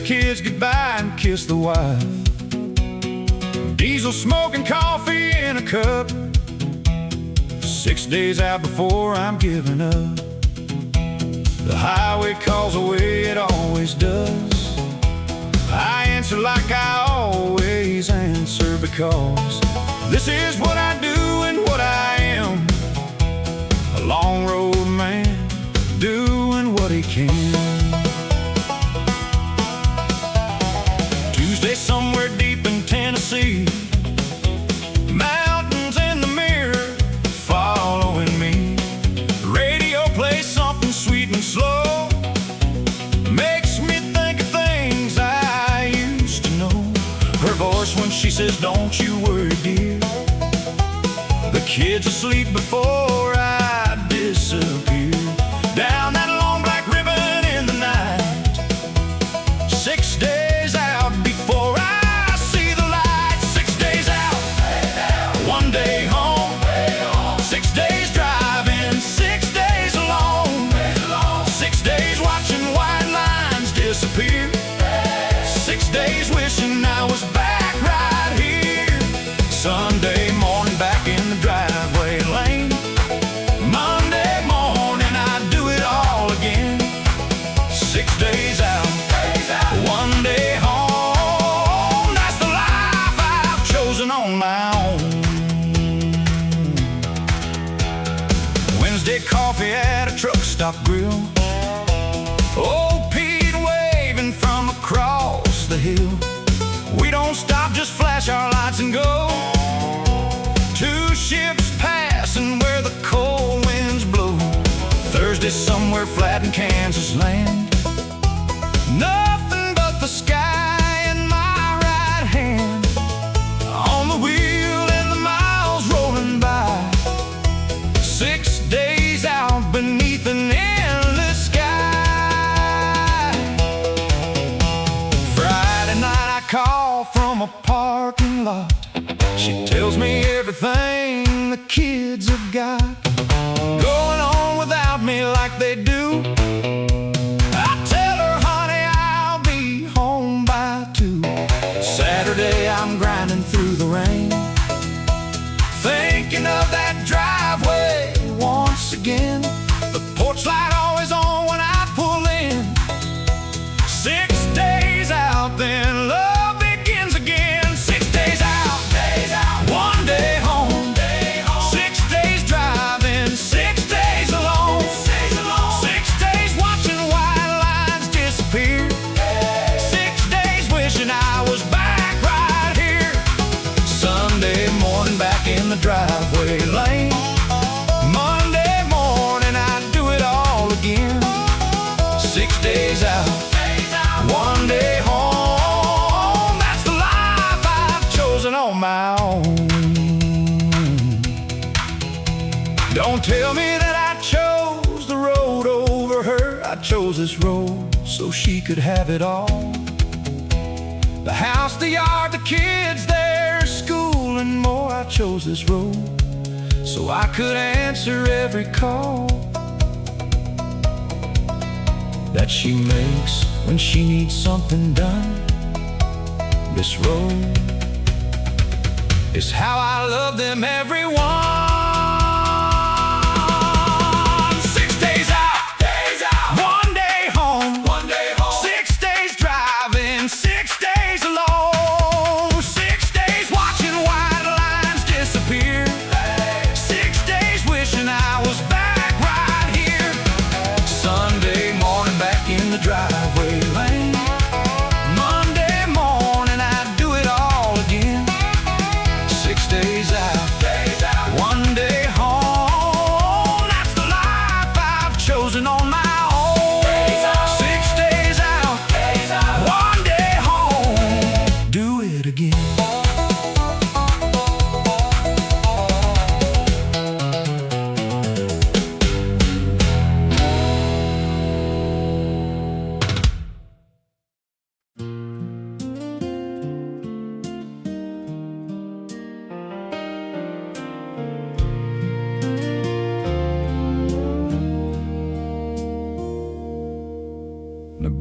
kids goodbye and kiss the wife. Diesel smoking coffee in a cup. 6 days out before I'm giving up. The highway calls away, it always does. I answer like I always answer, because this is what I do and what I am. A long road man, doing what he can. Tuesday somewhere deep in Tennessee. Mountains in the mirror following me. Radio plays something sweet and slow. Makes me think of things I used to know. Her voice when she says, "Don't you worry, dear. The kid's asleep before I disappear." Down that long black ribbon in the night. 6 days out before I see the light. 6 days out, 1 day home. 6 days driving, 6 days alone. 6 days watching white lines disappear. 6 days wishing I was back right here. Sunday morning back in the driveway lane. Monday morning I do it all again. 6 days out, 1 day home. That's the life I've chosen on my own. Wednesday coffee at a truck stop grill. Old Pete waving from across the hill. We don't stop, just flash our lights and go. 2 ships passing where the cold winds blow. Thursday somewhere flat in Kansas land. Nothing but the sky in my right hand. On the wheel and the miles rolling by. 6 days out beneath an endless sky. Friday night I call from a parking lot. She tells me everything the kids have got going on without me like they do. I tell her, honey, I'll be home by 2. Saturday I'm grinding through the rain, thinking of that driveway once again. The porch light always on when I pull in. 6 days out, then love begins again. 6 days out, 1 day home. 6 days driving, 6 days alone. 6 days watching white lines disappear. 6 days wishing I was back right here. Sunday morning back in the driveway lane. Monday morning I do it all again. 6 days out, 1 day home. That's the life I've chosen on my own. Don't tell me that I chose the road over her. I chose this road so she could have it all. The house, the yard, the kids, their school and more. I chose this road so I could answer every call that she makes when she needs something done. This road is how I love them, everyone. 6 days out, 1 day home. 6 days driving, 6 days alone. 6 days watching white lines disappear. 6 days wishing I was back right here. Sunday morning back in the driveway lane. Monday morning I do it all again. 6 days out, 1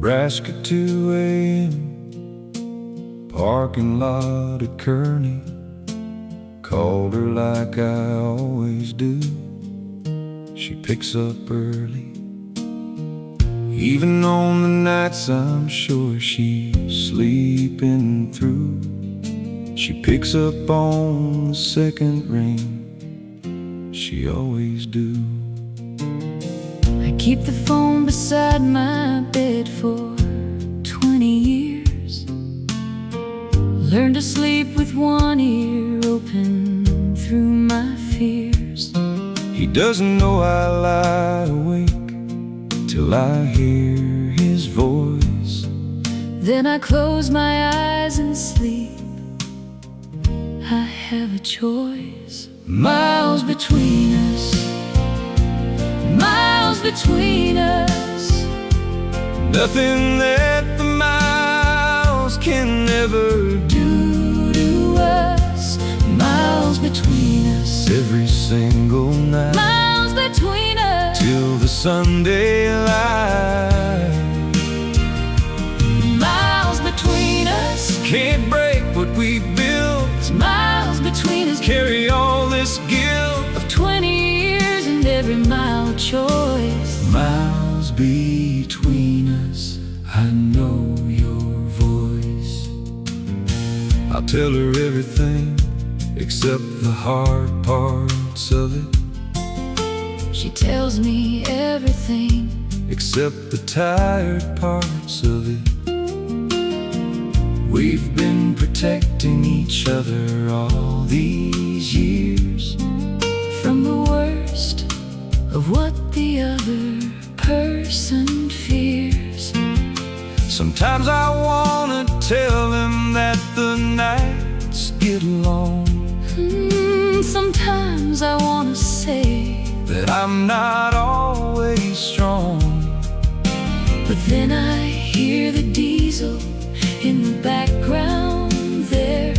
Nebraska 2 a.m. Parking lot at Kearney. Called her like I always do. She picks up early, even on the nights I'm sure she's sleeping through. She picks up on the second ring, she always do. I keep the phone beside my bed for 20 years. Learned to sleep with one ear open through my fears. He doesn't know I lie awake till I hear his voice. Then I close my eyes and sleep. I have a choice. Miles between us, miles between us. Nothing that the miles can never Do to us. Miles between us, every single night, miles between us, till the Sunday light. miles between us. Can't break what we built, Miles between us, carry all this guilt. of 20 years and every mile a choice. Miles between us, I know your voice. I'll tell her everything except the hard parts of it, She tells me everything except the tired parts of it. We've been protecting each other all these years from the worst of what the other person fears. Sometimes I wanna tell him that the nights get long, Sometimes I wanna say, that I'm not always strong. but then I hear the diesel in the background there.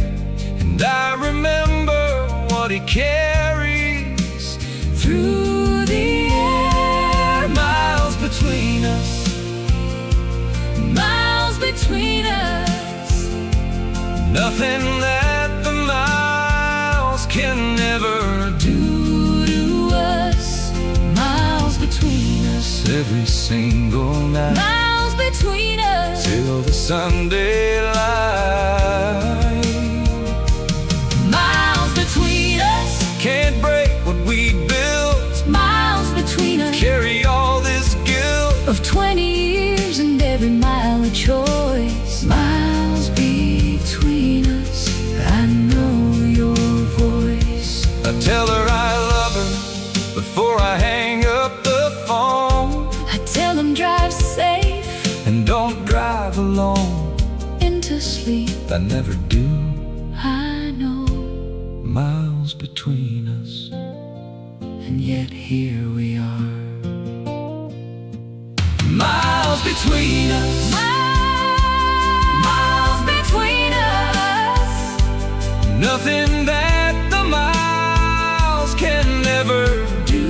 And I remember what he carries Through the air, miles between us. miles between us. Nothing that the miles can never do. Do to us. Miles between us, Every single night, miles between us. till the Sunday light. Miles between us, Can't break what we built, miles between us, carry all this guilt. of 20 years and every mile a choice. Miles between us, I know your voice. I tell her I love her before I hang up the phone, I tell them drive safe and don't drive alone. into sleep. I never do. I know, Miles between us, and yet here we are. miles between us, Miles between us. nothing that the miles can never do.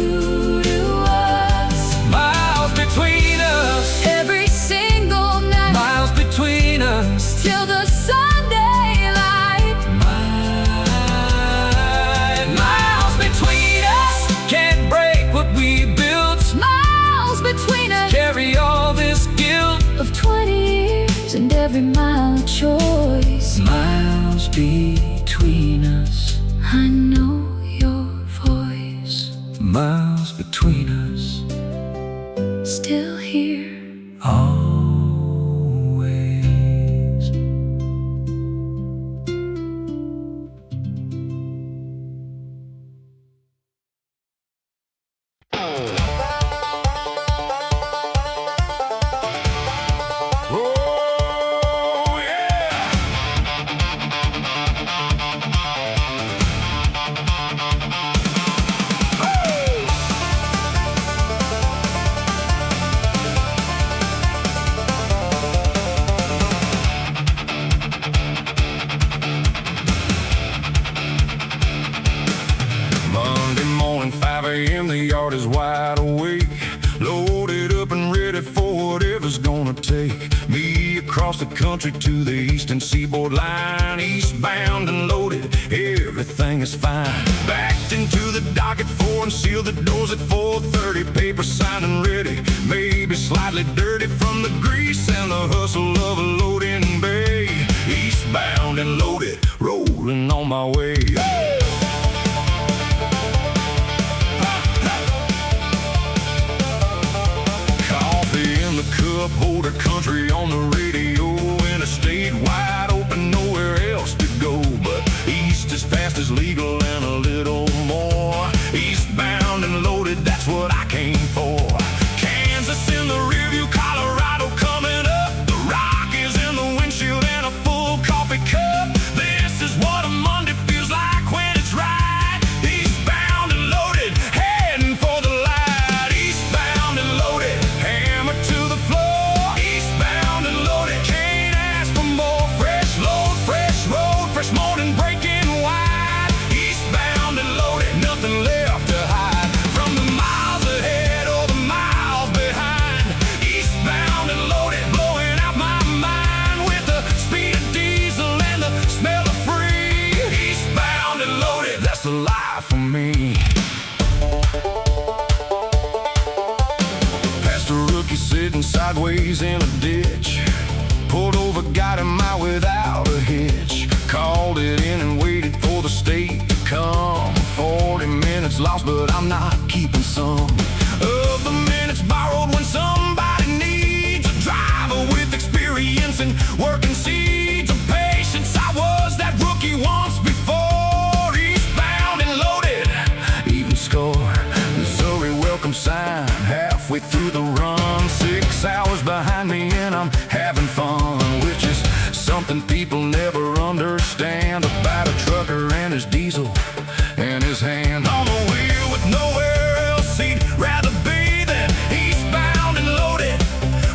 Do to us. Miles between us, Every single night, miles between us, till the Sunday light. miles between us. Can't break what we built, Miles between us, carry all this guilt. of 20 years and every mile a choice. Miles between us, I know your voice. miles between us, Still here. always. Oh yeah! country to the eastern seaboard line. Eastbound and loaded, everything is fine. Backed into the dock at 4 and sealed the doors at 4:30. Paper signed and ready, maybe slightly dirty from the grease and the hustle of a loading bay. Eastbound and loaded, rolling on my way. Coffee in the cup, holder country on the radio. Interstate wide open, nowhere else to go. But east as fast as legal and a little more. Eastbound and loaded, that's what I came for. Kansas in the rearview, Colorado coming up. The Rockies in the windshield and a full coffee cup. This is what a Monday feels like when it's right. Eastbound and loaded, heading for the light. Eastbound and loaded, hammer to the floor. Eastbound and loaded, can't ask for more. Fresh load, fresh road, fresh morning breaking wide. Eastbound and loaded, nothing left to hide from the miles ahead or the miles behind. Eastbound and loaded, blowing out my mind with the speed of diesel and the smell of free. Eastbound and loaded, that's the life for me. Past a rookie sitting sideways in a ditch. Pulled over, got him out without a hitch. Called it in and waited for the state to come. 40 minutes lost, but I'm not keeping some of the minutes borrowed when somebody needs a driver with experience and working seeds of patience. I was that rookie once before. Eastbound and loaded, even score. Missouri welcome sign halfway through the run. 6 hours behind me and I'm having fun, which is something people never understand about a trucker and his diesel and his hand on the wheel with nowhere else he'd rather be than eastbound and loaded,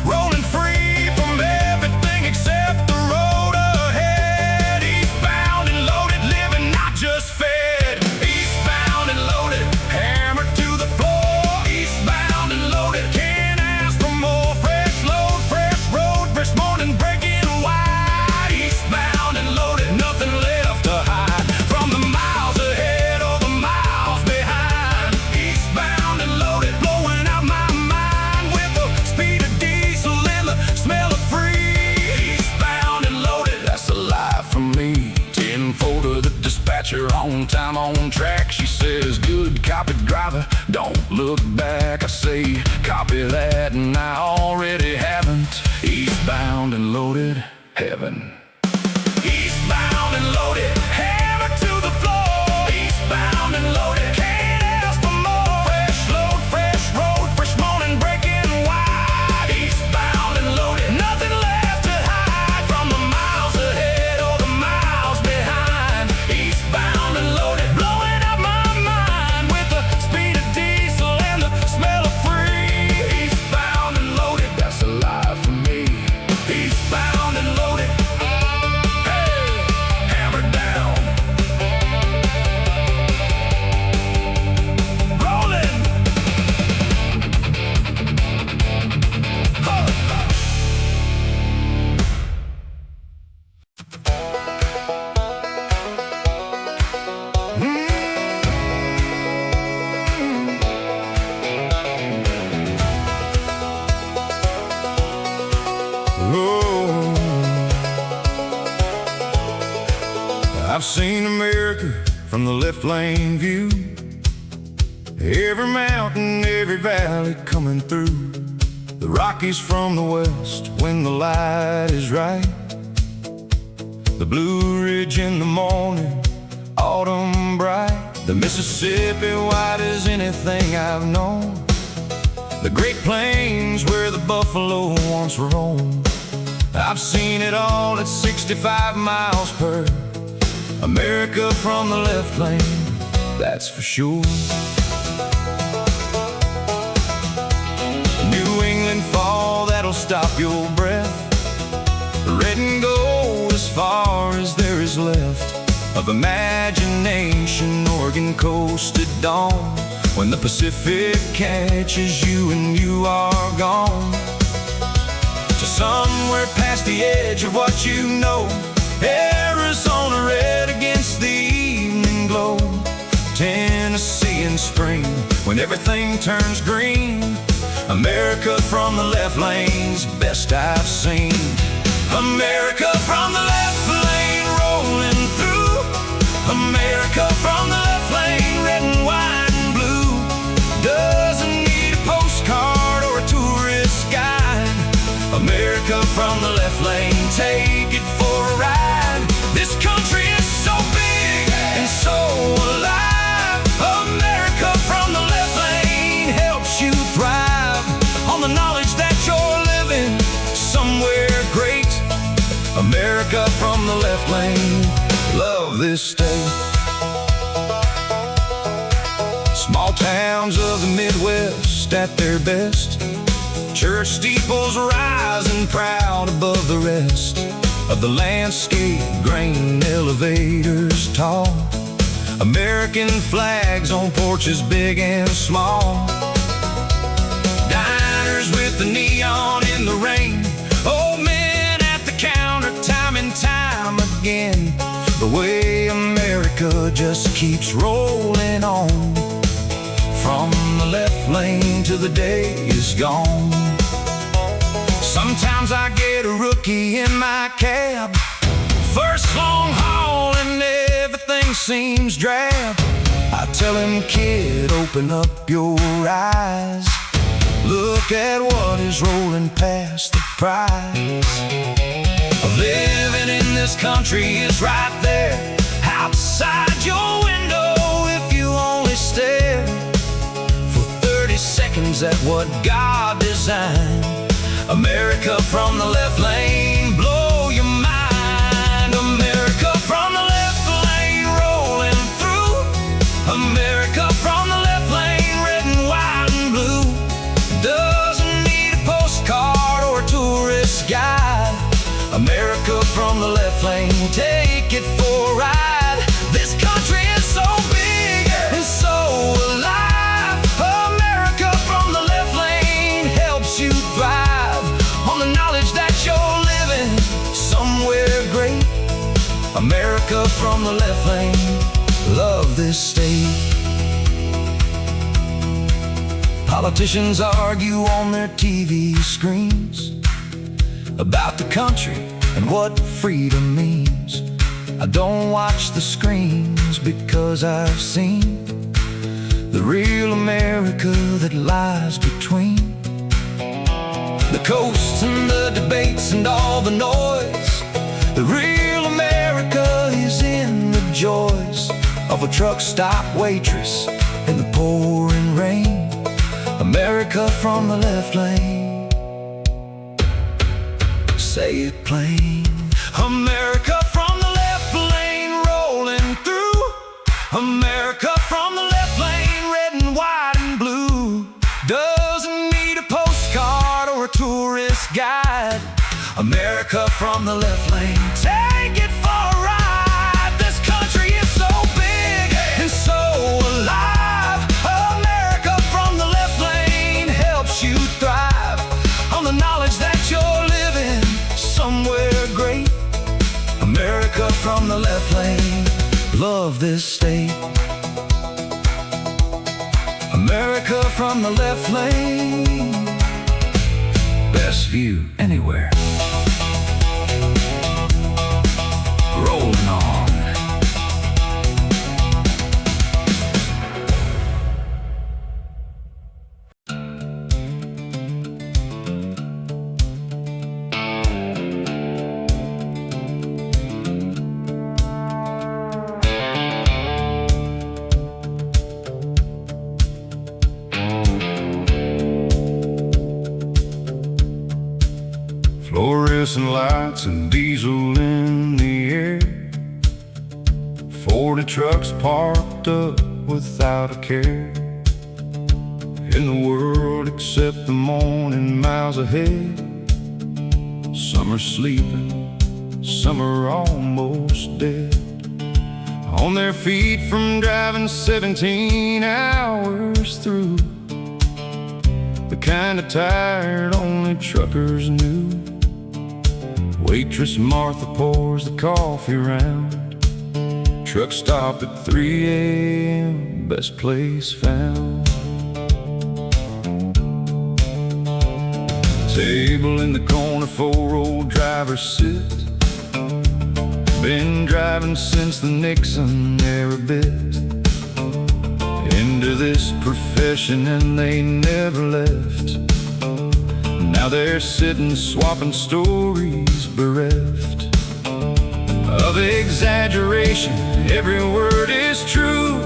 rolling free from everything except the road ahead. Eastbound and loaded, living not just fed. Eastbound and loaded, hammer to the floor. Eastbound and loaded, can't ask for more. Fresh load, fresh road, fresh morning breaking wide. Eastbound and loaded, nothing left to hide from the miles ahead or the miles behind. Eastbound and loaded, blowing out my mind with the speed of diesel and the smell of free. Eastbound and loaded, that's the life for me. 10-4 to the dispatcher, on time, on track. She says, good copy driver, don't look back. I say, copy that, and I already haven't. Eastbound and loaded, heaven. Eastbound and loaded, hammer to the floor. Eastbound and loaded, can't ask for more. Fresh load, fresh road, fresh morning breaking wide. Eastbound and loaded, nothing left to hide from the miles ahead or the miles behind. Eastbound and loaded, blowing out my mind with the speed of diesel and the smell of free. Eastbound and loaded, that's the life for me. Eastbound and loaded, hammer down, rolling. Oh, I've seen America from the left lane view. Every mountain, every valley coming through. The Rockies from the west when the light is right. The Blue Ridge in the morning, autumn bright. The Mississippi white as anything I've known. The Great Plains where the buffalo once roamed. I've seen it all at 65 miles per. America from the left lane, that's for sure. New England fall, that'll stop your breath. Red and gold as far as there is left of imagination. Oregon coast at dawn, when the Pacific catches you and you are gone. To somewhere past the edge of what you know. Arizona red against the evening glow. Tennessee in spring, when everything turns green. America from the left lane's best I've seen. America from the left lane rolling through. America from the left lane, red and white and blue. Doesn't need a postcard or a tourist guide. America from the left lane, take it for a ride. This country is so big and so alive. America from the left lane helps you thrive on the knowledge that you're living somewhere great. America from the left lane, love this state. Small towns of the Midwest at their best. Church steeples rising proud above the rest of the landscape, grain elevators tall. American flags on porches big and small. Diners with the neon in the rain. Old men at the counter, time and time again. The way America just keeps rolling on. From the left lane till the day is gone. Sometimes I get a rookie in my cab. First long haul and everything seems drab. I tell him, kid, open up your eyes. Look at what is rolling past the prize. Living in this country is right there, outside your window if you only stare for 30 seconds at what God designed. America from the left lane, blow your mind. America from the left lane, rolling through. America from the left lane, red and white and blue. Doesn't need a postcard or a tourist guide. America from the left lane, take it for a ride. This country is so big and so alive. America from the left lane helps you thrive on the knowledge that you're living somewhere great. America from the left lane, love this state. Politicians argue on their TV screens about the country and what freedom means. I don't watch the screens because I've seen the real America that lies between the coast and the debates and all the noise. The real America is in the joys of a truck stop waitress in the pouring rain. America from the left lane, say it plain. America from the left lane, rolling through. America from the left lane, red and white and blue. Doesn't need a postcard or a tourist guide. America from the left lane, take it for a ride. This country is so big and so alive. America from the left lane helps you thrive on the knowledge that you're living somewhere great. America from the left lane, love this state. America from the left lane, best view anywhere. Rolling on. Fluorescent lights and diesel in the air. 40 trucks parked up without a care in the world except the morning miles ahead. Some are sleeping, some are almost dead, on their feet from driving 17 hours through, the kind of tired only truckers knew. Waitress Martha pours the coffee round. Truck stop at 3 a.m., best place found. Table in the corner, 4 old drivers sit. Been driving since the Nixon era bit. Into this profession and they never left. Now they're sitting swapping stories, bereft of exaggeration. Every word is true.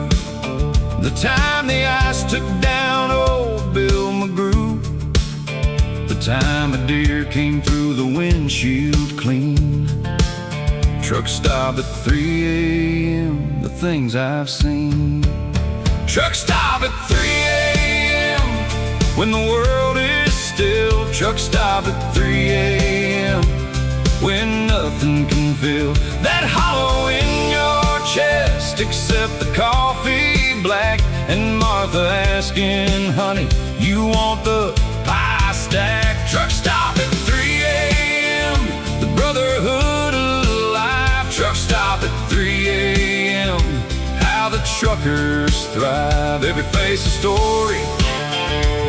The time the ice took down old Bill McGrew. The time a deer came through the windshield clean. Truck stop at 3 a.m., the things I've seen. Truck stop at 3 a.m. when the world is still. Truck stop at 3 a.m. when nothing can fill that hollow in your chest except the coffee black and Martha asking, honey, you want the pie stack? Truck stop at 3 a.m. the brotherhood of life. Truck stop at 3 a.m. how the truckers thrive. Every face a story,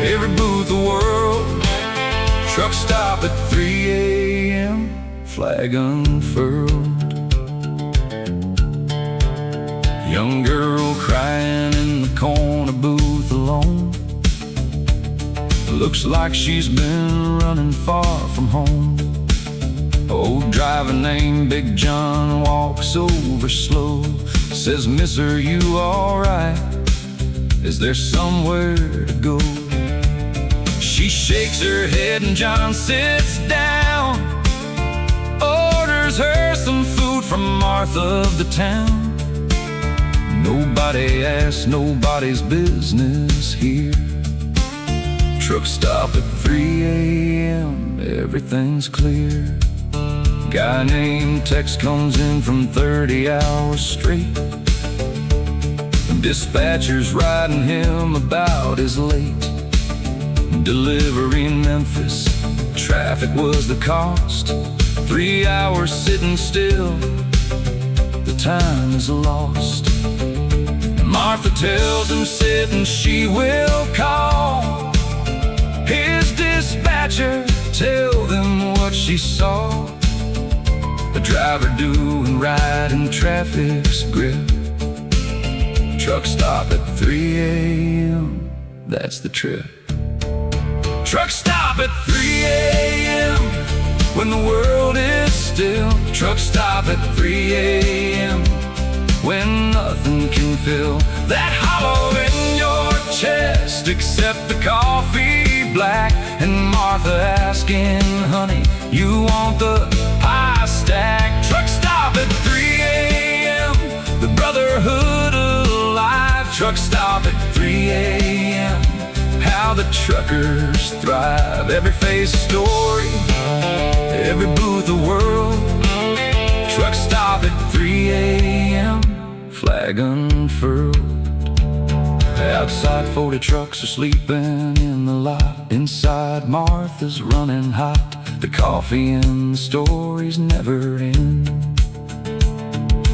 every booth a world. Truck stop at 3 a.m. flag unfurled. Young girl crying in the corner booth alone. Looks like she's been running far from home. Old driver named Big John walks over slow. Says, miss, are you alright? Is there somewhere to go? She shakes her head and John sits down. Orders her some food from Martha of the town. Nobody asks, nobody's business here. Truck stop at 3 a.m., everything's clear. Guy named Tex comes in from 30 hours straight. Dispatcher's writing him about his late delivery in Memphis. Traffic was the cost. 3 hours sitting still, the time is lost. Martha tells him sit and she will call his dispatcher, tell them what she saw. The driver doing right in traffic's grip. Truck stop at 3 a.m., that's the trip. Truck stop at 3 a.m. when the world is still. Truck stop at 3 a.m. when nothing can fill that hollow in your chest except the coffee black and Martha asking, honey, you want the pie stack? Truck stop at 3 a.m. the brotherhood of life. Truck stop at 3 a.m. how the truckers thrive. Every face a story, every booth a world. Truck stop at 3 a.m. flag unfurled. Outside 40 trucks are sleeping in the lot. Inside Martha's running hot. The coffee and the stories never end.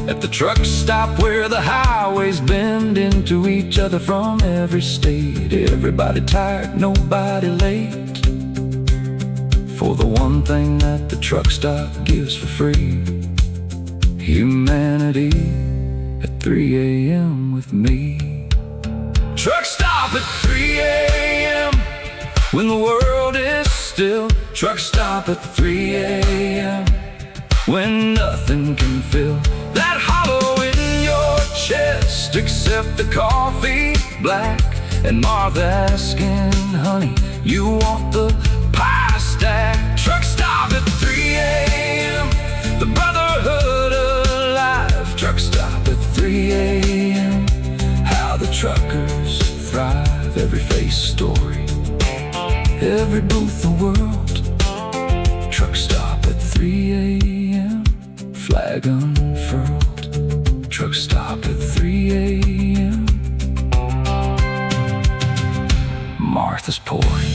At the truck stop where the highways bend into each other from every state. Everybody tired, nobody late, for the one thing that the truck stop gives for free: humanity at 3 a.m. with me. Truck stop at 3 a.m. when the world is still. Truck stop at 3 a.m. when nothing can fill that hollow in your chest except the coffee black and Martha asking, honey, you want the pie stack? Truck stop at 3 a.m. the brotherhood of life. Truck stop at 3 a.m. how the truckers thrive. Every face story, every booth the world. Truck stop at 3 a.m. flag unfurled. Truck stop at 3 a.m. Martha's pouring.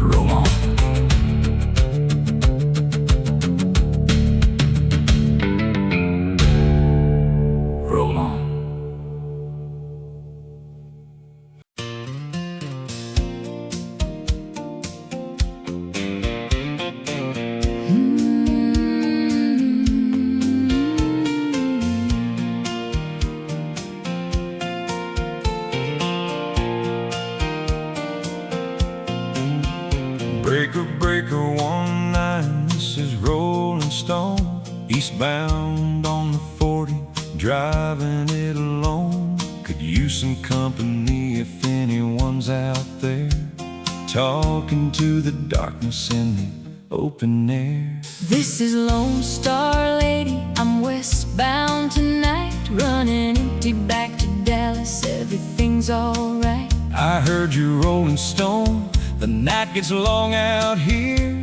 Roll on. Eastbound on the 40, driving it alone. Could use some company if anyone's out there, talking to the darkness in the open air. This is Lone Star Lady, I'm westbound tonight, running empty back to Dallas, everything's alright. I heard you rolling stone, the night gets long out here.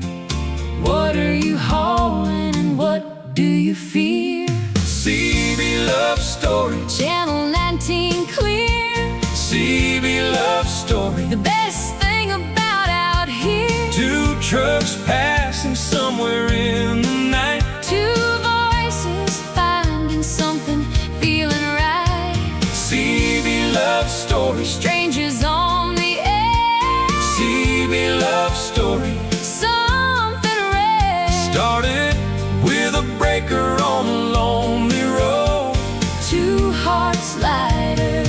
What are you hauling and what do you fear? CB Love Story, Channel 19 clear. CB Love Story, The best thing about out here. two trucks passing somewhere in the night. Two voices finding something, feeling right. CB Love Story, Strangers on the edge. CB Love Story, Something rare. started with a breaker on a lonely road. Two hearts lighter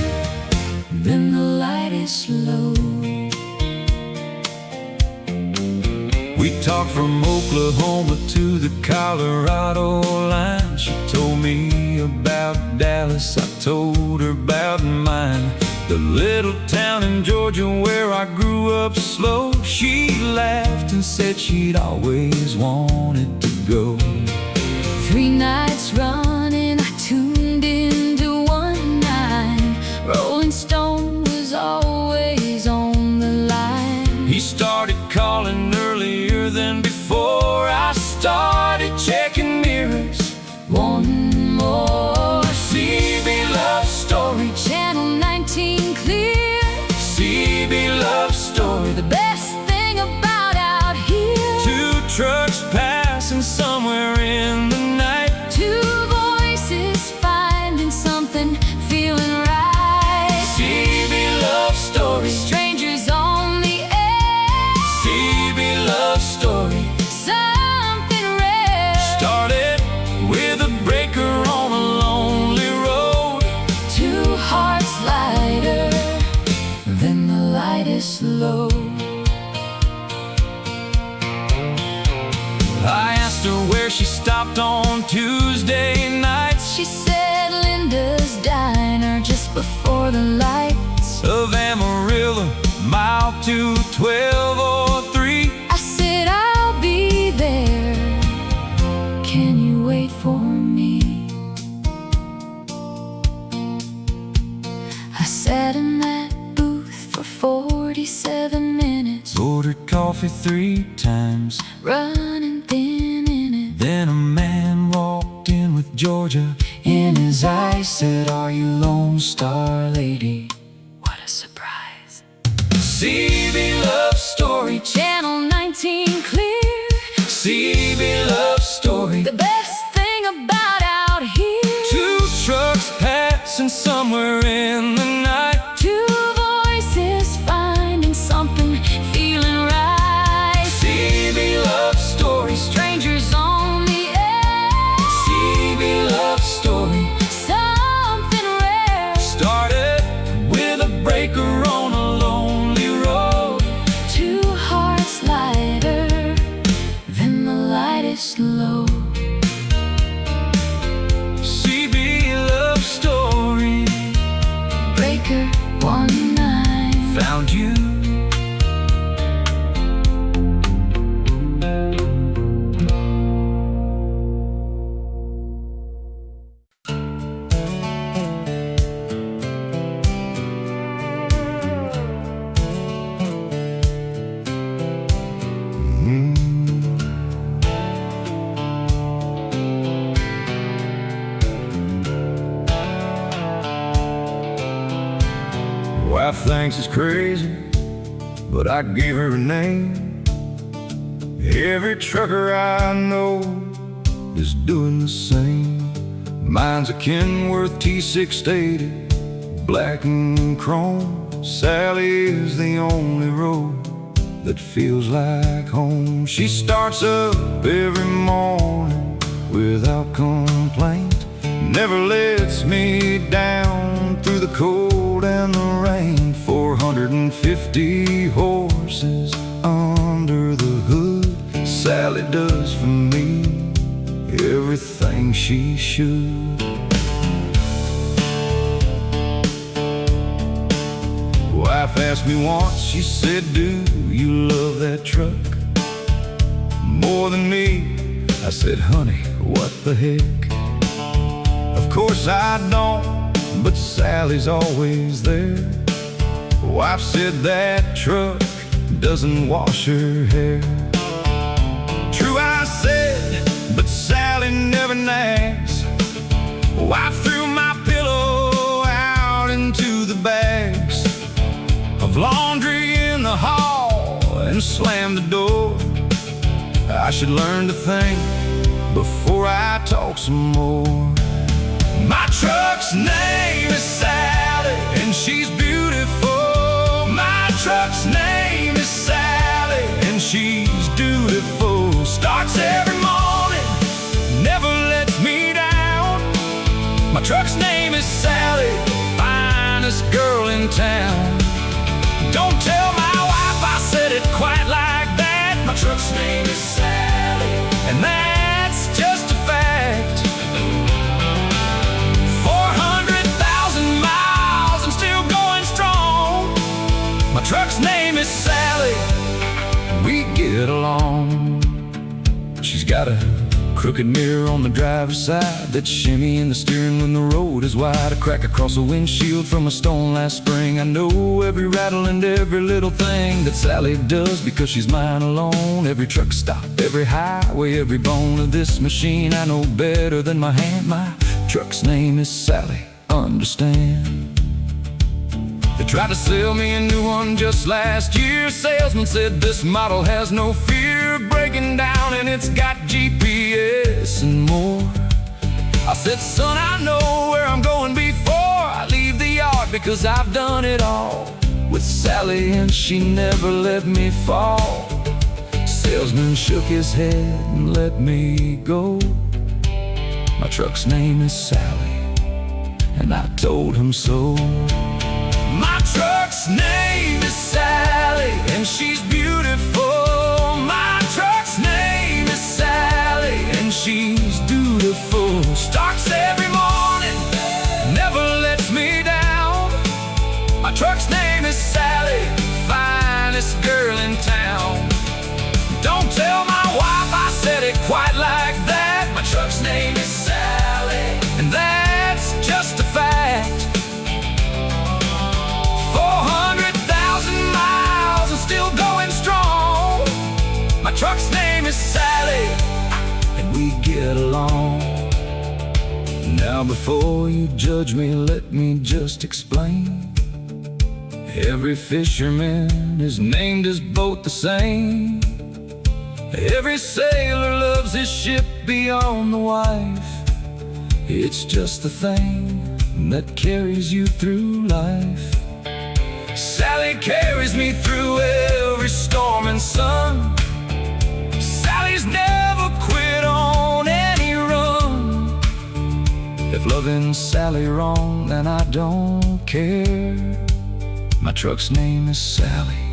than the lightest load. We talked from Oklahoma to the Colorado line. She told me about Dallas, I told her about mine. The little town in Georgia where I grew up slow. She laughed and said she'd always wanted to go. 3 nights running, I tuned into 1-9. Rolling Stone was always on the line. He started calling earlier than before. I started checking mirrors. One more CB Love Story, Channel 19 clear. CB Love Story, The best thing about out here. two trucks passing somewhere in the night. Two voices finding something, feeling right. CB Love Story, Strangers on the edge. CB Love Story, Something rare. started with a breaker on a lonely road. Two hearts lighter than the lightest load. I asked her where she stopped on Tuesday nights. She said Linda's Diner just before the lights. Of Amarillo, mile to 1203. I said I'll be there, can you wait for me? I sat in that booth for 47 minutes, Ordered coffee 3 times. running thin in it. Then a man walked in with Georgia in his eyes, said, "Are you Lone Star Lady?" What a surprise. CB Love Story, Channel 19 clear. CB Love Story, The best thing about out here. two trucks passing somewhere in the night. Two voices finding something, feeling right. CB Love Story, Strangers on the edge. CB Love Story, Something rare. started with a breaker on a lonely road. Two hearts lighter than the lightest load. CB Love Story, Breaker 1-9. found you. Wife thinks it's crazy, but I gave her a name. Every trucker I know is doing the same. Mine's a Kenworth T680, black and chrome. Sally is the only road that feels like home. She starts up every morning without complaint, never lets me down through the cold and the rain. 450 horses under the hood, Sally does for me every everything she should. Wife asked me once, she said, do you love that truck more than me? I said, honey, what the heck? Of course I don't, but Sally's always there. Wife said that truck doesn't wash her hair. True, I said, but Sally never nags. Wife threw my pillow out into the bags of laundry in the hall and slammed the door. I should learn to think before I talk some more. My truck's name is Sally, and she's beautiful. My truck's name is Sally, and she's dutiful. Starts every morning, never lets me down. My truck's name is Sally, finest girl in town. Don't tell my wife I said it quite like that. My truck's name is Sally, and that's just a fact. 400,000 miles, I'm still going strong. My truck's name is Sally, we get along. She's got a crooked mirror on the driver's side that's shimmying the steering when the road is wide. A crack across a windshield from a stone last spring. I know every rattle and every little thing that Sally does because she's mine alone. Every truck stop, every highway, every bone of this machine I know better than my hand. My truck's name is Sally, understand. They tried to sell me a new one just last year. Salesman said this model has no fear of breaking down, and it's got GPS and more. I said, son, I know where I'm going before I leave the yard, because I've done it all with Sally, and she never let me fall. Salesman shook his head and let me go. My truck's name is Sally, and I told him so. My truck's name is Sally, and she's beautiful. My truck's name is Sally, and she's dutiful. Starts every morning, never lets me down. My truck's name is Sally, finest girl in town. Don't tell my wife I said it quite like that. My truck's name is Sally, and that's just a fact. 400,000 miles and still going strong. My truck's name is Sally, and we get along. Now before you judge me, let me just explain. Every fisherman is named his boat the same. Every sailor loves his ship beyond the wife. It's just the thing that carries you through life. Sally carries me through every storm and sun. Sally's never quit on any run. If loving Sally wrong, then I don't care. My truck's name is Sally,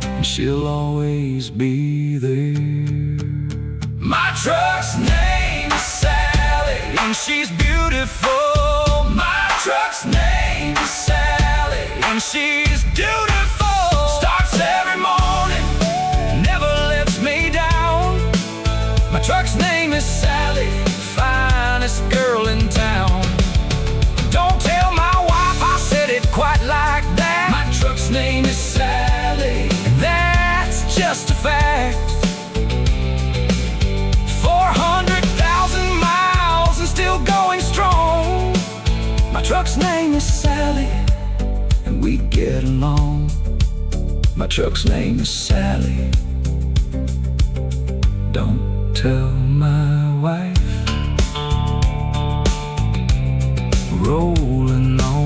and she'll always be there. My truck's name is Sally, and she's beautiful. My truck's name is Sally, and she's dutiful. Starts every morning, never lets me down. My truck's name is Sally, finest girl in town. Don't tell my wife I said it quite like that. My truck's name is Sally, and that's just a fact. 400,000 miles and still going strong. My truck's name is Sally, and we get along. My truck's name is Sally. Don't tell my wife. Rolling on.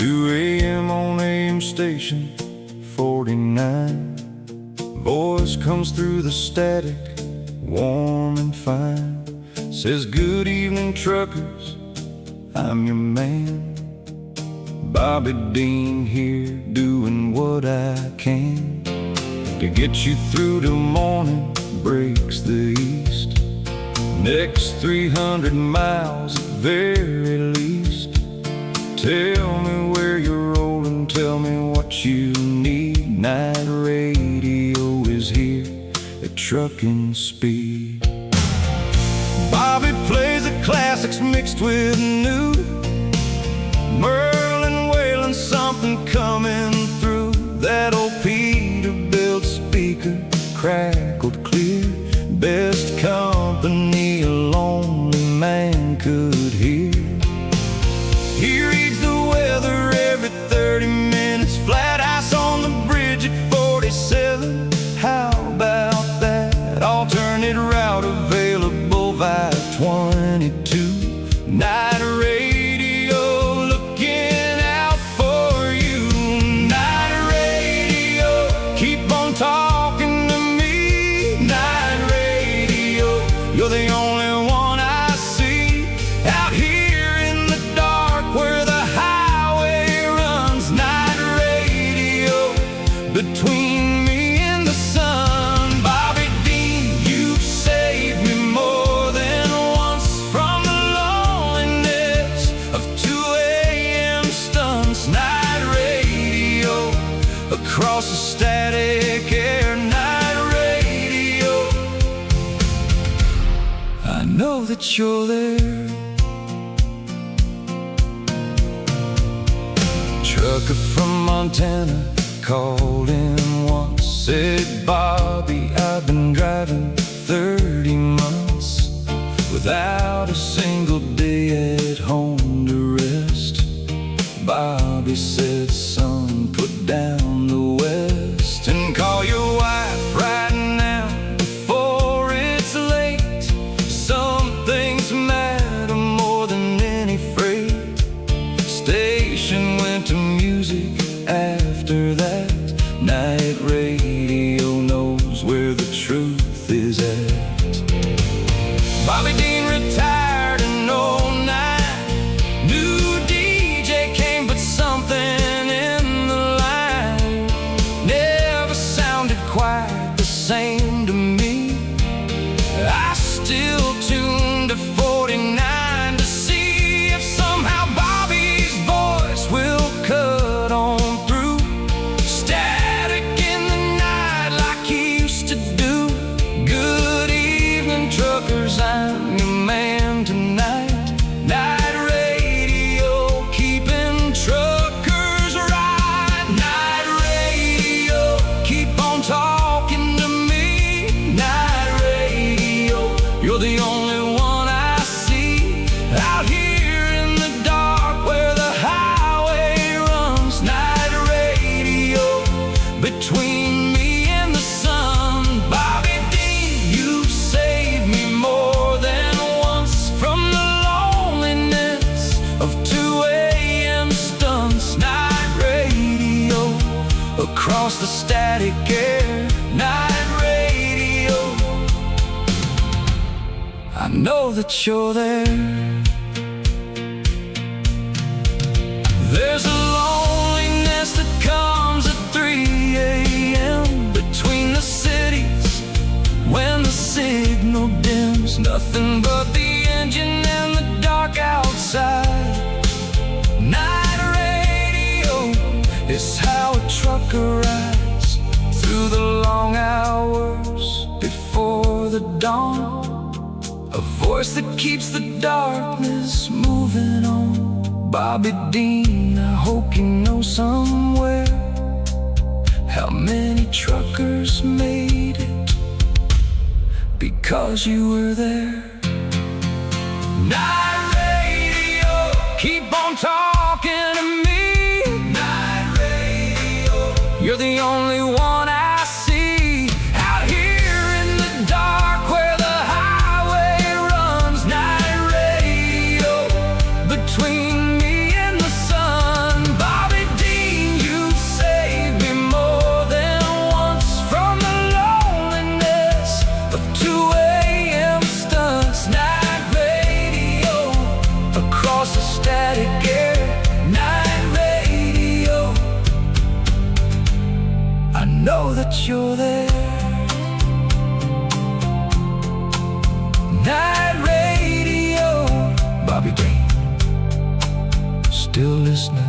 2 a.m. on AM station 49. Voice comes through the static, warm and fine. Says, good evening, truckers, I'm your man. Bobby Dean here, doing what I can to get you through till morning breaks the east. Next 300 miles at very least. Tell me where you're rolling, tell me what you need. Night radio is here at trucking speed. Bobby plays the classics mixed with new. Merlin wailing, something coming through. That old Peterbilt speaker crackled clear. Best company a lonely man could hear. He reads the weather every 30 minutes. Flat ice on the bridge at 47. How about that? Alternate route available via 22. Night radio looking out for you. Night radio, keep on talking to me. Night radio, you're the only one I see out here in the dark where the highway runs. Night radio, between me and the sun. Bobby Dean, you've saved me more than once from the loneliness of 2 a.m. stunts. Night radio, across the static air. Night radio, I know that you're there. Trucker from Montana called in once. Said, Bobby, I've been driving 30 months without a single day at home to rest. Bobby said, son, put down the West and call your wife right now before it's late. Some things matter more than any freight. Station went to music after that. Night radio knows where the truth is at. Bobby Dean retired in '09. New DJ came, but something in the line never sounded quite the same to me. I still tune to 49 to see if somehow Bobby's voice will cut on through. Static in the night like he used to do. Good evening, truckers, I'm your man tonight. Night radio, keeping truckers right. Night radio, keep on talking to me. Night radio, you're the only one I see out here in the dark where the highway runs. Night radio, between me and the sun. Bobby Dean, you've saved me more than once from the loneliness of 2 a.m. stunts. Night radio, across the static air. Night radio, I know that you're there. There's a loneliness that comes at 3 a.m. between the cities when the signal dims. Nothing but the engine and the dark outside. Night radio is how a trucker rides through the long hours before the dawn. A voice that keeps the darkness moving on. Bobby Dean, I hope you know somewhere how many truckers made it because you were there. Night radio, keep on talking to me. Night radio, you're the only one I see out here in the dark where the highway runs. Night radio, between me and the sun. Bye. that you're there. Night radio, Bobby Green, still listening.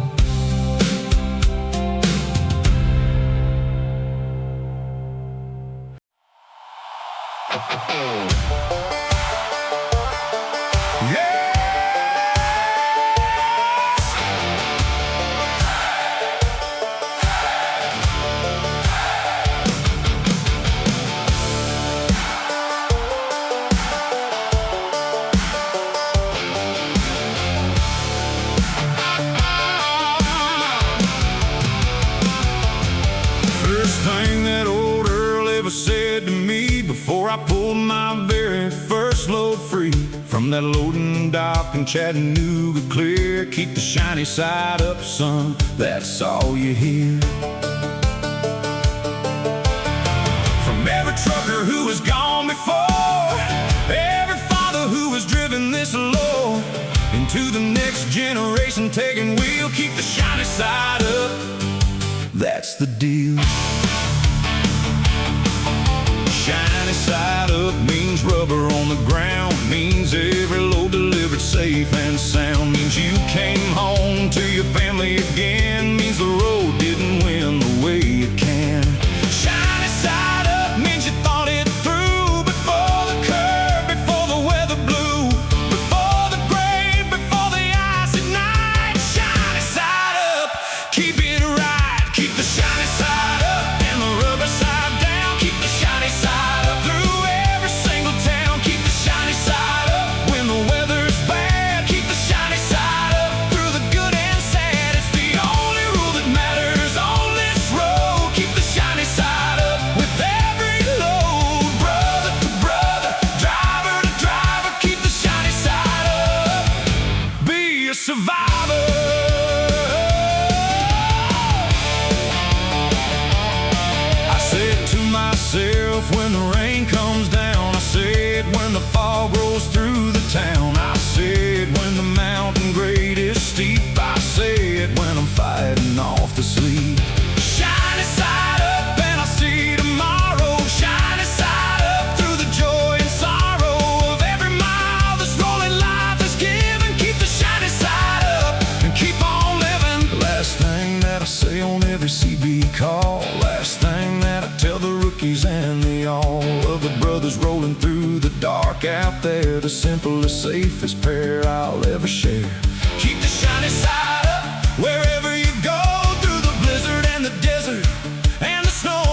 Said to me before I pulled my very first load free from that loading dock in Chattanooga clear. Keep the shiny side up, son, that's all you hear. From every trucker who has gone before, every father who has driven this low, into the next generation taking wheel, keep the shiny side up, that's the deal. Shiny side up means rubber on the ground, means every load delivered safe and sound, means you came home to your family again, means the road didn't win the way it can. Shiny side up means you thought it through before the curve, before the weather blew, before the grave, before the ice at night. Shiny side up, keep it right, keep the shiny side up and the rubber side down, keep the shiny side up through every single town, keep the shiny side up when the weather's bad, keep the shiny side up through the good and sad. It's the only rule that matters on this road, keep the shiny side up with every load. Brother to brother, driver to driver, keep the shiny side up, be a survivor. I said to myself when the rain comes down, I said when the fog rolls through the town, I said when the mountain grade is steep, I said when I'm fighting off the sleep. Shiny side up and I'll see tomorrow. Shiny side up through the joy and sorrow of every mile this rolling life is given. Keep the shiny side up and keep on living. Last thing that I say on every CB call, last thing that I tell the rookies and the all of the brothers rolling through the dark out there, the simplest, safest prayer I'll ever share. Keep the shiny side up wherever you go, through the blizzard and the desert and the snow.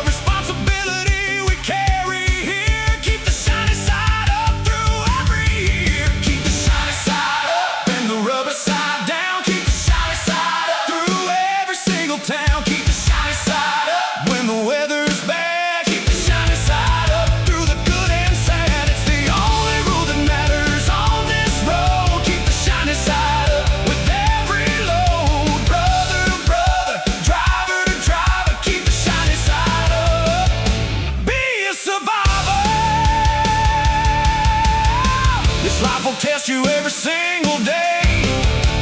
A responsibility we carry here. Keep the shiny side up through every year. Keep the shiny side up and the rubber side down. Keep the shiny side up through every single town. Keep the shiny side up when the weather's bad. Keep the shiny side up through the good and sad. It's the only rule that matters on this road. Keep the shiny side up with every load. Brother to brother, driver to driver, keep the shiny side up, be a survivor. This life will test you every single day.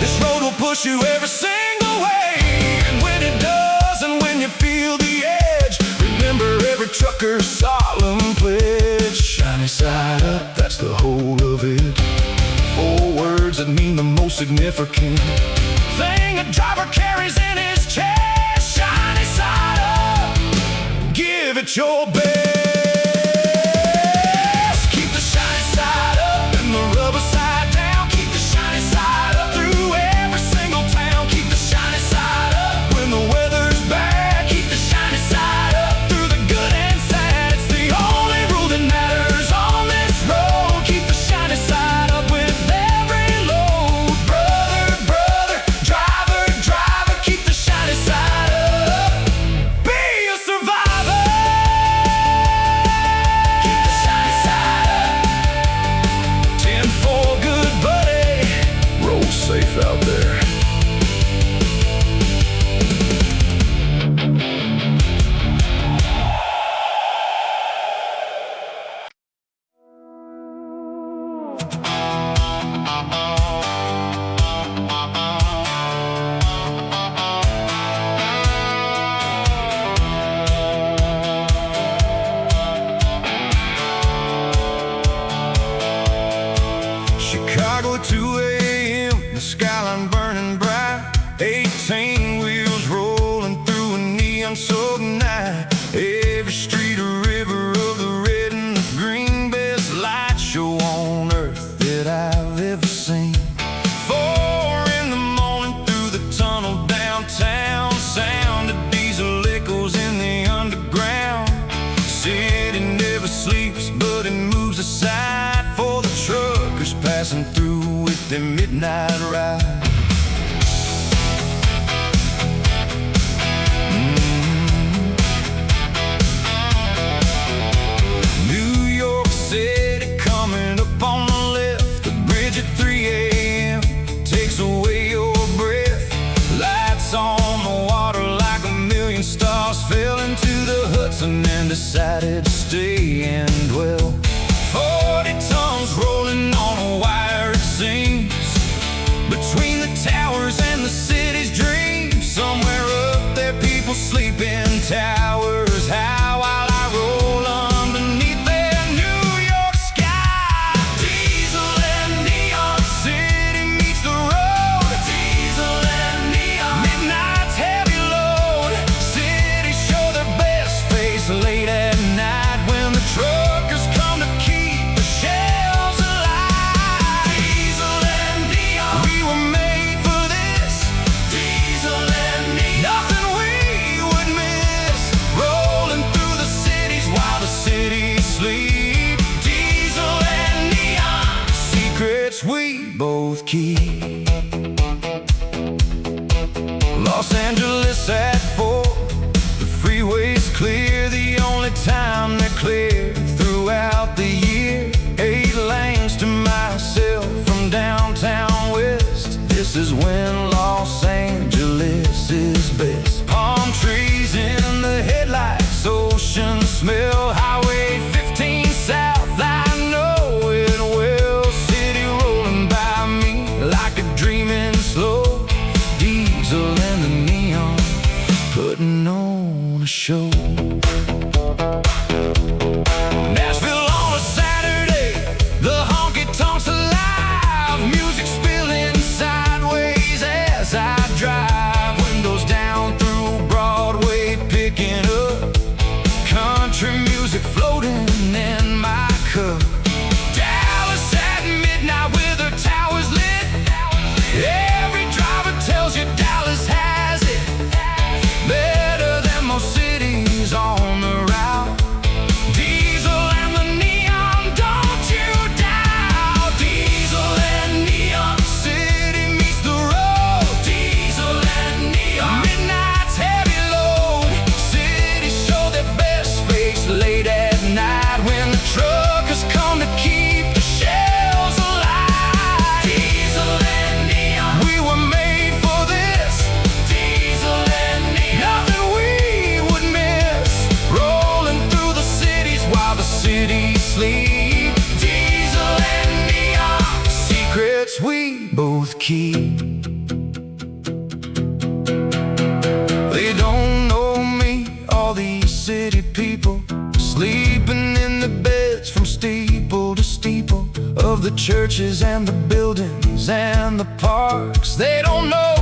This road will push you every single way. And when it does, and when you feel the edge, remember every trucker's solemn pledge. Shiny side up, that's the whole of it. 4 words that mean the most significant thing a driver carries in his chest. Shiny side up, give it your best. Keep the shiny side up and the rubber side down. Keep the shiny side up through every single town. Keep the shiny side up when the weather's bad. Keep the shiny side up through the good and sad. It's the only rule that matters on this road. Keep the shiny side up with every load. Brother, brother, driver, driver, keep the shiny side up, be a survivor. Chicago at 2 a.m., the skyline burning bright. 18 wheels rolling through a neon-soaked night. Every street a river of the red and the green, best light show on earth that I've ever seen. 4 in the morning through the tunnel downtown, sound of diesel echoes in the underground. City never sleeps, but it moves aside for the truckers passing through with their midnight ride. New York City coming up on the left. The bridge at 3 a.m. takes away your breath. Lights on the water like a million stars fell into the Hudson and decided to stay and dwell. 40 tons rolling on a wire, it seems, between the towers and the city's dreams. Somewhere up there people sleep in towers high while I roll underneath their New York sky. Diesel and neon, city meets the road. Diesel and neon, midnight's heavy load. Cities show their best face late at night when the truckers come to keep the shells alive. Diesel and neon, we were made for this. Diesel and neon, nothing we would miss. Rolling through the cities while the cities sleep. Diesel and neon, secrets we both keep. Los Angeles at 4, the freeway's clear, the only time they're clear throughout the year. 8 lanes to myself from downtown west. This is when Los Angeles is best. Palm trees in the headlights, ocean smell. Highway 15 south, I know it well. City rolling by me like a dreaming slow. Diesel and the neon putting on a show. Nashville on a Saturday, the honky-tonks alive. Music spilling sideways as I drive. Windows down through Broadway, picking up country music floating in my cup. Dallas at midnight with her towers lit. Every driver tells you Dallas has it better than most cities on the route. Diesel and the neon, don't you doubt. Diesel and neon, city meets the road. Diesel and neon, midnight's heavy load. Cities show their best face late at night when the truckers come to keep the shells alive. Diesel and neon, we were made for this. Diesel and neon, nothing we would miss. Rolling through the cities while the cities sleep. Diesel and neon, secrets we both keep. They don't know me, all these city people, sleeping in the beds from steeple to steeple of the churches and the buildings and the parks. They don't know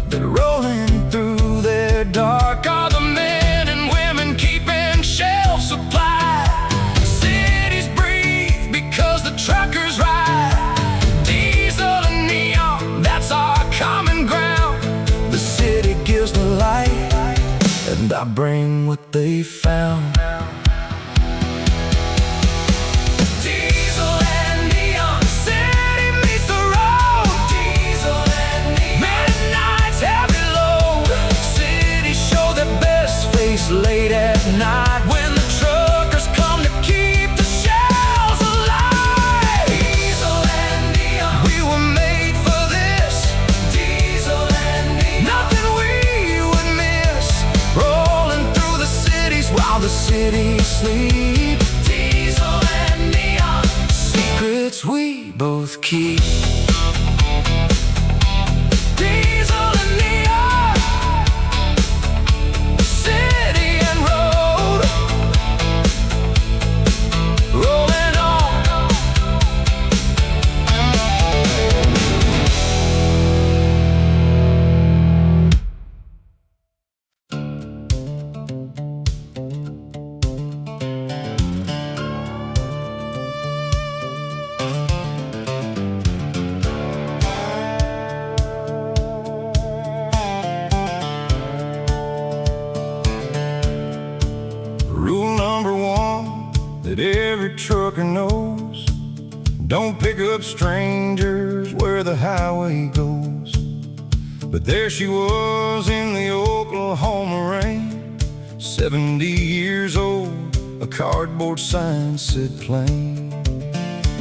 that rolling through their dark are the men and women keeping shelf supply. Cities breathe because the truckers ride. Diesel and neon, that's our common ground. The city gives the light, and I bring what they found. Diesel and neon, city meets the road. Diesel and neon, midnight's heavy load. Cities show their best face late at night when the truckers come to keep the shells alive. Diesel and neon, we were made for this. Diesel and neon, nothing we would miss. Rolling through the cities while the cities sleep. Diesel and neon, secrets we both keep. Diesel and neon, city and road, rolling on. Don't pick up strangers where the highway goes. But there she was in the Oklahoma rain, 70 years old, a cardboard sign said plain.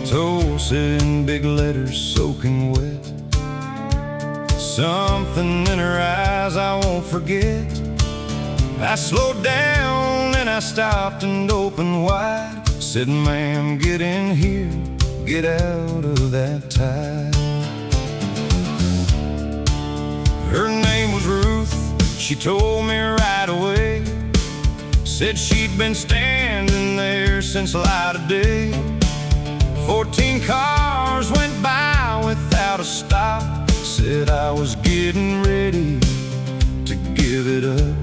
Tulsa in big letters soaking wet, something in her eyes I won't forget. I slowed down and I stopped and opened wide, said, "Ma'am, get in here, get out of that tide." Her name was Ruth, she told me right away. Said she'd been standing there since light of day. 14 cars went by without a stop. Said I was getting ready to give it up.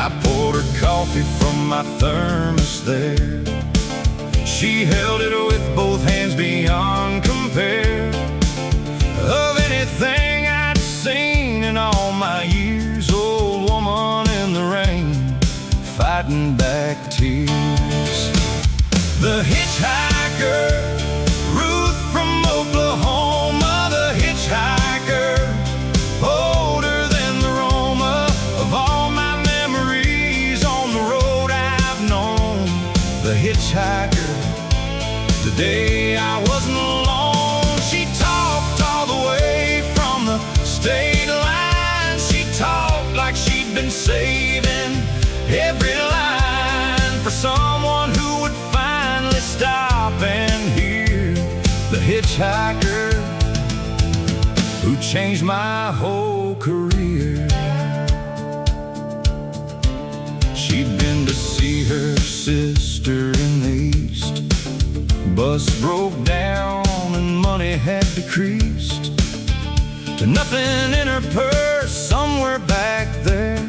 I poured her coffee from my thermos there. She held it with both hands beyond compare. Of anything I'd seen in all my years, old woman in the rain, fighting back tears. The hitchhiker, Ruth from Oklahoma, the hitchhiker, older than the Roma. Of all my memories on the road I've known, the hitchhiker, the day I wasn't alone. She talked all the way from the state line. She talked like she'd been saving every line for someone who would finally stop and hear. The hitchhiker who changed my whole career. She'd been to see her sister in the East. Bus broke down and money had decreased to nothing in her purse somewhere back there.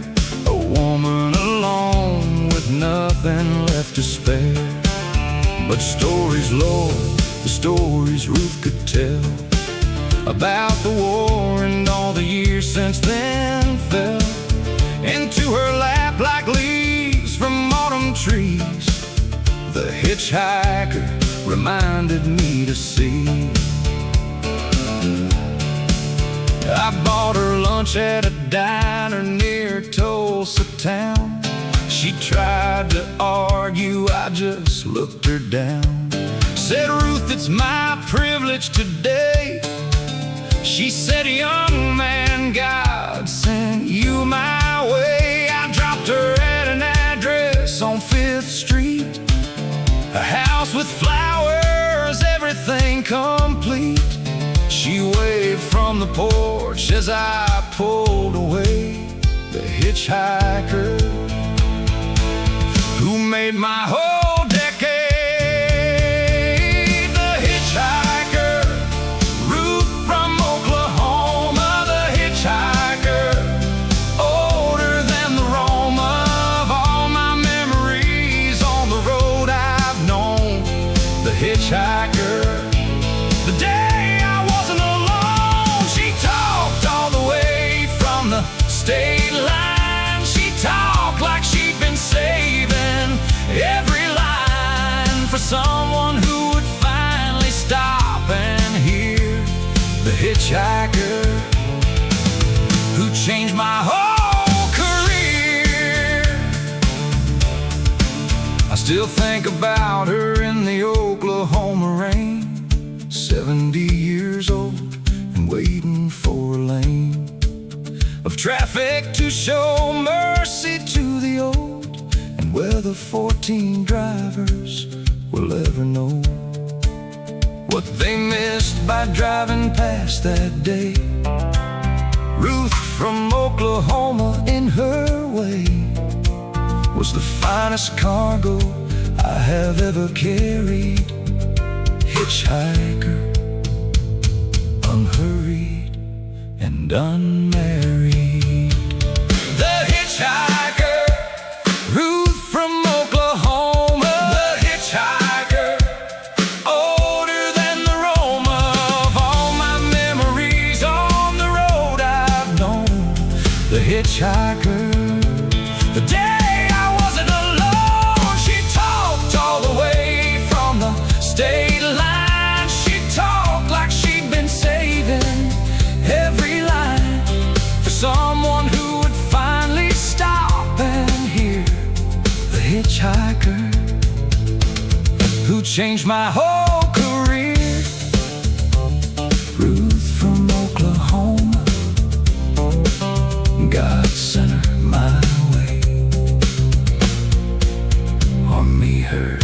A woman alone with nothing left to spare. But stories, Lord, the stories Ruth could tell about the war and all the years since then fell into her lap like leaves from autumn trees. The hitchhiker reminded me to see. I bought her lunch at a diner near Tulsa town. She tried to argue, I just looked her down. Said, "Ruth, it's my privilege today." She said, "Young man, God sent you my way." I dropped her at an address on 5th Street, a house with flowers, everything complete. She waved from the porch as I pulled away. The hitchhiker who made my whole decade. The hitchhiker, Ruth from Oklahoma, the hitchhiker, older than the Roma. Of all my memories on the road I've known, the hitchhiker, the day I wasn't alone. She talked all the way from the state line. She talked like she'd been saving every line for someone who would finally stop and hear. The hitchhiker who changed my whole career. I still think about her in the Oklahoma rain, 70 years old and waiting for a lane of traffic to show mercy to the old, and whether 14 drivers will ever know what they missed by driving past that day. Ruth from Oklahoma, in her way, was the finest cargo I have ever carried. Hitchhiker, unhurried and unmarried. The hitchhiker, Ruth from Oklahoma, the hitchhiker, older than the Roma. Of all my memories on the road I've known, the hitchhiker, the day I wasn't alone. She talked all the way from the state line. changed my whole career. Ruth from Oklahoma, God sent her my way, or me hers.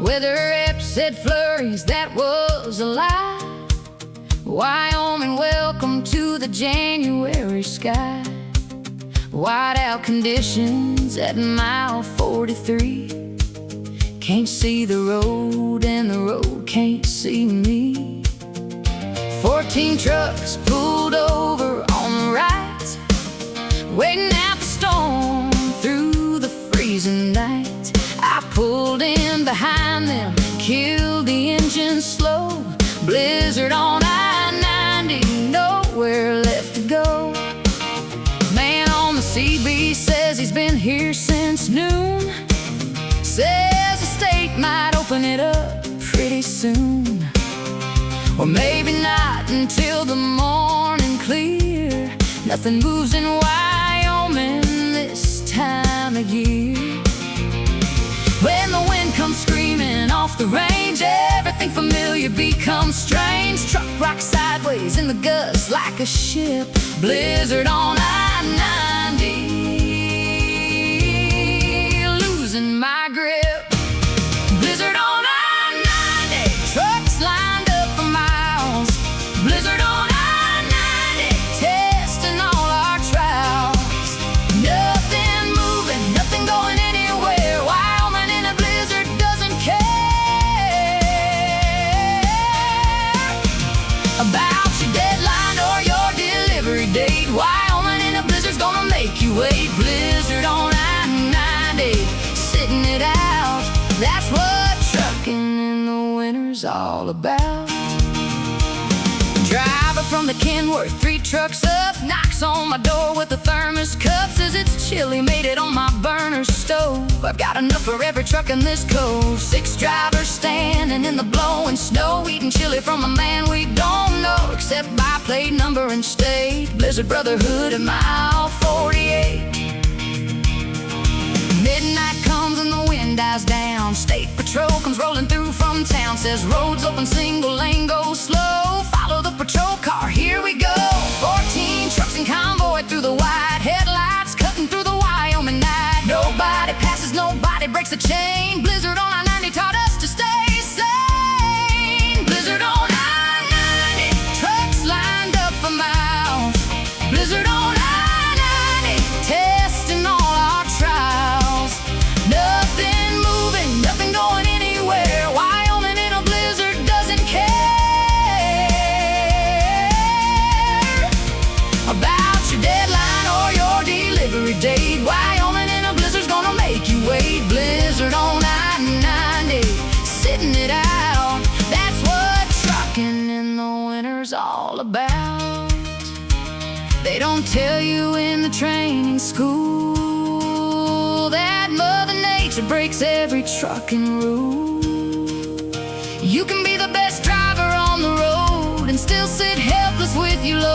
Weather upset flurries, that was a lie. Wyoming, welcome to the January sky. Whiteout conditions at mile 43. Can't see the road and the road can't see me. 14 trucks pulled over on the right, waiting out the storm through the freezing night. I pulled in behind them, killed the engine slow. Blizzard on I-90, nowhere left to go. Man on the CB says he's been here since noon. Says the state might open it up pretty soon, or maybe not until the morning clear. Nothing moves in Wyoming this time of year. When the wind comes screaming off the range, everything familiar becomes strange. Truck rocks sideways in the gusts like a ship. Blizzard on I-90, losing my grip. Blizzard on I-90, trucks lined up for miles. Blizzard on I-90, testing all our trials. Nothing moving, nothing going anywhere. Wyoming in a blizzard doesn't care about your deadline or your delivery date. Wyoming in a blizzard's gonna make you wait. Blizzard on I-90, sitting it out. That's what trucking in the winter's all about. Driver from the Kenworth, 3 trucks up, knocks on my door with a thermos cup. Says it's chilly, made it on my burner stove. I've got enough for every truck in this cove. 6 drivers standing in the blowing snow, eating chili from a man we don't know, except by plate, number, and state. Blizzard Brotherhood at mile 48. Midnight comes and the wind dies down. State Patrol comes rolling through from town. Says roads open, single lane, go slow. Follow the patrol car, here we go. 14 trucks in convoy through the wide headlights, cutting through the Wyoming night. Nobody passes, nobody breaks the chain. Blizzard on I-90 taught us to stay sane. Blizzard on I-90, trucks lined up for miles. Blizzard on I-90, testing all our trials. Nothing moving, nothing going anywhere. Wyoming in a blizzard doesn't care about your deadline or your delivery date. Wyoming in a blizzard's gonna make you wait. Blizzard on I-90, sitting it out. That's what trucking in the winter's all about. They don't tell you in the training school that Mother Nature breaks every trucking rule. You can be the best driver on the road and still sit helpless with your load,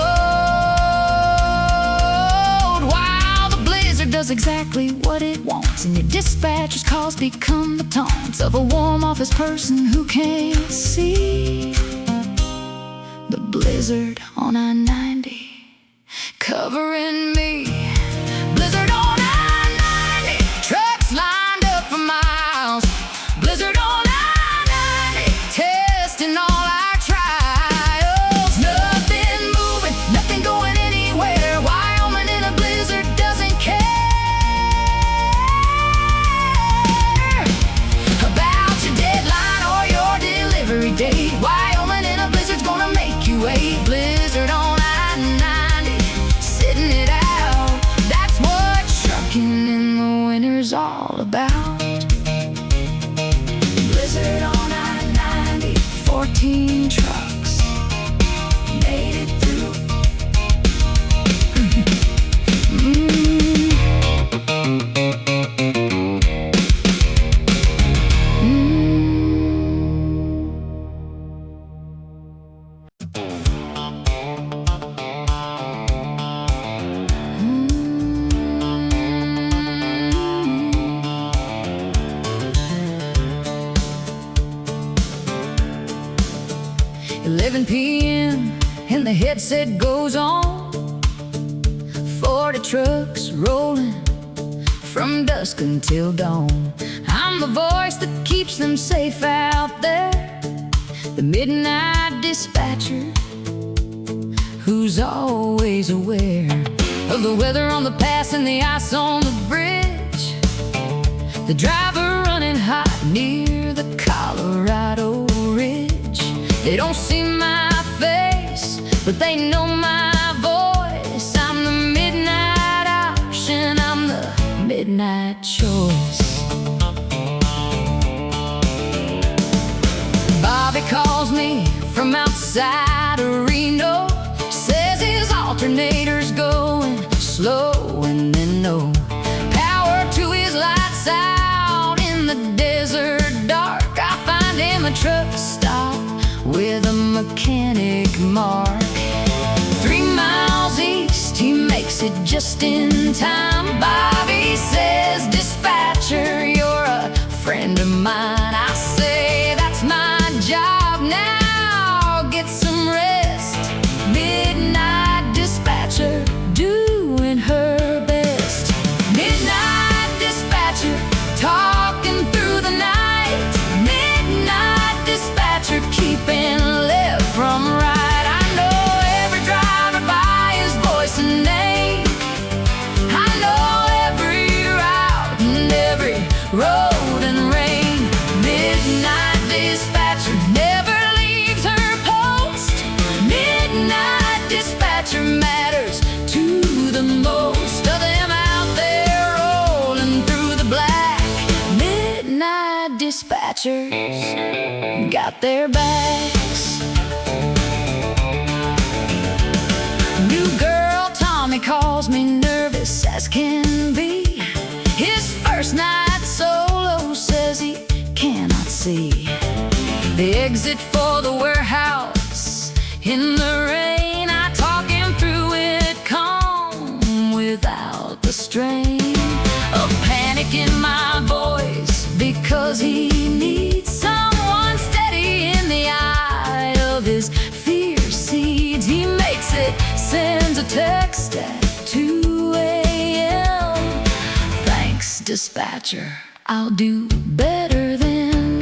while the blizzard does exactly what it wants, and your dispatcher's calls become the taunts of a warm office person who can't see. The blizzard on I-90 covering me. Blizzard on I-90, trucks lined up for miles. Blizzard on I-90, testing all our trials. Nothing moving, nothing going anywhere. Wyoming in a blizzard doesn't care about your deadline or your delivery date. Wyoming in a blizzard's gonna make you wait. Blizzard on I-90, sitting it out. the headset goes on. 40 trucks rolling from dusk until dawn. I'm the voice that keeps them safe out there, the midnight dispatcher who's always aware of the weather on the pass and the ice on the bridge, the driver running hot near the Colorado Ridge. They don't see my face, but they know my voice. I'm the midnight option, I'm the midnight choice. Bobby calls me from outside of Reno, says his alternator's going slow, and then no power to his lights out in the desert dark. I find him a truck stop with a mechanic mark. 3 miles east, he makes it just in time. Bobby says, "Dispatcher, you're a friend of mine." I say, "That's my job now, get some rest." Midnight dispatcher doing her best. Midnight dispatcher talking through the night. Midnight dispatcher keeping left from right. I know every driver by his voice and name. I know every route and every road and rain. Midnight dispatcher never leaves her post. Midnight dispatcher matters to the most of them out there rolling through the black. Midnight dispatchers got their backs. New girl Tommy calls me nervous as can be. His first night solo says he cannot see the exit for the warehouse in the rain. I talk him through it calm without the strain of panic in my voice, because he needs someone steady in the eye of his fear seeds. He makes it, sends a text at 2 a.m. "Thanks, dispatcher, I'll do better then."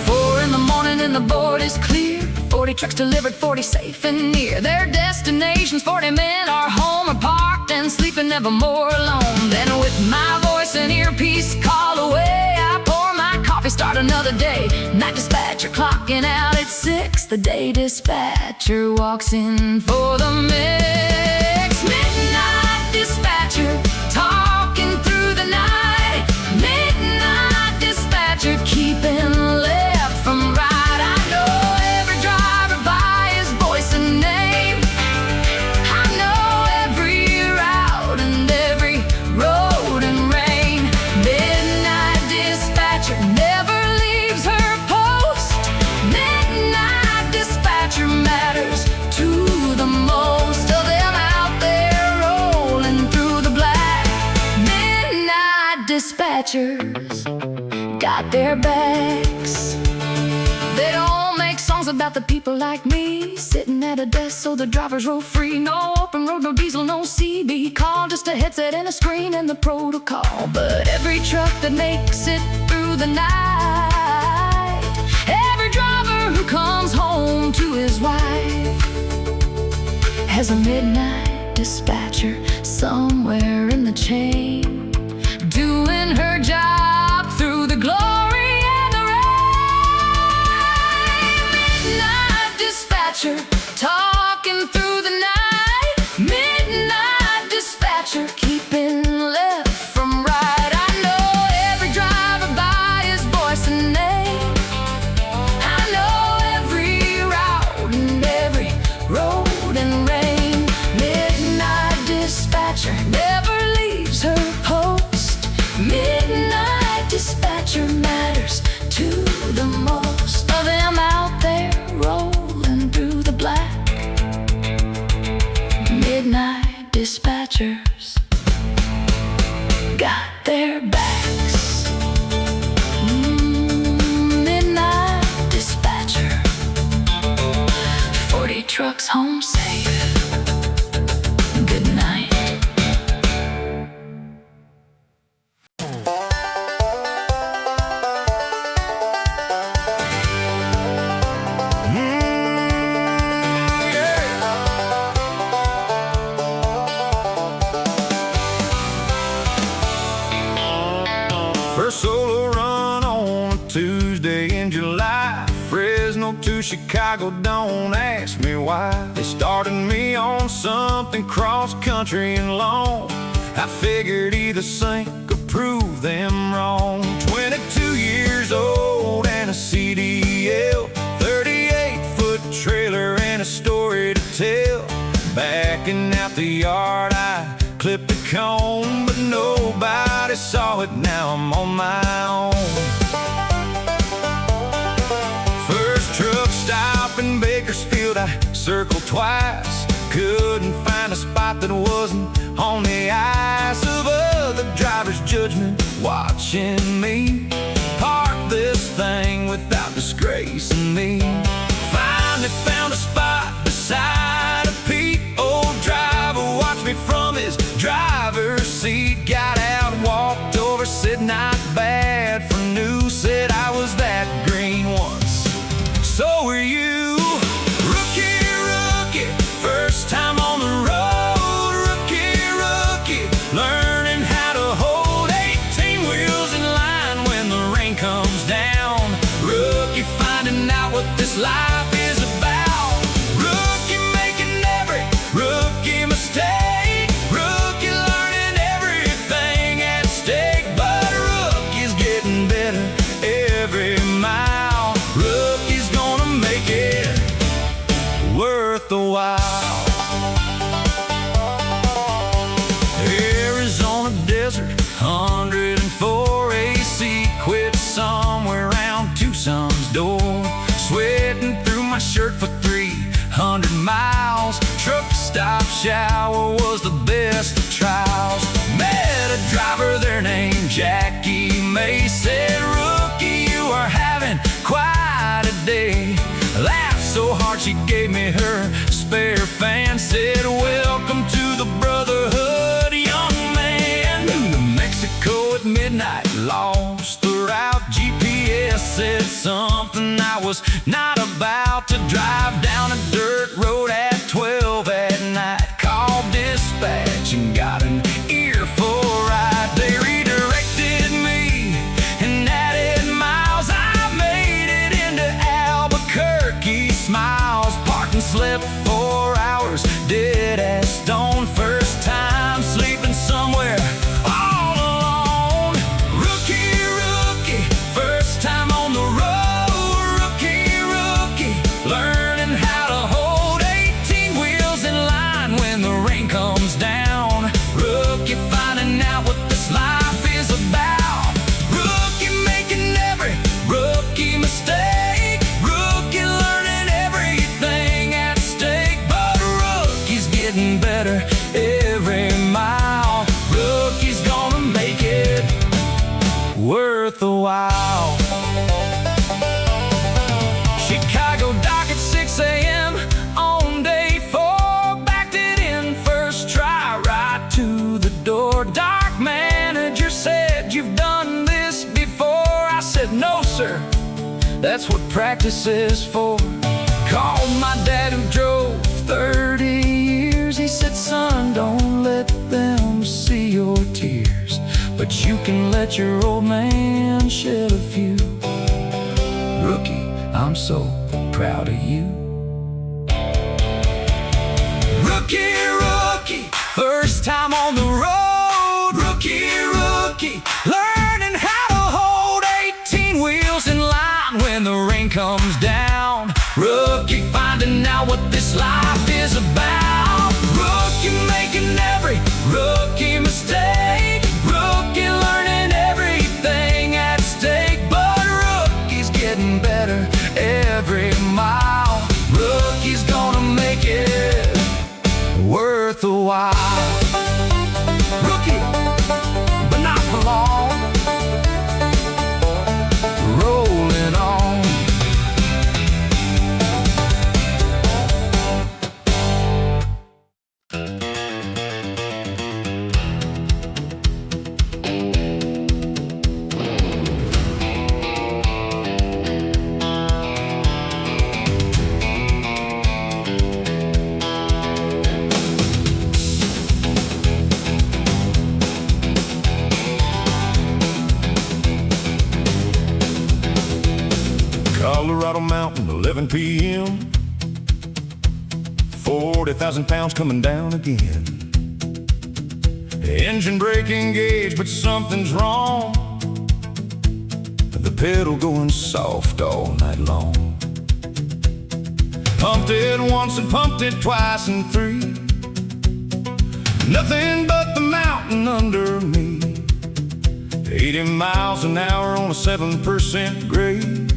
4 in the morning and the board is clear. 40 trucks delivered, 40 safe and near their destinations. 40 men are home or parked and sleeping never more alone. Then with my voice and earpiece call away, I pour my coffee, start another day. Night dispatcher clocking out at 6. The day dispatcher walks in for the mix. Midnight dispatcher talking through the night. Midnight dispatcher keeping left from right. I know every driver by his voice and name. I know every route and every road and rain. Midnight dispatcher never leaves her post. Midnight dispatcher matters to the most of them out there rolling through the black. Midnight dispatchers got their backs. They don't make songs about the people like me, sitting at a desk so the drivers roll free. No open road, no diesel, no CB call, just a headset and a screen and the protocol. But every truck that makes it through the night, every driver who comes home to his wife, has a midnight dispatcher somewhere in the chain, doing her job through the glory and the rain. Midnight dispatcher talking through the night. Midnight dispatcher keeping left from right. I know every driver by his voice and name. I know every route and every road and rain. Midnight dispatcher never leaves her post. Midnight dispatcher matters to the most of them out there rolling through the black. Midnight dispatchers got their backs. Midnight dispatcher, 40 truck's home safe. Good night. First solo run on a Tuesday in July, Fresno to Chicago, don't ask me why. They started me on something cross-country and long. I figured either sink or prove them wrong. 22 years old and a CDL, 38-foot trailer and a story to tell. Backing out the yard, I clipped the cone, but nobody saw it, now I'm on my own. First truck stop in Bakersfield, I circled twice. Couldn't find a spot that wasn't on the eyes of other drivers' judgment watching me park this thing without disgracing me. Finally found a spot beside a Pete. Old driver watched me from his driver's seat. Got out, walked over, said not bad for new. Said I was that green once, so were you. Rookie, rookie, first time on the road. Rookie, rookie, learning how to hold 18 wheels in line when the rain comes down. Rookie, finding out what this life is about. Rookie, making every rookie mistake. Rookie, learning everything at stake. But rookie's getting better every mile. Rookie's gonna make it worth the while. Arizona desert, 104 AC. Quit somewhere around Tucson's door. Sweating through my shirt for 300 miles. Truck stop shower was the best of trials. Met a driver there named Jackie May. Said, rookie, you are having quite a day. Laughed so hard she gave me her spare fan. Said, welcome to the brotherhood, young man. New Mexico at midnight, lost the route. GPS said something I was not about to. Drive down a dirt road at 12 at night. Called dispatch and got an earful ride. They redirected me and added miles. I made it into Albuquerque. Smiles, parked and slept 4 hours, dead as stone. First time sleeping somewhere all alone. Rookie, rookie, first time on the road. Rookie, rookie, learning how to hold 18 wheels in line when the rain comes down. Rookie, finding out what this life is about. Rookie, making every rookie mistake. Rookie, learning everything at stake. But rookie's getting better every mile. Rookie's gonna make it worth the while. Chicago dock at 6 a.m. on day 4. Backed it in first try, right to the door. Dock manager said, you've done this before. I said, no sir, that's what practice is for. Called my dad who drove 30 years. He said, son, don't let them see your tears, but you can let your old man shed a few. Rookie, I'm so proud of you. Rookie, rookie, first time on the road. Rookie, rookie, learning how to hold 18 wheels in line when the rain comes down. Rookie, finding out what this life is about. Rookie, making every rookie mistake. Rookie, learning everything at stake. But rookie's getting better every mile. Rookie's gonna make it worth a while. Rookie, but not for long. Rolling on. 11 p.m. 40,000 pounds coming down again. Engine brake engaged, but something's wrong. The pedal going soft all night long. Pumped it once and pumped it twice and three. Nothing but the mountain under me. 80 miles an hour on a 7% grade.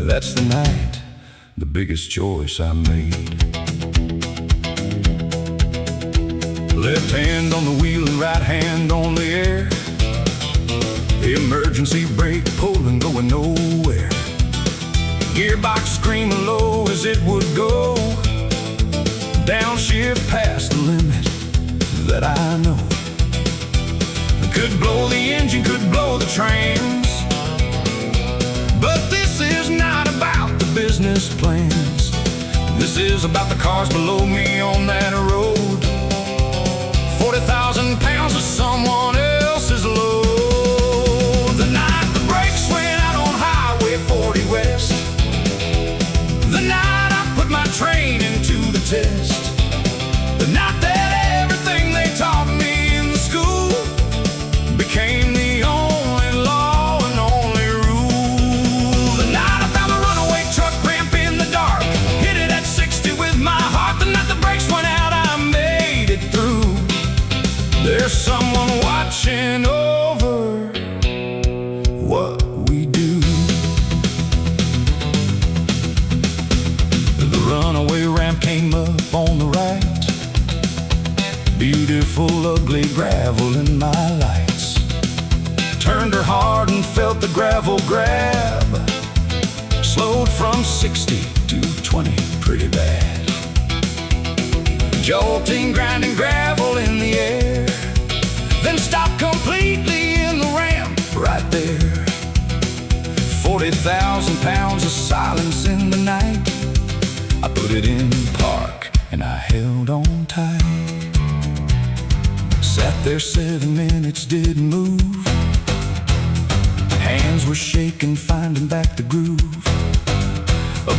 That's the night, the biggest choice I made. Left hand on the wheel and right hand on the air. Emergency brake pulling, going nowhere. Gearbox screaming low as it would go. Downshift past the limit that I know. Could blow the engine, could blow the trans. But this is not about the business plans. This is about the cars below me on that road. 40,000 pounds of someone else's load. The night the brakes went out on Highway 40 West. The night I put my training to the test. The night that everything they taught me in the school became the only law and only rule. The night I found a runaway truck ramp in the dark, hit it at 60 with my heart. The night the brakes went out, I made it through. There's someone watching over what we do. The runaway ramp came up on the right. Beautiful, ugly gravel in my lights. Turned her hard and felt the gravel grab. Slowed from 60 to 20 pretty bad. Jolting, grinding gravel in the air. Then stopped completely in the ramp right there. 40,000 pounds of silence in the night. I put it in park and I held on tight. Sat there 7 minutes, didn't move. Hands were shaking, finding back the groove.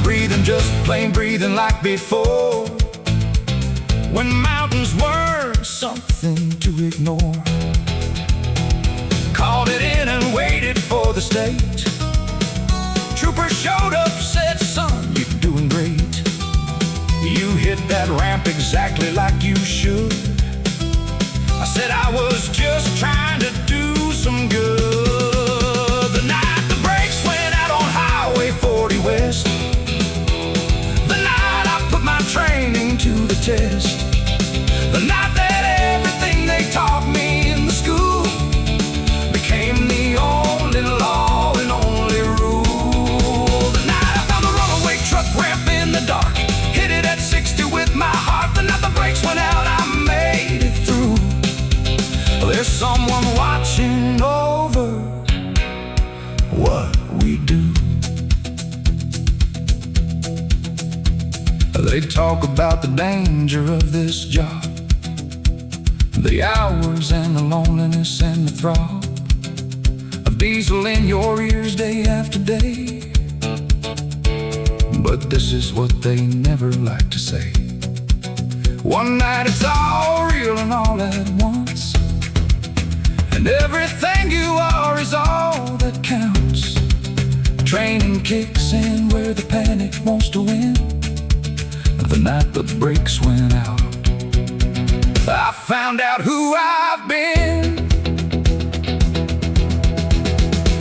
Breathing, just plain breathing like before. When mountains weren't something to ignore. Called it in and waited for the state. Trooper showed up, said, son, you're doing great. You hit that ramp exactly like you should. I said I was just trying to do some good. The night the brakes went out on Highway 40 West. The night I put my training to the test. The night that everything they taught me in the school became the only law and only rule. The night I found the runaway truck ramp in the dark, hit it at 60 with my heart. The night the brakes went out, I made it through. There's someone watching over what we do. They talk about the danger of this job, the hours and the loneliness and the throb of diesel in your ears day after day. But this is what they never like to say. One night it's all real and all at once, and everything you are is all that counts. Training kicks in where the panic wants to win. The night the brakes went out, I found out who I've been.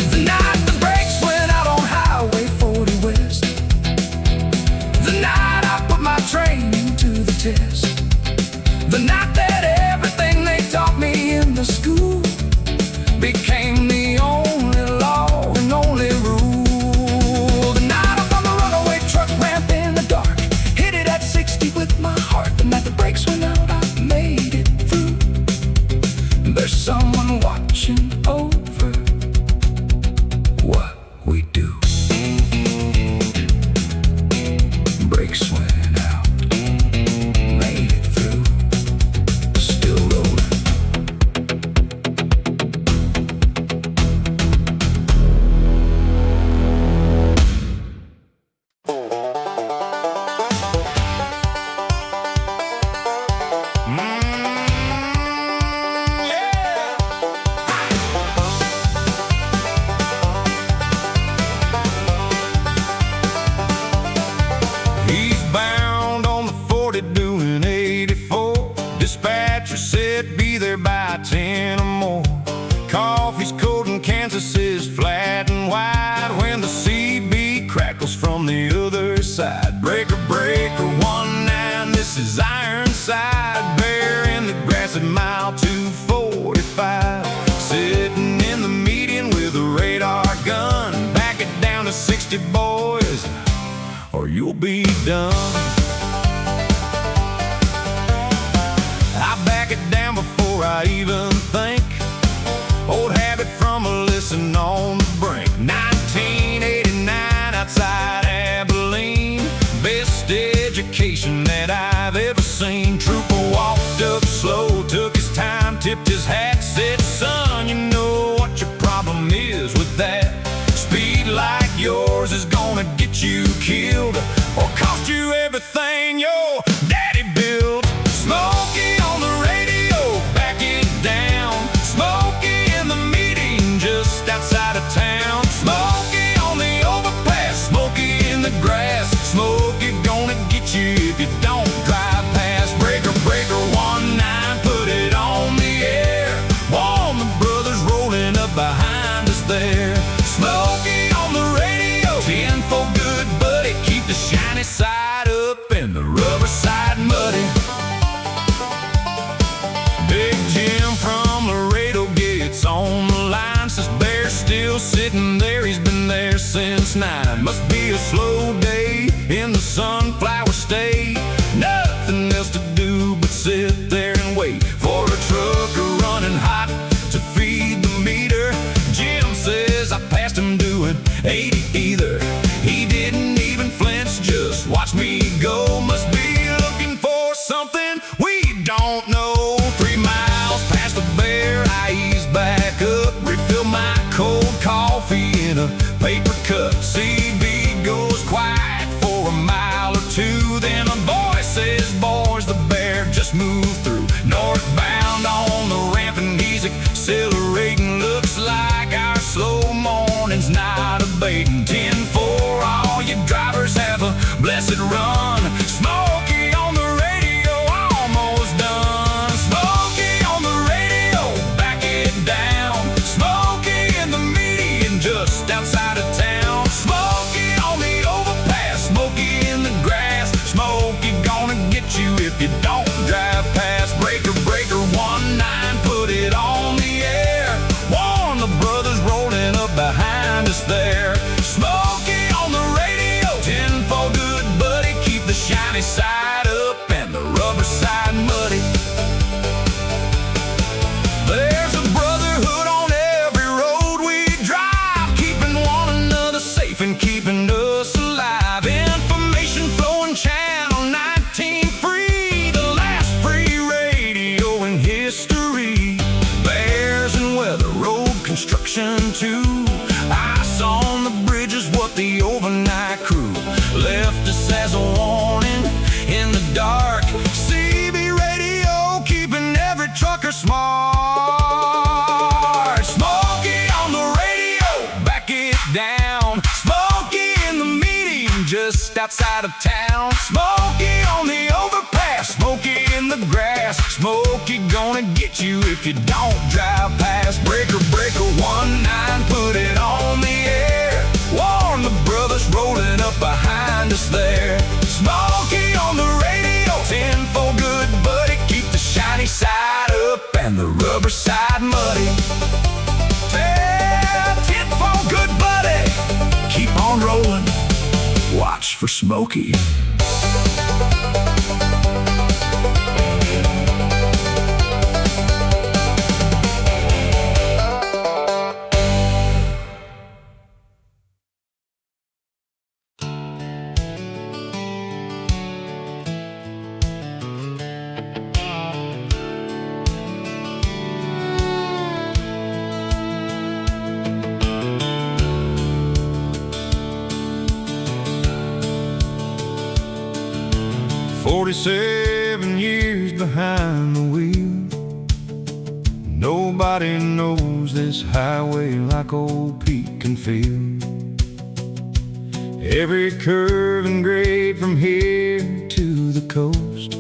The night the brakes went out on Highway 40 West. The night I put my training to the test. The night that everything they taught me in the school became the only law and only rule. The night I found the runaway truck ramp in the dark, hit it at 60 with my heart. The night the brakes went out, I made it through. There's someone watching over what we do. Brakes went out, made it through. dispatcher said be there by 10 or more. Coffee's cold and Kansas is flat and wide when the CB crackles from the other side. Breaker, breaker, 19, this is Ironside. Bear in the grass at mile 245. Sitting in the median with a radar gun. Back it down to 60, boys, or you'll be done. I back it down before I even think. Old habit from a listen on the brink. 1989 outside Abilene. Best education that I've ever seen. Trooper walked up slow, took his time, tipped his hat, said, son, you know what your problem is with that? Speed like yours is gonna get you killed or cost you everything your daddy built. Smokey on the radio, back it down. Smokey in the meeting just outside of town. Smokey on the overpass, Smokey in the grass. Smokey gonna get you if you don't drive past. Breaker, breaker, 19, put it on the air. Warn the brothers rolling up behind us there. Smokey on the radio, 10 for good, buddy. Keep the shiny side up and the rubber side muddy. Big Jim from Laredo gets on the line. Says Bear's still sitting there, he's been there since 9. Must be a slow day in the Sunflower State. Nothing else to do but sit there and wait for a trucker running hot to feed the meter. Jim says I passed him doing 80 either. He didn't even flinch, just watch me go. Must be looking for something we don't know. 3 miles past the Bear, I ease back up, refill my cold coffee in a paper cup. CB goes quiet for a mile or two, then a voice says, boys, the Bear just moved through. Northbound on the ramp and he's accelerating. Looks like our slow morning's not abating. 10 for all you drivers, have a blessed run. Smokey on the radio, almost done. Smokey on the radio, back it down. Smokey in the median just outside of town. Smokey on the overpass, Smokey in the grass. Smokey gonna get you if you don't drive past. Breaker, breaker, 19, put it on the air. Warn the brothers rolling up behind us there. Smokey on the radio, 10 for good, buddy. Keep the shiny side up and the rubber side muddy. There's a brotherhood on every road we drive, keeping one another safe and keeping us alive. Information flowing, channel 19 free, the last free radio in history. Bears and weather, road construction too. Ice on the bridges, what the overnight crew left us as a warning in the dark. CB radio, keeping every trucker smart. Smokey on the radio, back it down. Smokey in the meeting just outside of town. Smokey on the overpass, Smokey in the grass. Smokey gonna get you if you don't drive past. Breaker, breaker, 19, put it on the air. Warn the brothers rolling up behind us there. Smokey on the radio, 10 for good, buddy. Keep the shiny side up and the rubber side muddy. 10 for good, buddy. Keep on rolling, watch for Smokey. "47 years behind the wheel. Nobody knows this highway like old Pete can feel. Every curve and grade from here to the coast.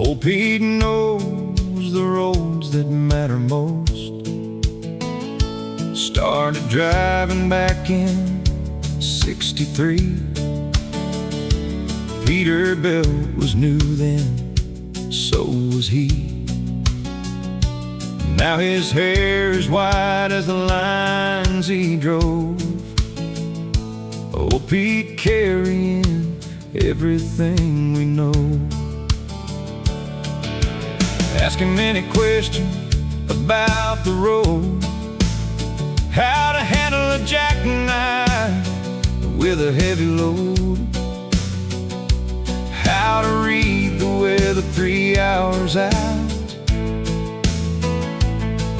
Old Pete knows the roads that matter most. Started driving back in '63. Peterbilt was new then, so was he. Now his hair is white as the lines he drove. Old Pete carrying everything we know. Ask him any question about the road, how to handle a jackknife with a heavy load, how to read the weather 3 hours out,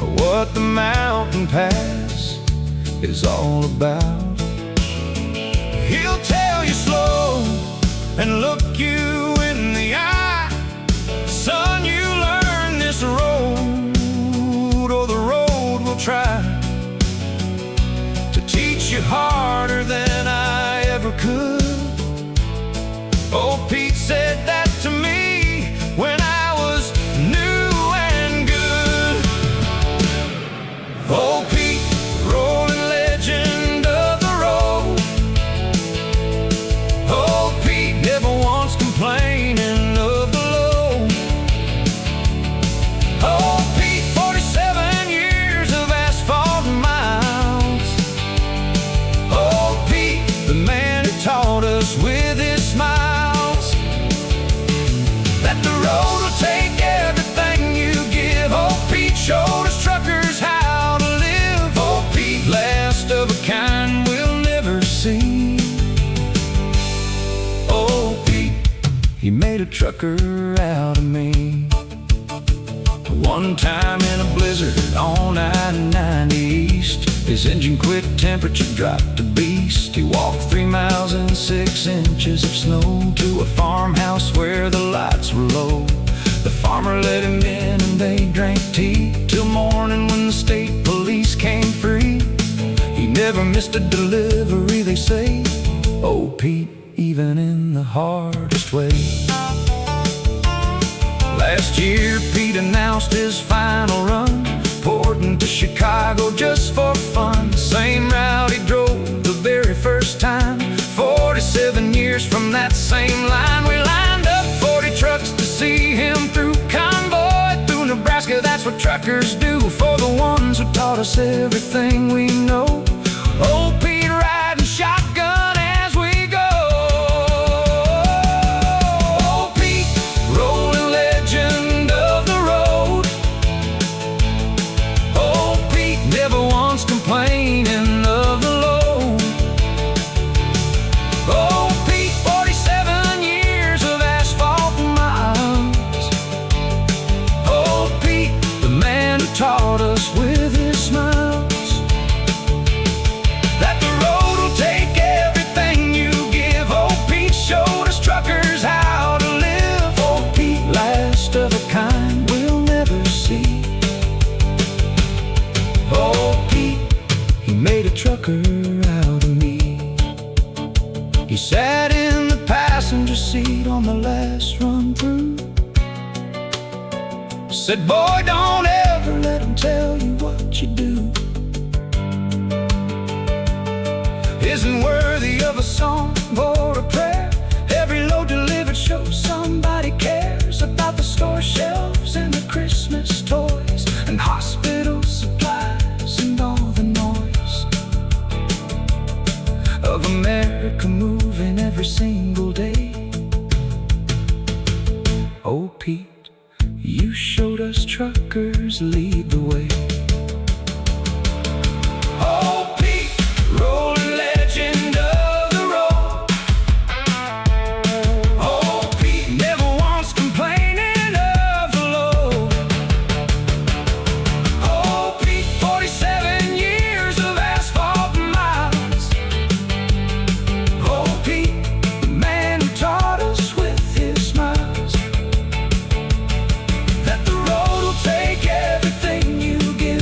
or what the mountain pass is all about. He'll tell you slow and look you in the eye. Son, you learn this road, or the road will try to teach you harder than I ever could. Old Pete said that to me when I was new and good. Old Pete, rolling legend of the road. Old Pete never once complaining of the load. Old Pete, 47 years of asphalt miles. Old Pete, the man who taught us with his smiles that the road will take everything you give. Old Pete showed us truckers how to live. Old Pete, last of a kind we'll never see. Old Pete, he made a trucker out of me. One time in a blizzard on I-90 East, his engine quit, temperature dropped to beast. He walked 3 miles in 6 inches of snow to a farmhouse where the lights were low. The farmer let him in and they drank tea till morning when the state police came free. He never missed a delivery, they say. Old Pete, even in the hardest way. Last year Pete announced his final run, poured into Chicago just for fun. Same route he drove the very first time. 47 years from that same line, we lined up 40 trucks to see him through. Convoy through Nebraska, that's what truckers do for the ones who taught us everything we know. Old Pete riding shotgun as we go. Old Pete, rolling legend of the road. Old Pete, never once complaining of the load. Old Pete, 47 years of asphalt miles. Old Pete, the man who taught us with his smiles that the road will take everything you give. Old Pete showed us truckers how to live. Old Pete, last of a kind we'll never see. Old Pete, he made a trucker out of me. He sat in the passenger seat on the last run through. Said, boy, don't ever let him tell you what you do isn't worthy of a song or a prayer. Every load delivered shows somebody cares about the store shelves and the Christmas toys and hospital supplies and all the noise of America moving every single day. Oh, Pete, you showed us truckers lead the way. Oh, Pete, rolling legend of the road. Oh, Pete, never once complaining of the load. Oh, Pete, 47 years of asphalt miles. Oh, Pete, the man who taught us with his smiles that the road will take everything you give.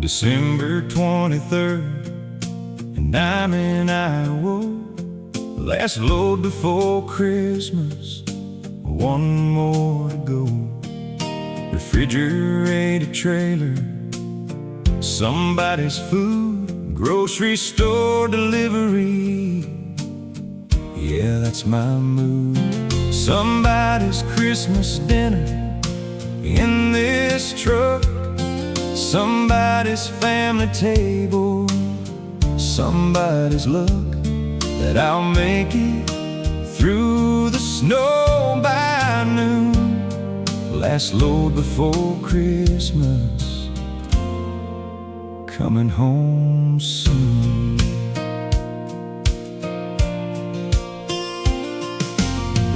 December 23rd, and I'm in Iowa. Last load before Christmas, one more to go. Refrigerated trailer, somebody's food, grocery store delivery. Yeah, that's my mood. Somebody's Christmas dinner in this truck, somebody's family table, somebody's luck that I'll make it through the snow by noon. Last load before Christmas, coming home soon.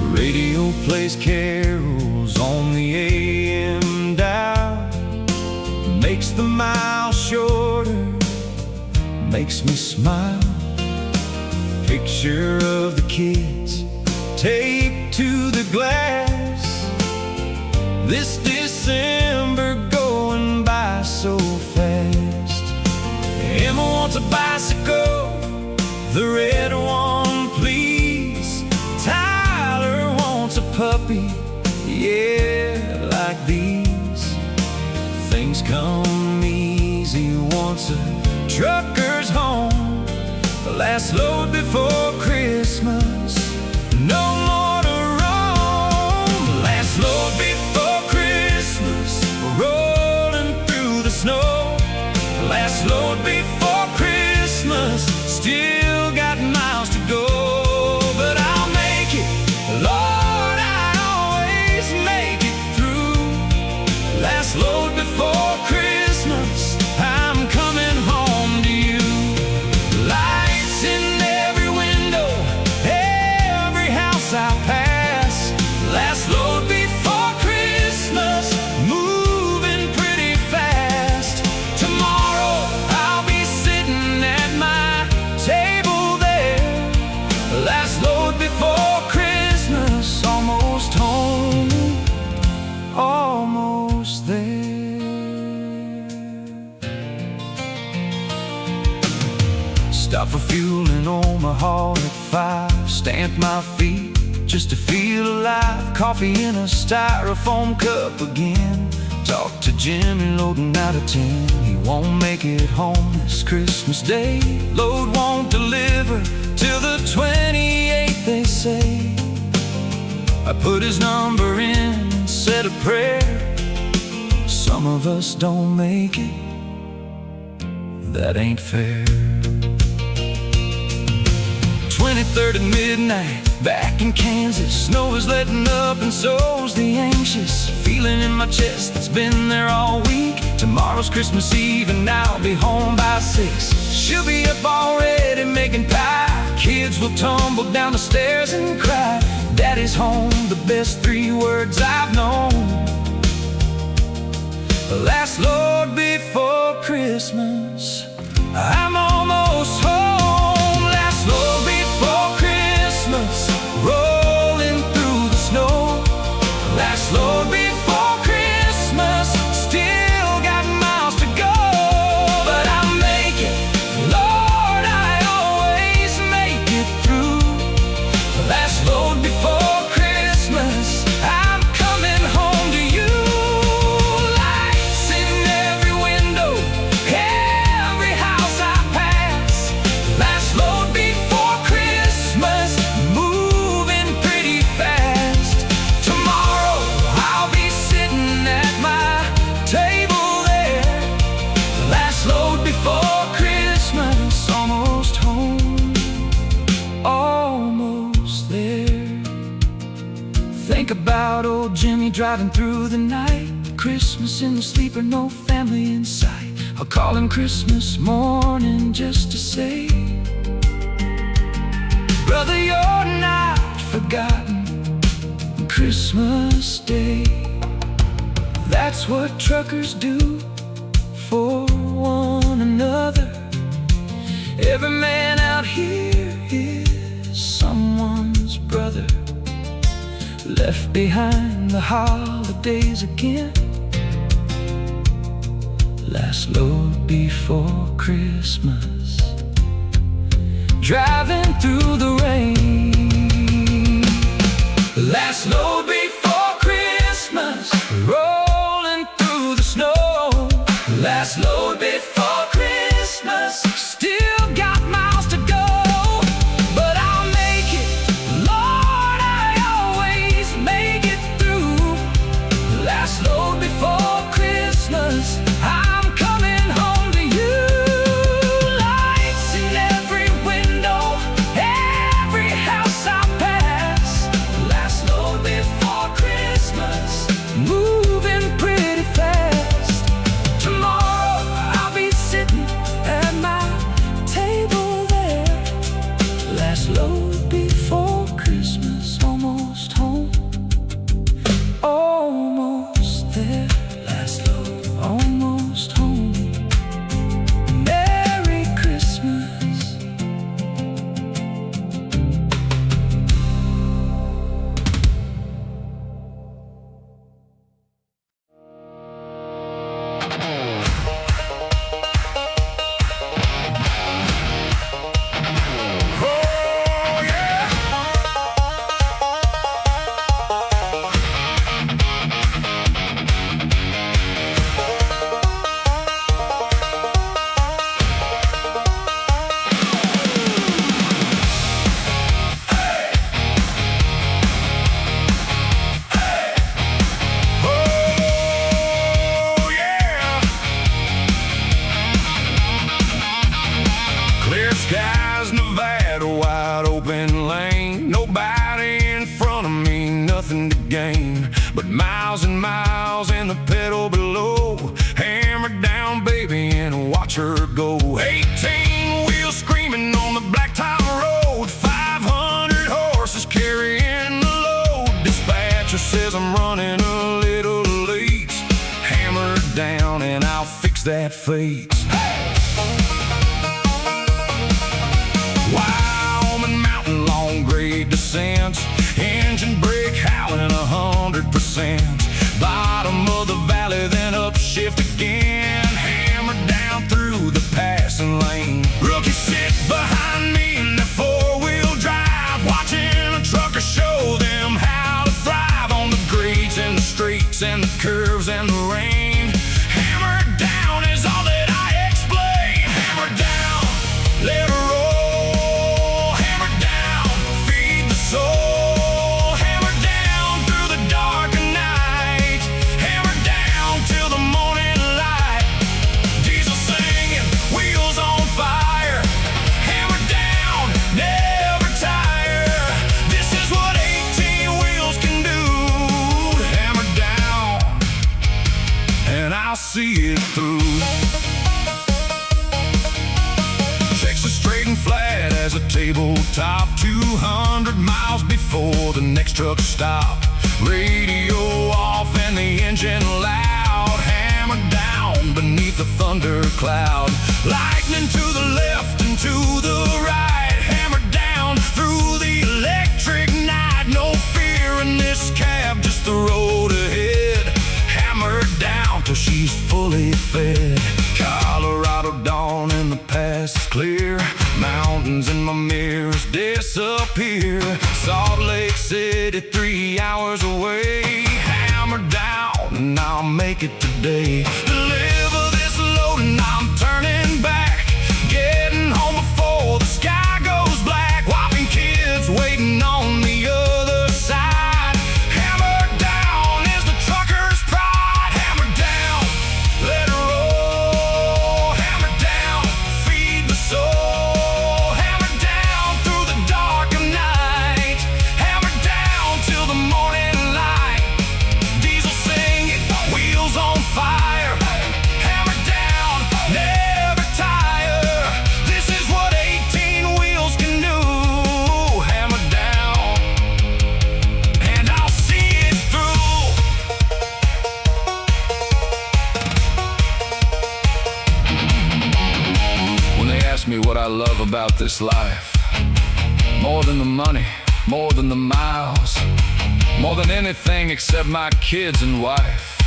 The radio plays carols on the AM dial, makes the mile shorter, makes me smile. Picture of the kids taped to the glass, this December going by so fast. Emma wants a bicycle, the red one please. Tyler wants a puppy, yeah, like these. Things come easy once a trucker's home. The last load before Christmas, no more to roam. Last load before Christmas, we're rolling through the snow. Last load before Christmas, still got miles to go. But I'll make it, Lord, I always make it through. Last load before Christmas, I'm coming home to you. Lights in every window, every house I pass. Last load before Christmas, moving pretty fast. Tomorrow I'll be sitting at my table there. Last load before Christmas, almost home, almost there. Stop for fuel in Omaha at 5. Stamped my feet just to feel alive. Coffee in a styrofoam cup again. Talk to Jimmy loading out of 10. He won't make it home this Christmas Day. Load won't deliver till the 28th, they say. I put his number in and said a prayer. Some of us don't make it, that ain't fair. 23rd at midnight, back in Kansas. Snow is letting up and so's the anxious feeling in my chest that's been there all week. Tomorrow's Christmas Eve and I'll be home by 6. She'll be up already making pie. Kids will tumble down the stairs and cry. Daddy's home, the best 3 words I've known. The last load before Christmas, I'm almost home. Last load before Christmas, rolling through the snow. Last load before Christmas, still got miles to go. But I'll make it, Lord, I always make it through. Last load before Christmas, I'm coming home to you. Lights in every window, every house I pass. Last load before Christmas, moving pretty fast. Tomorrow I'll be sitting at my table there. Last load before Christmas, almost home, almost there. Think about old Jimmy driving through the night. Christmas in the sleeper, no family in sight. I'll call him Christmas morning just to say, brother, you're not forgotten. Christmas Day, that's what truckers do for one another. Every man out here is someone's brother, left behind the holidays again. last load before Christmas. Driving through the rain, last load before Christmas. Rolling through the snow, last load before Christmas. Still got miles to go, but I'll make it. Lord, I always make it through. Last load before Christmas. I'm coming home to you. Lights in every window, every house I pass. Last load before Christmas. Moving pretty fast. Tomorrow I'll be sitting at my table there. Last load before Christmas. Almost home, almost there. Last load, almost home. Merry Christmas. Oh yeah. Oh yeah. Clear skies, Nevada, wide open lane. Nobody in front of me, nothing to gain, but miles and miles in the pedal below. Hammer down, baby, and watch her go. 18 wheels screaming on the blacktop road. 500 horses carrying the load. Dispatcher says I'm running a little late. Hammer down and I'll fix that fate. Wyoming mountain, long grade descents. Engine brake howling 100%. Bottom of the valley, then upshift again. Hammer down through the passing lane. Rookie sit behind me in the four-wheel drive, watching a trucker show them how to thrive on the grades and the straights and the curves and the rain. Hammer down is all that I explain. Hammer down, let her roll. Hammer down, feed the soul. Hammer down through the dark of night. Hammer down till the morning light. Diesel singing, wheels on fire. Hammer down, never tire. This is what 18 wheels can do. Hammer down, and I'll see it through. Checks are straight and flat as a tabletop. 200 miles before the next truck stop. Radio off and the engine loud. Hammer down beneath the thundercloud. Lightning to the left and to the right. Hammer down through the electric night. No fear in this cab, just the road ahead. Hammer down till she's fully fed. Colorado dawn and the past is clear. Mountains in my mirrors disappear. Salt Lake City, 3 hours away. Hammer down and I'll make it today. Deliver this load and I'm turning back. Getting home before the sky goes black. Wife and kids waiting on the other side. Hammer down is the trucker's pride. Hammer down, let her roll. Hammer down, feed the soul. Hammer down through the dark of night. Hammer down till the morning light. Diesel singing, wheels on fire. Hammer down, never tire. This is what 18 wheels can do. Hammer down, and I'll see it through. When they ask me what I love about this life, more than the money, more than the miles, more than anything except my kids and wife,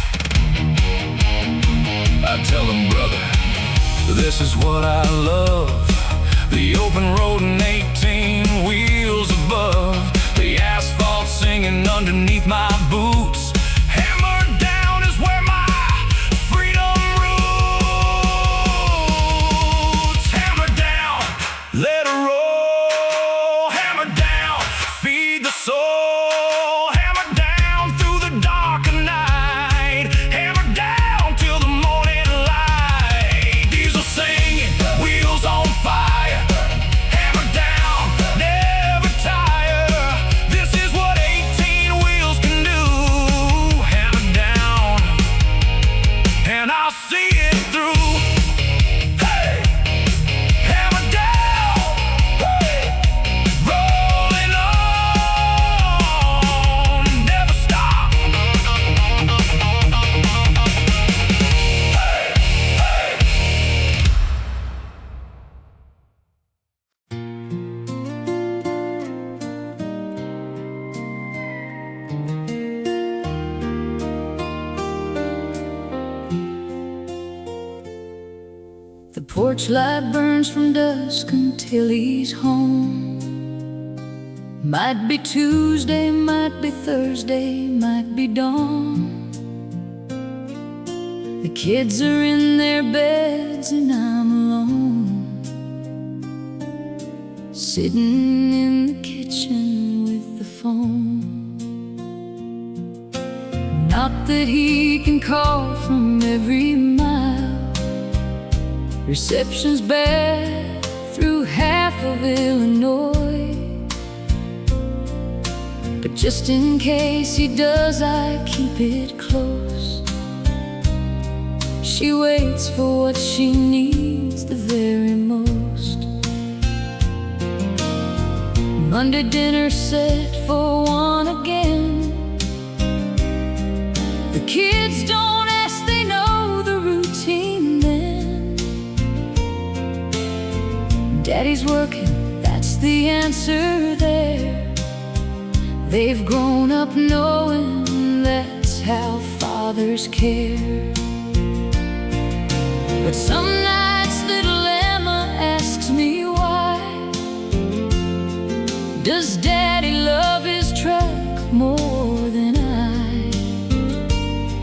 I tell them, brother, this is what I love. The open road and 18 wheels above, the asphalt singing underneath my boots. Hammered down is where my freedom roots. Hammer down, let her roll. Hammer down, feed the soul. Hammer down through the dark of night. Hammer down till the morning light. Diesel singing, wheels on fire. Hammer down, never tire. This is what 18 wheels can do. Hammer down, and I'll see it through. Hey, hammer down, hey, rolling on, never stop. Hey, hey. The porch light burns from dusk until he's home. Might be Tuesday, might be Thursday, might be dawn. The kids are in their beds and I'm alone, sitting in the kitchen with the phone. Not that he can call from every mile. Reception's bad through half of Illinois, but just in case he does, I keep it close. She waits for what she needs the very most. Monday dinner set for one again. The kids don't ask, they know the routine then. Daddy's working, that's the answer there. They've grown up knowing that's how fathers care. But some nights little Emma asks me why. Does Daddy love his truck more than I?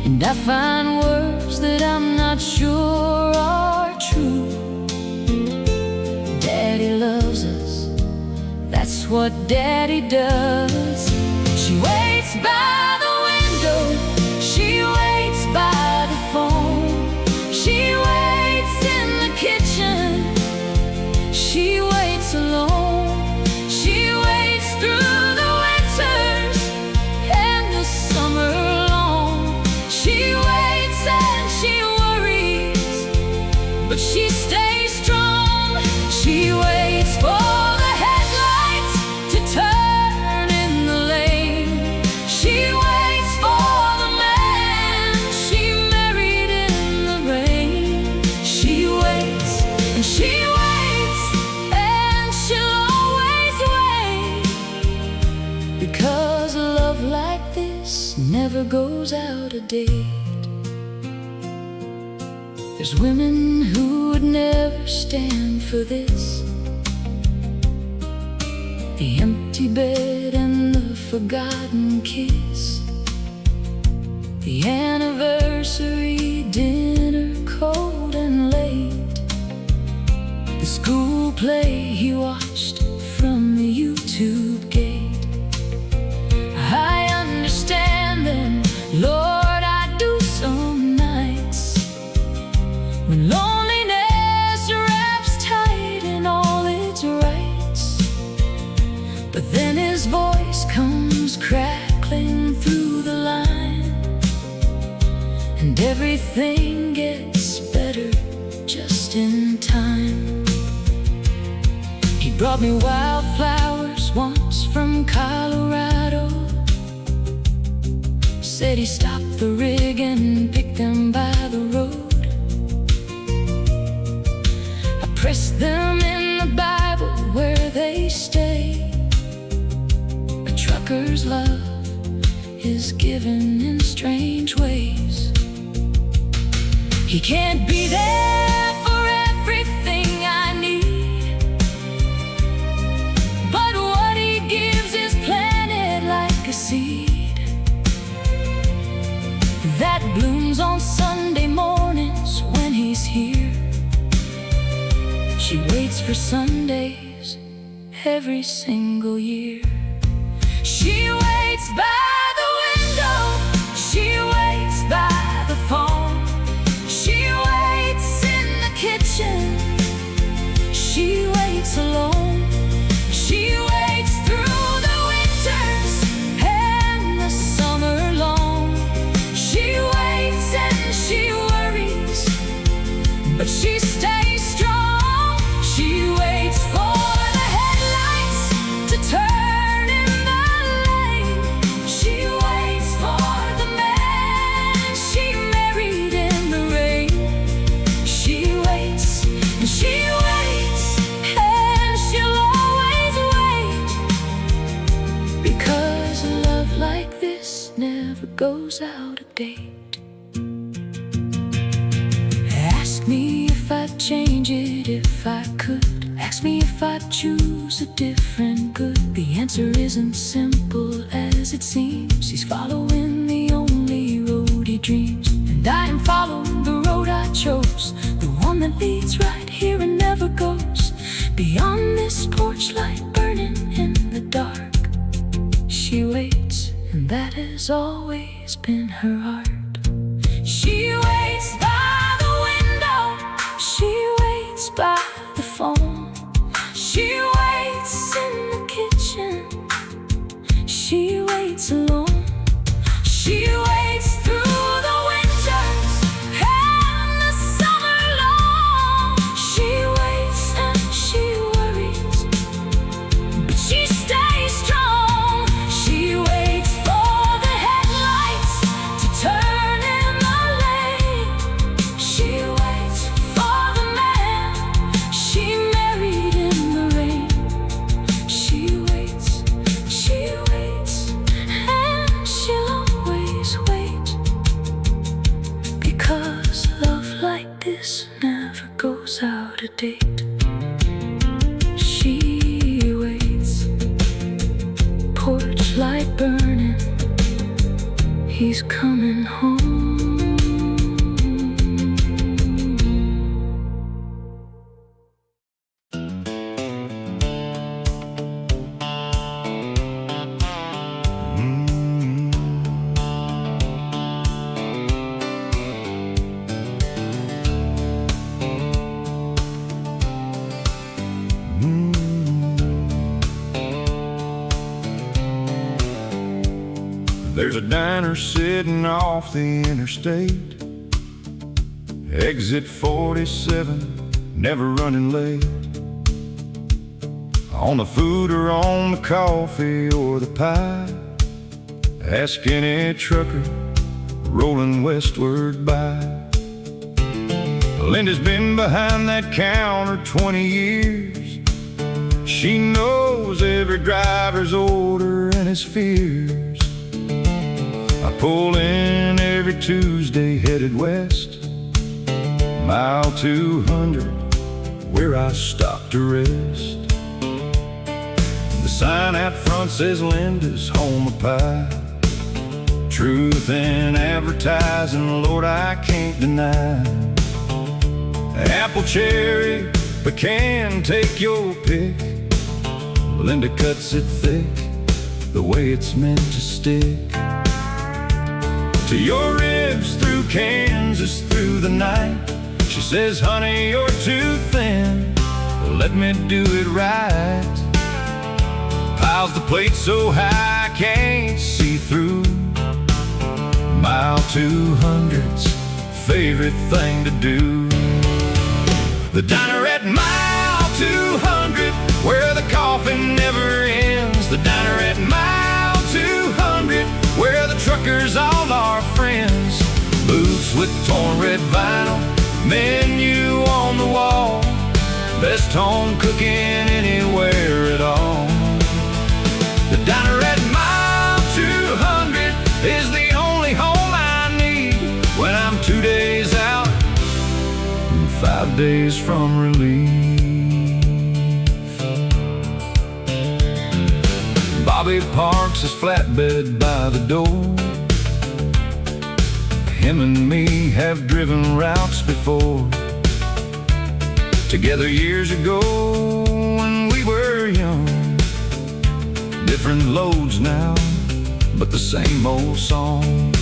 And I find words that I'm not sure are true. Daddy loves us, that's what Daddy does. She waits by the window, she waits by the phone. She waits in the kitchen, she waits alone. She waits through the winters and the summer long. She waits and she worries, but she stays strong. She waits for the headlights to turn in the lane. She waits for the man she married in the rain. She waits and she waits and she'll always wait, because love like this never goes out of date. There's women who would never stand for this. The empty bed and the forgotten kiss. The anniversary dinner cold and late. The school play he watched from the YouTube gate. I understand them, Lord, I do some nights when loneliness wraps tight in all its rights. But then his voice comes crackling through the line, and everything gets better just in time. He brought me wildflowers once from Colorado. Said he stopped the rig and picked them by the road. I pressed them in the Bible where they stay. A trucker's love is given in strange ways. He can't be there for everything I need, but what he gives is planted like a seed that blooms on Sunday mornings when he's here. She waits for Sundays every single year. She waits by the window, she waits by the phone, she waits in the kitchen, she waits alone. She waits through the winters and the summer long. She waits and she worries, but she stays strong. She waits for the headlights to turn in the lane. She waits for the man she married in the rain. She waits and she waits and she'll always wait, because a love like this never goes out of date. Ask me if I'd change it if I could. Ask me if I'd choose a different good. The answer isn't simple as it seems. He's following the only road he dreams, and I am following the road I chose, the one that leads right here and never goes beyond this porch light burning in the dark. She waits, and that has always been her art. She waits by the window, she waits by the phone, she waits in the kitchen, she waits alone. She waits through the winters and the summer long. She waits and she worries, but she stays strong. She waits for the headlights to turn in the lane. She waits for the man she married in the rain. She waits, and she'll always wait, because love like this never goes out of date. She waits, porch light burning, he's coming home. There's a diner sitting off the interstate, exit 47, never running late. On the food or on the coffee or the pie, ask any trucker rolling westward by. Linda's been behind that counter 20 years. She knows every driver's order and his fears. I pull in every Tuesday headed west, mile 200 where I stop to rest. The sign out front says Linda's home of pie. Truth in advertising, Lord, I can't deny. Apple, cherry, pecan, take your pick. Linda cuts it thick, the way it's meant to stick. To your ribs through Kansas through the night. She says, honey, you're too thin, let me do it right. Piles the plate so high I can't see through. Mile 200's favorite thing to do. The diner at mile 200, where the coffee never ends. The diner at mile 200, where the truckers all are friends. Boots with torn red vinyl, menu on the wall. Best home cooking anywhere at all. The diner at mile 200 is the only home I need when I'm 2 days out 5 days from relief. Bobby parks his flatbed by the door. Him and me have driven routes before, together years ago when we were young. Different loads now, but the same old song.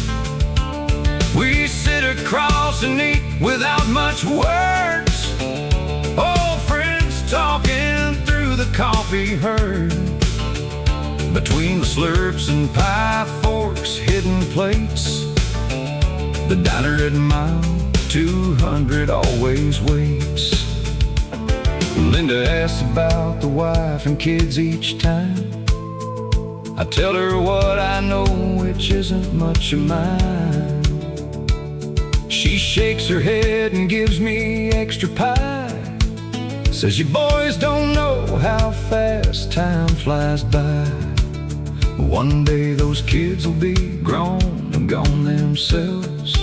We sit across and eat without much words, old friends talking through the coffee herd. Between the slurps and pie forks, hidden plates, the diner at mile 200 always waits. Linda asks about the wife and kids each time. I tell her what I know, which isn't much of mine. She shakes her head and gives me extra pie. Says you boys don't know how fast time flies by. One day those kids will be grown and gone themselves,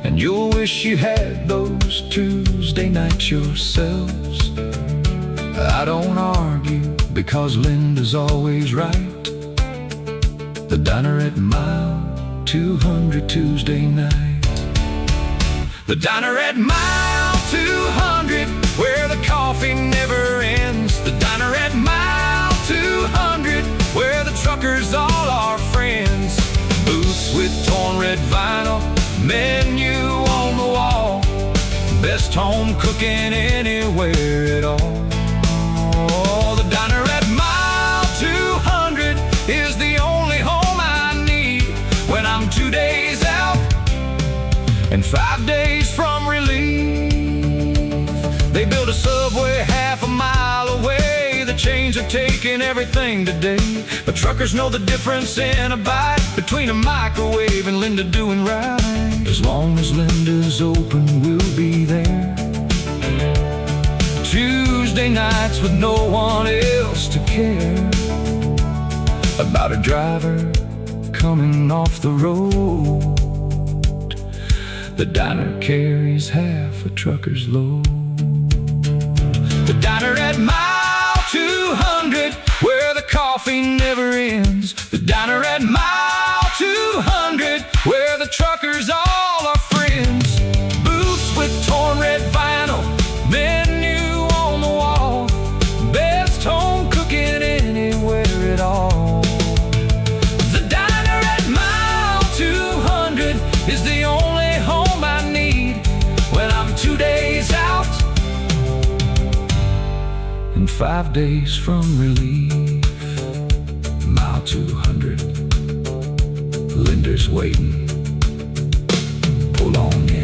and you'll wish you had those Tuesday nights yourselves. I don't argue because Linda's always right. The diner at mile 200 Tuesday night. The diner at mile 200, where the coffee never ends. The diner at mile 200, where the truckers all are friends. Booths with torn red vinyl, menu on the wall, best home cooking anywhere at all. The diner at mile 200 is the only home I need when I'm 2 days out and 5 days from relief. They built a subway half a mile away. The chains are taking everything today, but truckers know the difference in a bite between a microwave and Linda doing right. As long as Linda's open, we'll be there. Tuesday nights with no one else to care about a driver coming off the road. The diner carries half a trucker's load. The diner at mile 200, where the coffee never ends. The diner at mile 200, where the truckers all are friends. Booths with torn red vinyl, menu on the wall, best home cooking anywhere at all. The diner at mile 200 is the only home I need when I'm 2 days out and 5 days from relief. Mile 200, Linda's waiting. Pull on in.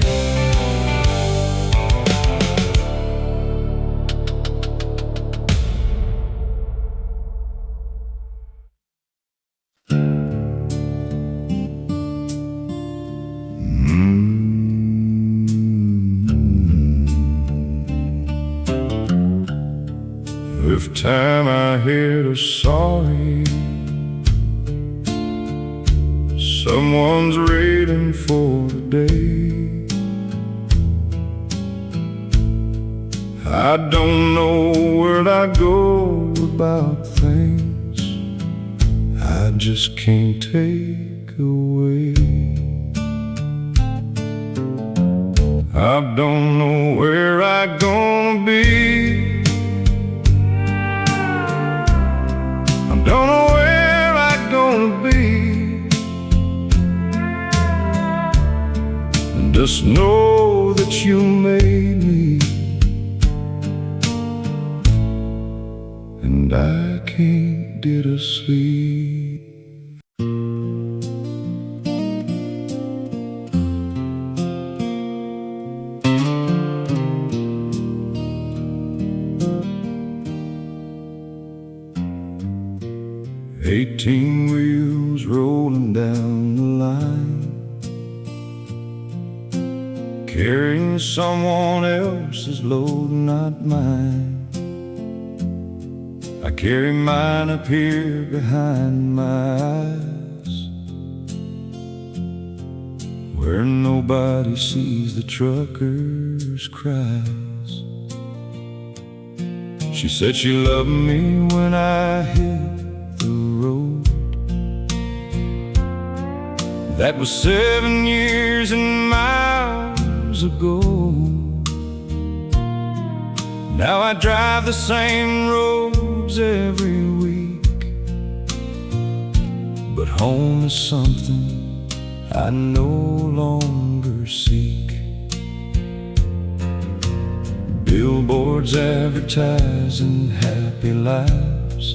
If time I hit a sorry, someone's waiting for the day. I don't know where I go about things I just can't take away. I don't know where I'm gonna be. Don't know where I'm gonna be. And just know that you made me, and I can't get to sleep. 18 wheels rolling down the line, carrying someone else's load, not mine. I carry mine up here behind my eyes, where nobody sees the trucker's cries. She said she loved me when I hit the road. That was 7 years and miles ago. Now I drive the same roads every week, but home is something I no longer seek. Billboards advertising happy lives,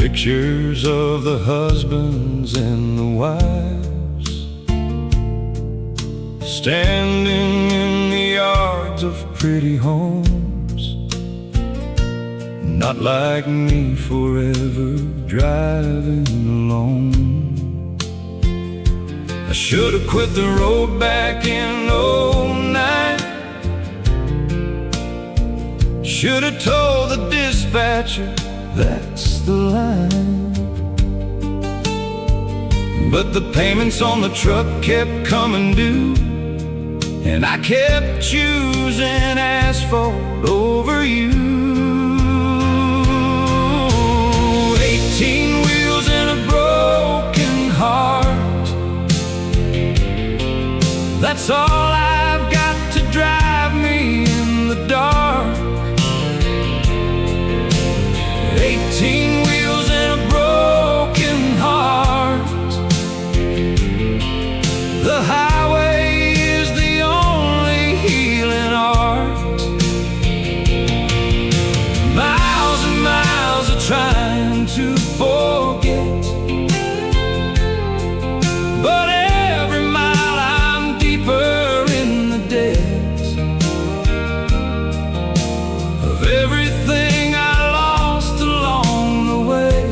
pictures of the husbands and the wives, standing in the yards of pretty homes. Not like me, forever driving alone. I should have quit the road back in '09. Should have told the dispatcher that's the line. But the payments on the truck kept coming due, and I kept choosing asphalt over you. 18 wheels and a broken heart, that's all I've got to drive me in the dark. 18 wheels and a broken heart. The highway is the only healing art. Miles and miles of trying to forget, but every mile I'm deeper in the debt of everything I lost along the way.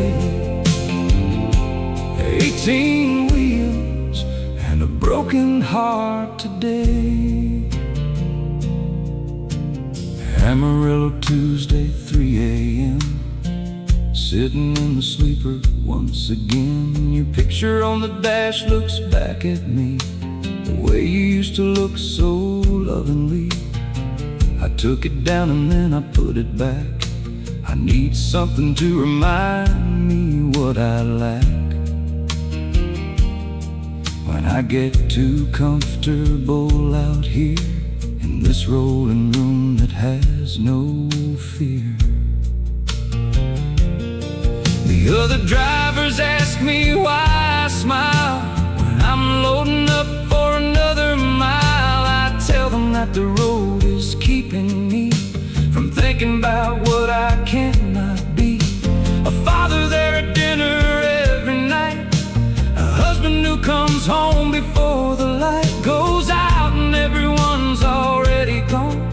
18 wheels and a broken heart today. Amarillo, Tuesday, 3 a.m. Sitting in the sleeper once again. Your picture on the dash looks back at me, the way you used to look so lovingly. I took it down and then I put it back. I need something to remind me what I lack. When I get too comfortable out here in this rolling room that has no fear. The other drivers ask me why I smile when I'm loading up for another mile. I tell them that the road is keeping me from thinking about what I cannot be. A father there at dinner every night, a husband who comes home before the light goes out and everyone's already gone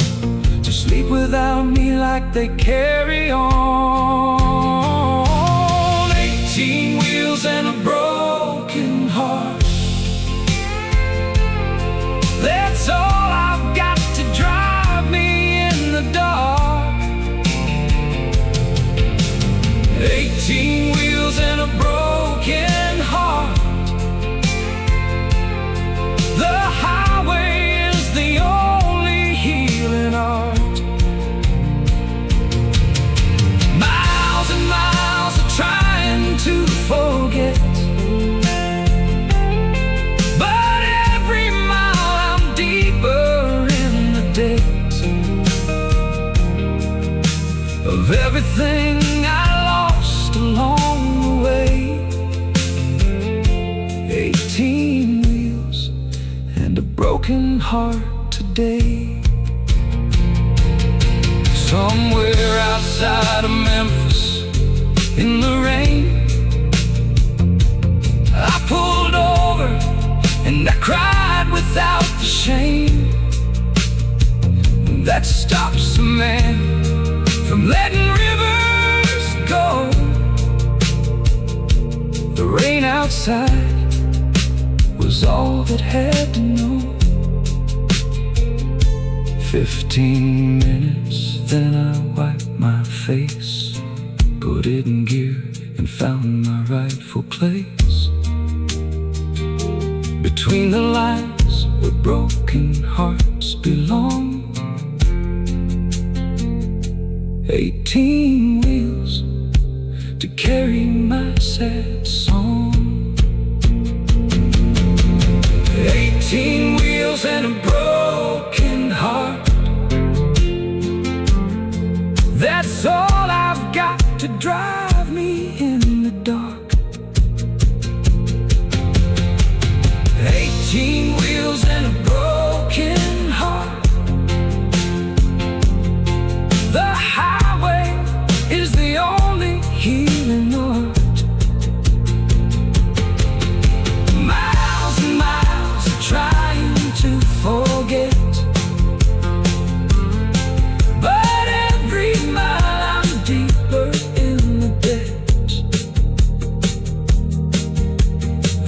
to sleep without me like they carry on. 18 wheels and a broken heart, that's all I've got to drive me in the dark. 18 wheels and a broken heart. The highway is the only healing art. Miles and miles of trying to forget, but every mile I'm deeper in the debt of everything I lost along the way. 18 wheels and a broken heart today. Somewhere outside of Memphis in the rain, I pulled over and I cried without the shame that stops a man from letting rivers go. The rain outside was all that had to know. 15 minutes, then I wiped my face, put it in gear and found my rightful place. Between the lines where broken hearts belong. 18 wheels to carry my sad song. 18 wheels and a broken heart. That's all I've got to drive me in the dark. 18 wheels and a broken heart. The highway is the only healing art. Miles and miles of trying to forget, but every mile I'm deeper in the debt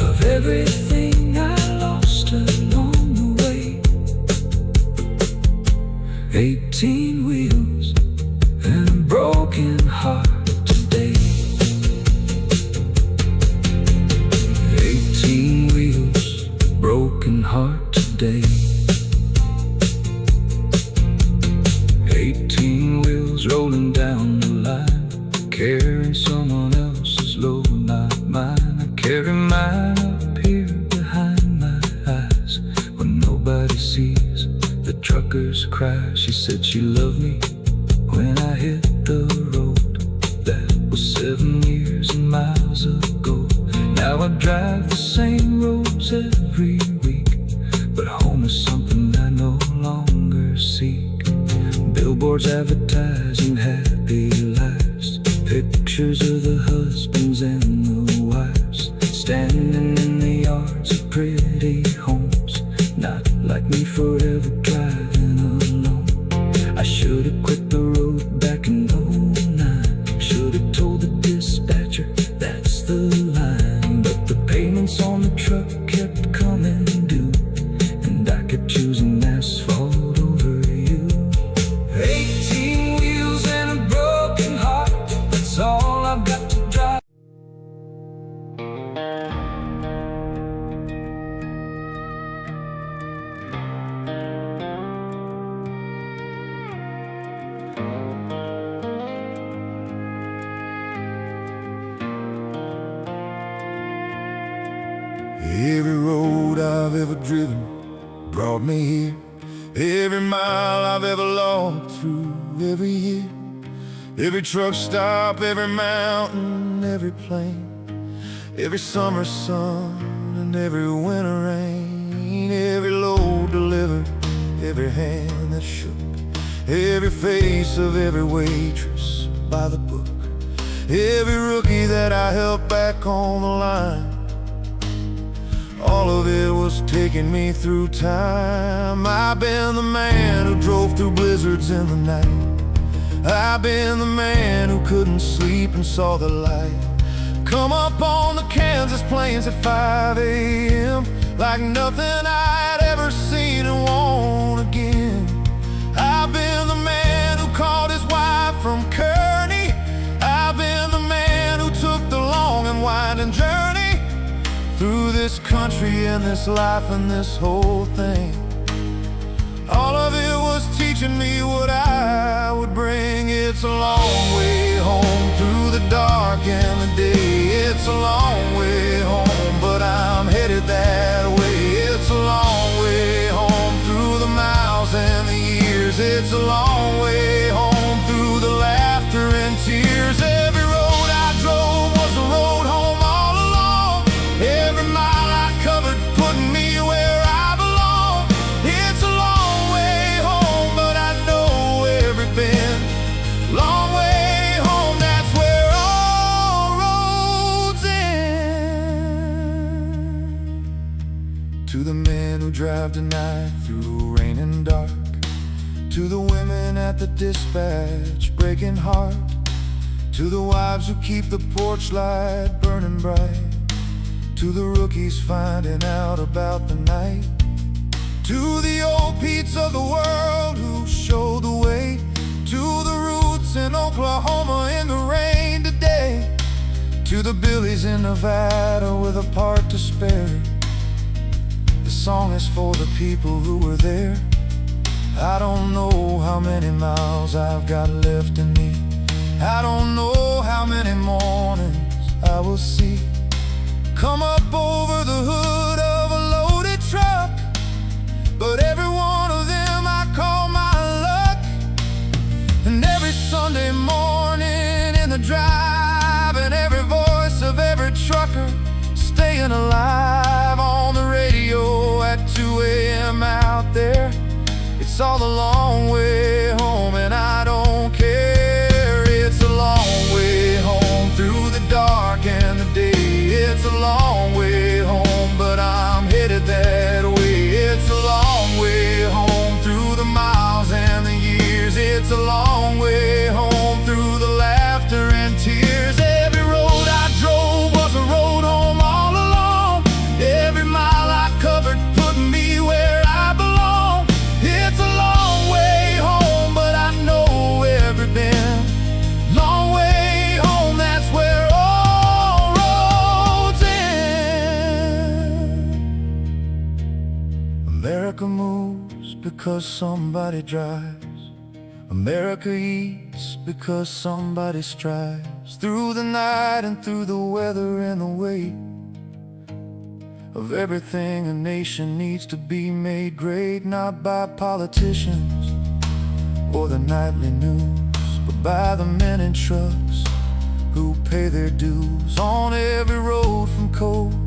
of everything I lost along the way. 18 wheels and a broken heart today. 18 wheels, broken heart today. 18 wheels rolling down the line, carrying someone else's load, not mine. I carry mine up here behind my eyes, when nobody sees the truckers cry. She said she loved me when I hit the road. That was 7 years and miles ago. Now I drive the same roads every week, but home is something I no longer seek. Billboards advertising happy lives, pictures of the husbands and the wives, standing in the yards of pretty homes. Not like me, forever driving alone. I should've quit the road back in '09. Should've told the dispatcher that's the line. But the payments on the truck kept coming due, and I kept choosing asphalt over you. 18 wheels and a broken heart, that's all I've got to drive. Every road I've ever driven brought me here. Every mile I've ever logged through every year. Every truck stop, every mountain, every plain, every summer sun and every winter rain. Every load delivered, every hand that shook, every face of every waitress by the book, every rookie that I helped back on the line. All of it was taking me through time. I've been the man who drove through blizzards in the night. I've been the man who couldn't sleep and saw the light come up on the Kansas plains at 5 a.m. like nothing I'd ever seen and won't again. I've been the man who called his wife from Kearney. I've been the man who took the long and winding journey through this country and this life and this whole thing. All of it was teaching me what I would bring. It's a long way home through the dark and the day. It's a long way home, but I'm headed that way. It's a long way home through the miles and the years. It's a long way home through the laughter and tears. Every road I drove was a road home all along. Every mile I covered putting me where I belong. It's a long way home, but I know every bend. Long way home, that's where all roads end. To the men who drive tonight through rain and dark, to the women at the dispatch breaking heart, to the wives who keep the porch light burning bright, to the rookies finding out about the night, to the old Petes of the world who show the way, to the roots in Oklahoma in the rain today, to the Billies in Nevada with a part to spare, song is for the people who were there. I don't know how many miles I've got left in me. I don't know how many mornings I will see come up over the hood of a loaded truck, but every one of them I call my luck. And every Sunday morning in the drive, and every voice of every trucker staying alive on the radio at 2 a.m. out there. It's all a long way home and I don't care. It's a long way home through the dark and the day. It's a long way home, but I'm headed that way. It's a long way home through the miles and the years. It's a long way home through the laughter and tears. Every road I drove was a road home all along. Every mile I covered put me where I belong. It's a long way home, but I know every bend. Long way home, that's where all roads end. America moves because somebody drives. America eats because somebody strives. Through the night and through the weather and the weight of everything a nation needs to be made great, not by politicians or the nightly news, but by the men in trucks who pay their dues on every road from coast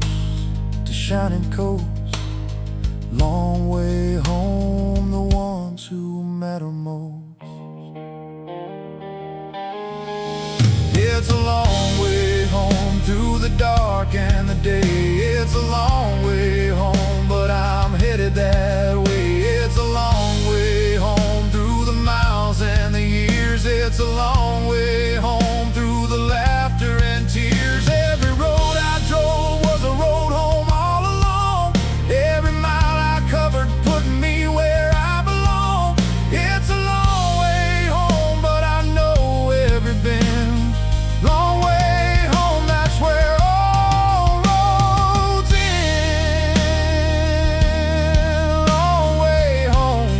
to shining coast. Long way home, the ones who matter most. It's a long way home through the dark and the day. It's a long way home, but I'm headed that way. It's a long way home through the miles and the years. It's a long way home through the laughter and tears. Every road I drove was a road home all along. Every mile I covered put me where I belong. It's a long way home, but I know every bend. Long way home, that's where all roads end. Long way home,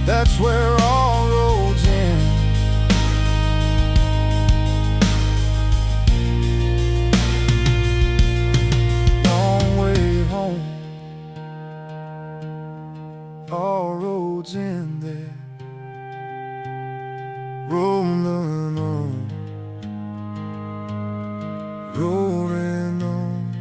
that's where all roads end. Long way home, all roads end there. Rolling on, rolling on.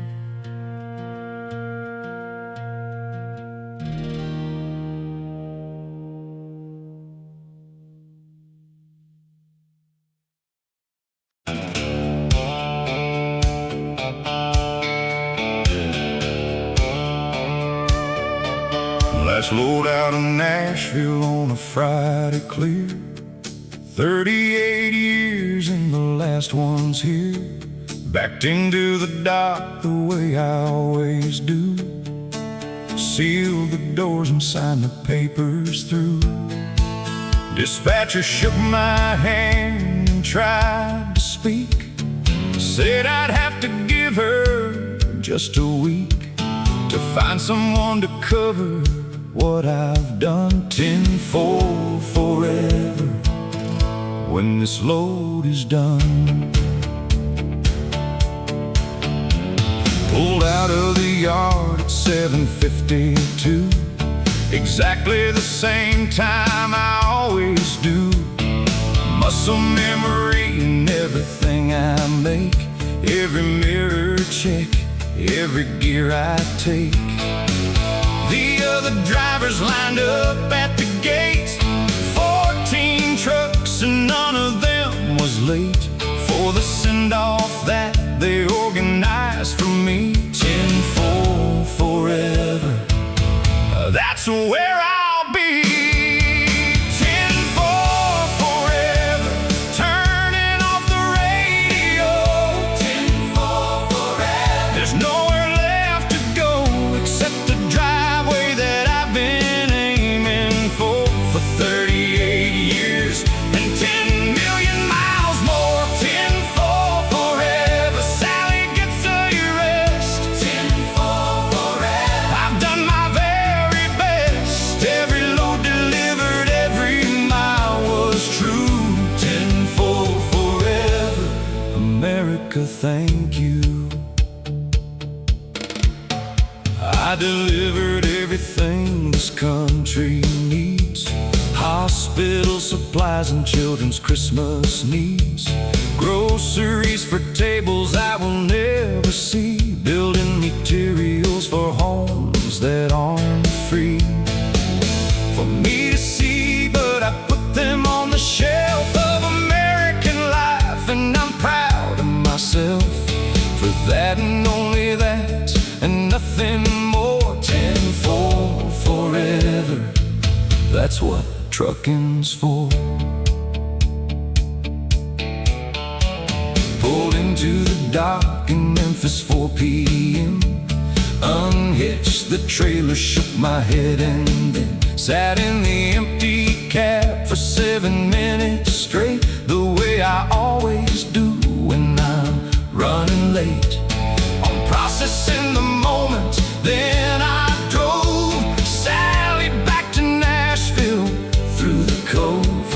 Let's load out of Nashville on a Friday clear. 38 years and the last one's here. Backed into the dock the way I always do. Sealed the doors and signed the papers through. Dispatcher shook my hand and tried to speak. Said I'd have to give her just a week to find someone to cover what I've done. 10-4 forever when this load is done. Pulled out of the yard at 7:52, exactly the same time I always do. Muscle memory in everything I make, every mirror check, every gear I take. The other drivers lined up at the gate, 14 trucks and none of them was late for the send-off that they organized for me. 10-4 forever, that's where I'll be. 10-4 forever, turning off the radio. 10-4 forever, there's nowhere left to go except the driveway that I've been aiming for 38 years and 10 million miles more. 10-4 forever, Sally gets a rest. 10-4 forever. America, thank you. I delivered everything this country needs: hospital supplies and children's Christmas needs, groceries for tables I will never see, building materials for homes that aren't free for me to see, but I put them on the shelf of American life, and I'm proud of myself for that and only that, and nothing more. 10-4 forever, that's what trucking's for. Pulled into the dock in Memphis, 4 p.m. Unhitched the trailer, shook my head, and then sat in the empty cab for 7 minutes straight, the way I always do when I'm running late. I'm processing the moment, then I drove Sally back to Nashville through the cove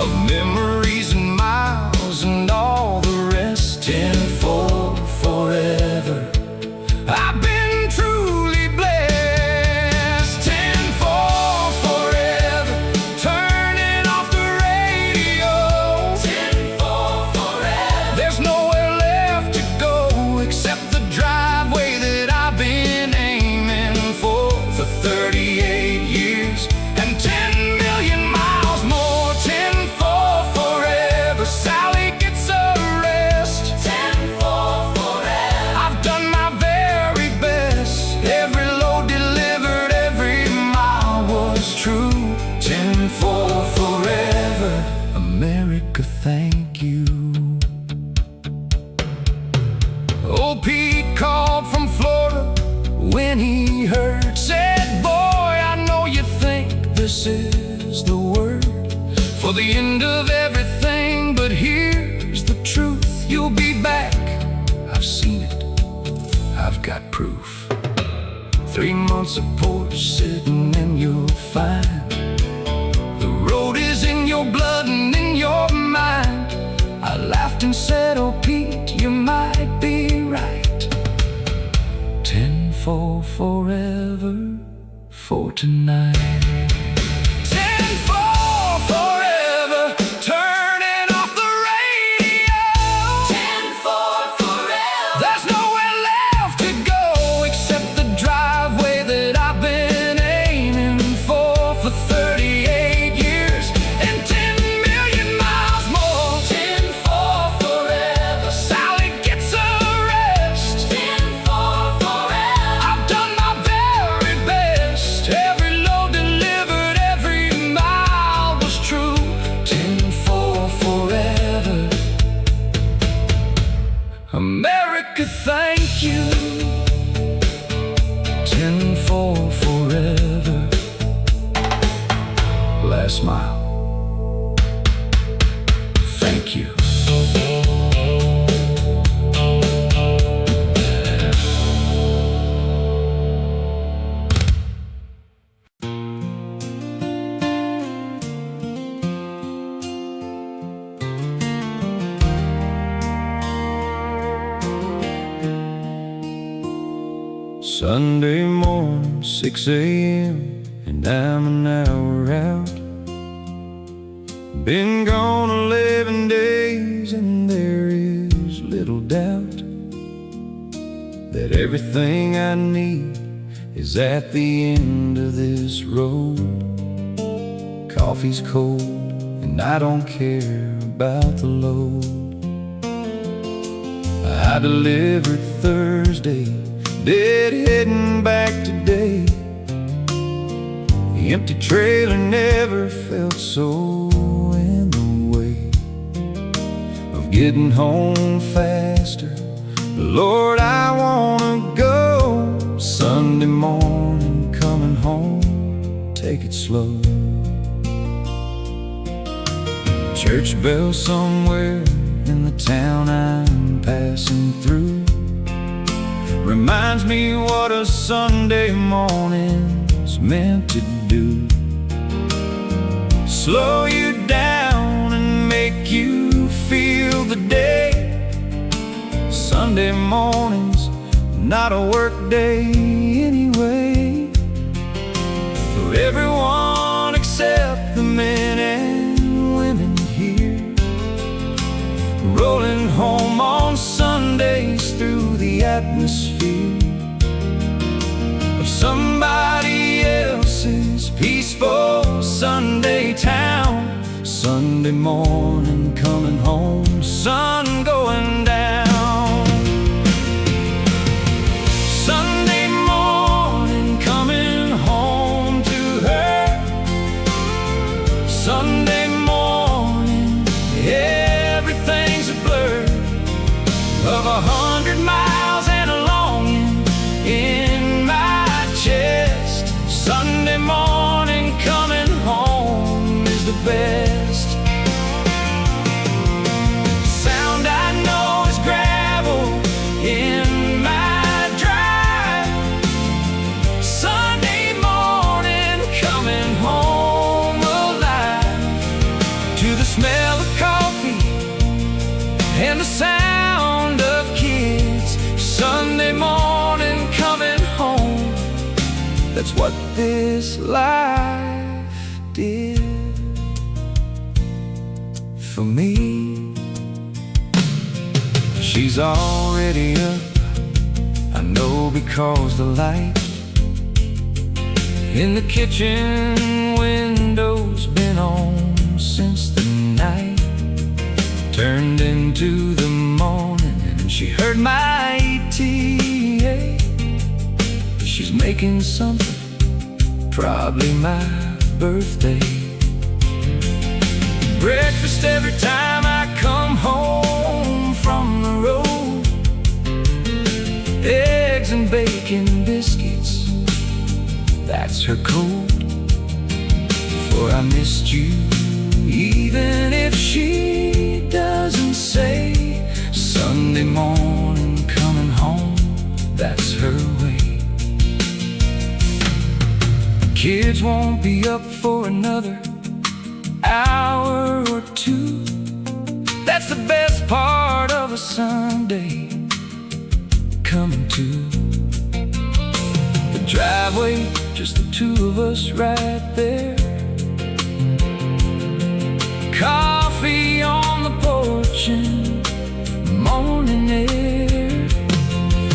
of memories and miles and all the rest. 10-4 forever, I've been truly blessed. 10-4 forever, turning off the radio. 10-4 forever, there's nowhere left to go except the driveway that I've been aiming for 38 years and 10 million miles more. 10-4 forever, Sally gets a rest. 10-4 forever, I've done my very best. Every load delivered, every mile was true. 10-4 forever, America, thank you. Old Pete called from Florida when he heard, said, boy, I know you think this is the word for the end of everything, but here's the truth: you'll be back. I've seen it, I've got proof. 3 months of porch sitting and you'll find the road is in your blood and in your mind. I laughed and said, oh Pete, you might be right. 10-4 forever, for tonight. 10-4 forever, turning off the radio. 10-4 forever, there's nowhere left to go except the driveway that I've been aiming for 38 years and 10 million miles more. 10-4 forever, Sally gets a rest. 10-4 forever, I've done my very best. Every load delivered, every mile was true. 10-4 forever, America, thank you. 10-4 forever, last mile, thank you. Sunday morning, 6 a.m., and I'm an hour out. Been gone 11 days, and there is little doubt that everything I need is at the end of this road. Coffee's cold, and I don't care about the load. I delivered Thursday, dead heading back today. The empty trailer never felt so in the way of getting home faster. Lord, I wanna go Sunday morning, coming home, take it slow. Church bell somewhere in the town I'm passing through reminds me what a Sunday morning's meant to do. Slow you down and make you feel the day, Sunday morning's not a work day anyway, for everyone except the men and women here, rolling home on Sundays through the atmosphere of somebody else's peaceful Sunday town. Sunday morning coming home, sun going down. Sunday morning coming home to her. Sunday morning, everything's a blur of 100 miles and a longing in my chest. Sunday morning coming home is the best. Sound I know is gravel in my drive. Sunday morning coming home alive to the smell of coffee and the sound of kids. Sunday morning coming home, that's what this life did for me. She's already up, I know, because the light in the kitchen window's been on since the night turned into the morning, and she heard my ETA. She's making something, probably my birthday. Breakfast every time I come home from the road. Eggs and bacon biscuits, that's her code. For I missed you, even if she doesn't say. Sunday morning coming home, that's her way. Kids won't be up for another hour or two. That's the best part of a Sunday coming to. The driveway, just the two of us right there. Coffee on the porch and morning air.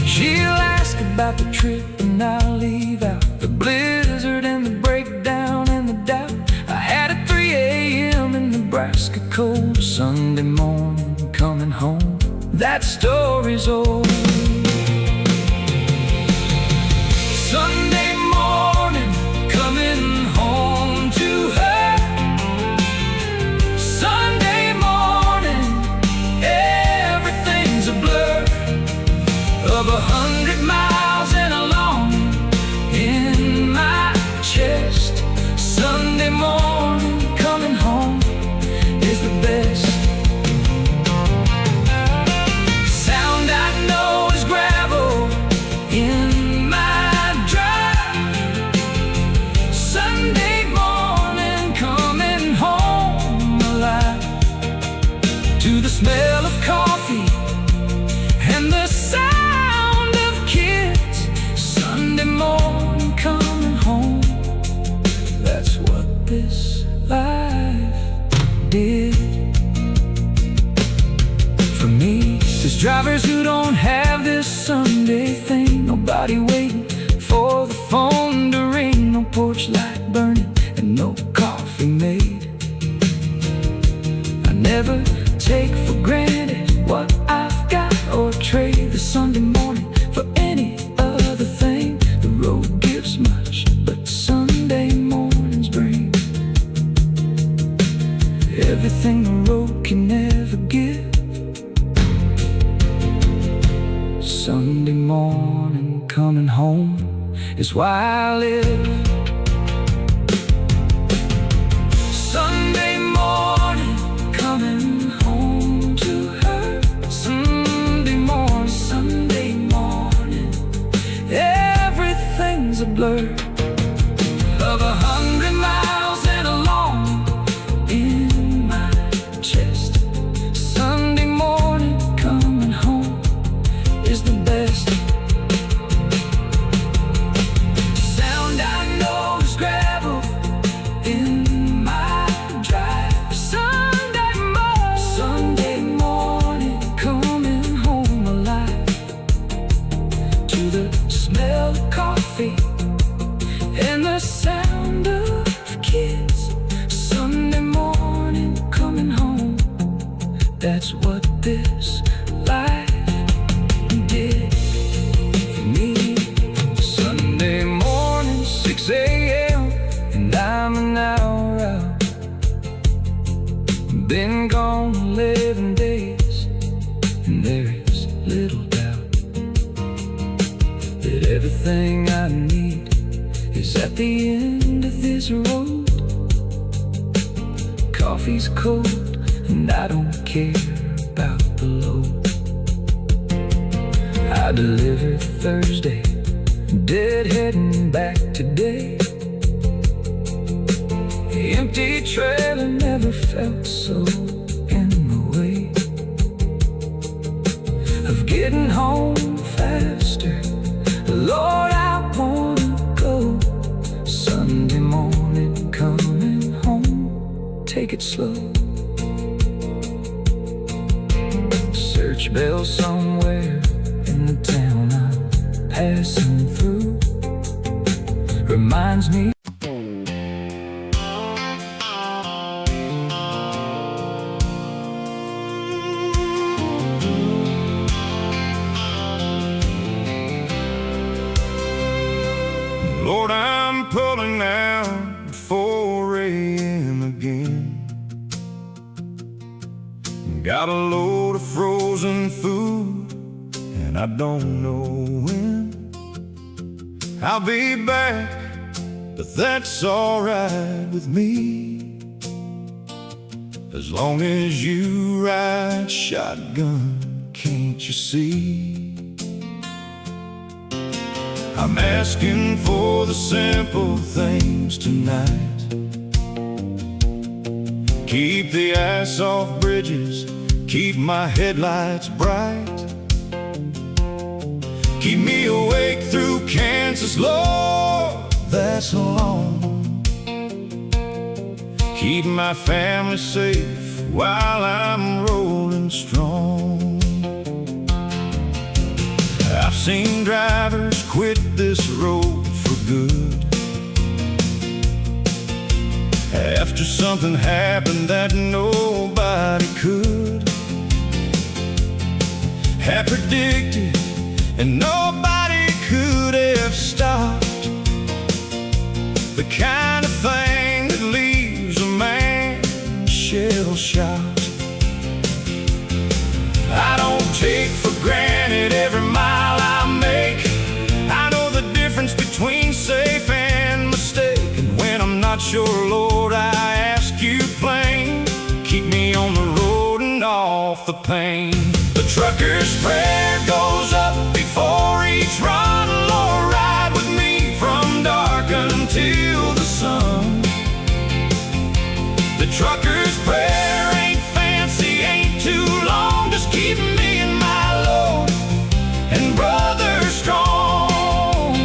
She'll ask about the trip and I'll leave out the blizzard and the breakdown and the doubt I had at 3 a.m. in Nebraska cold. Sunday morning coming home, that story's old. Sunday morning coming home to her. Sunday morning, everything's a blur of 100 miles and a longing in my chest. Sunday morning coming home is the best. Sound I know is gravel in my drive. Sunday morning coming home alive to the smell of coffee and the sound of kids. Sunday morning coming home, that's what this life did for me. There's drivers who don't have this Sunday thing. Nobody waiting for the phone to ring. No porch light burning and no coffee made. I never take for granted what I've got or trade the Sunday morning for any other thing. The road gives much, but Sunday mornings bring everything the road can never give. Sunday morning coming home is why I live. Sunday morning coming home to her. Sunday morning, everything's a blur of 100 miles and a longing in my chest. Sunday morning coming home this life did for me. Sunday morning, 6 a.m., and I'm an hour out. Been gone 11 days, and there is little doubt that everything I need is at the end of this road. Coffee's cold, and I don't care about the load. I delivered Thursday, deadheading back today. The empty trailer never felt so in the way of getting home faster. Lord, I wanna go. Sunday morning coming home, take it slow. Church bell somewhere in the town I'm passing through reminds me. Lord, I'm pulling out at 4 a.m. again. Got a load of frozen food, and I don't know when I'll be back, but that's alright with me, as long as you ride shotgun, can't you see? I'm asking for the simple things tonight. Keep the ice off bridges, keep my headlights bright. Keep me awake through Kansas, Lord, that's long. Keep my family safe while I'm rolling strong. I've seen drivers quit this road for good after something happened that nobody could have predicted, and nobody could have stopped the kind of thing that leaves a man shell-shocked. I don't take for granted every mile I make. I know the difference between safe and mistake, and when I'm not sure, Lord, I ask you plain, keep me on the road and off the pain. The trucker's prayer goes up before each run. Lord, ride with me from dark until the sun. The trucker's prayer ain't fancy, ain't too long, just keep me in my load and brother strong.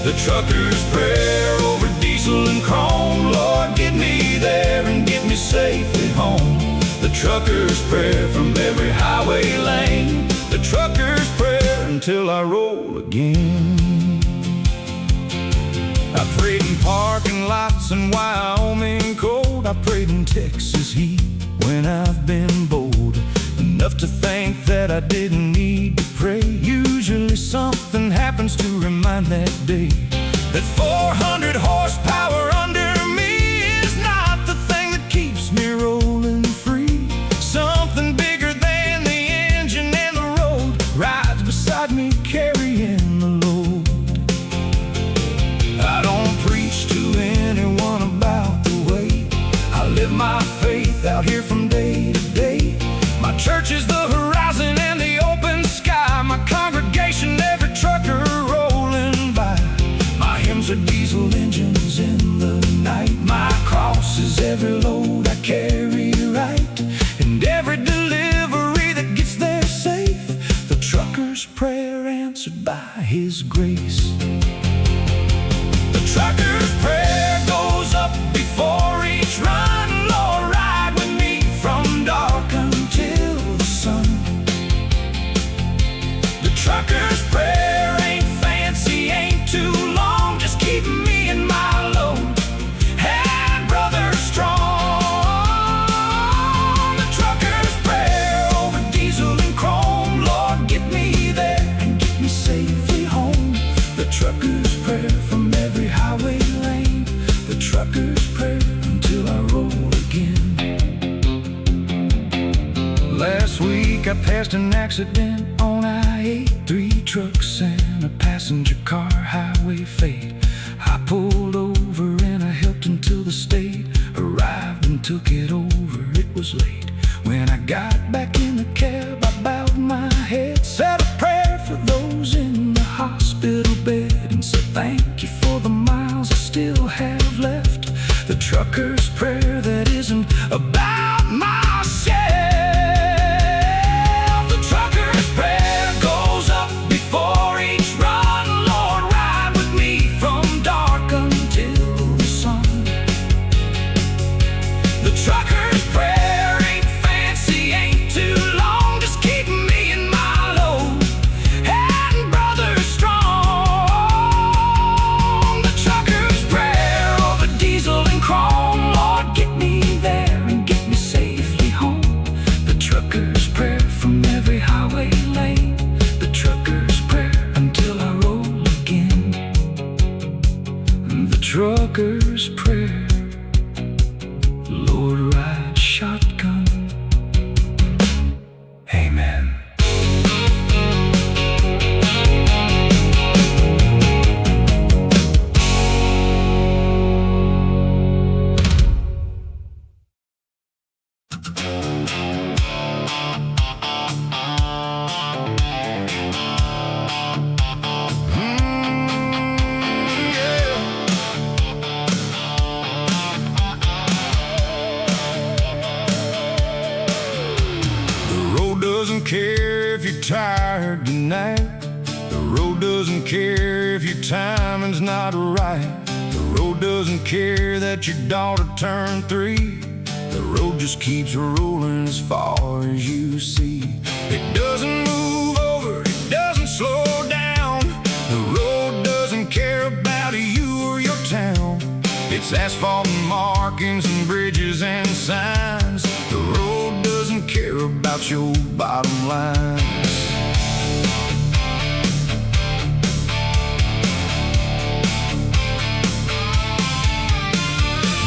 The trucker's prayer over diesel and chrome. Lord, get me there and get me safely home. The trucker's prayer from every highway lane. The trucker's prayer until I roll again. I prayed in parking lots in Wyoming cold. I prayed in Texas heat when I've been bold enough to think that I didn't need to pray. Usually something happens to remind that day that 400 horsepower under me is not the thing that keeps me rolling free. Something bigger than the engine and the road rides beside me carrying the load. I don't preach to anyone about the way I live my faith out here from day to day. My church is the horizon and the open sky. My congregation, every trucker rolling by. My hymns are diesel engines in the night. My cross is every load I carry right, and every delivery that gets there safe. The trucker's prayer answered by His grace. The trucker's prayer goes up before each run. Lord, ride with me from dark until the sun. The trucker's prayer ain't fancy, ain't too long, just keep me in my load and brother strong. I passed an accident on I-8. 3 trucks and a passenger car, highway fate. I pulled over and I helped until the state arrived and took it over. It was late. When I got back in the cab, I bowed my head, said a prayer for those in the hospital bed, and said thank you for the miles I still have left. The trucker's prayer that isn't about myself. The trucker's prayer goes up before each run. Lord, ride with me from dark until the sun. The trucker's prayer ain't fancy, ain't too long. Just keep me in my load and brother strong. The trucker's prayer over diesel and chrome. Lord, get me there and get me safely home. The trucker's prayer from every highway lane. The trucker's prayer until I roll again. The trucker's prayer. Lord, ride shotgun. Amen. The road doesn't care if you're tired tonight. The road doesn't care if your timing's not right. The road doesn't care that your daughter turned 3. The road just keeps rolling as far as you see. It doesn't move over, it doesn't slow down. The road doesn't care about you or your town. It's asphalt and markings and bridges and signs. The road doesn't care about your bottom lines.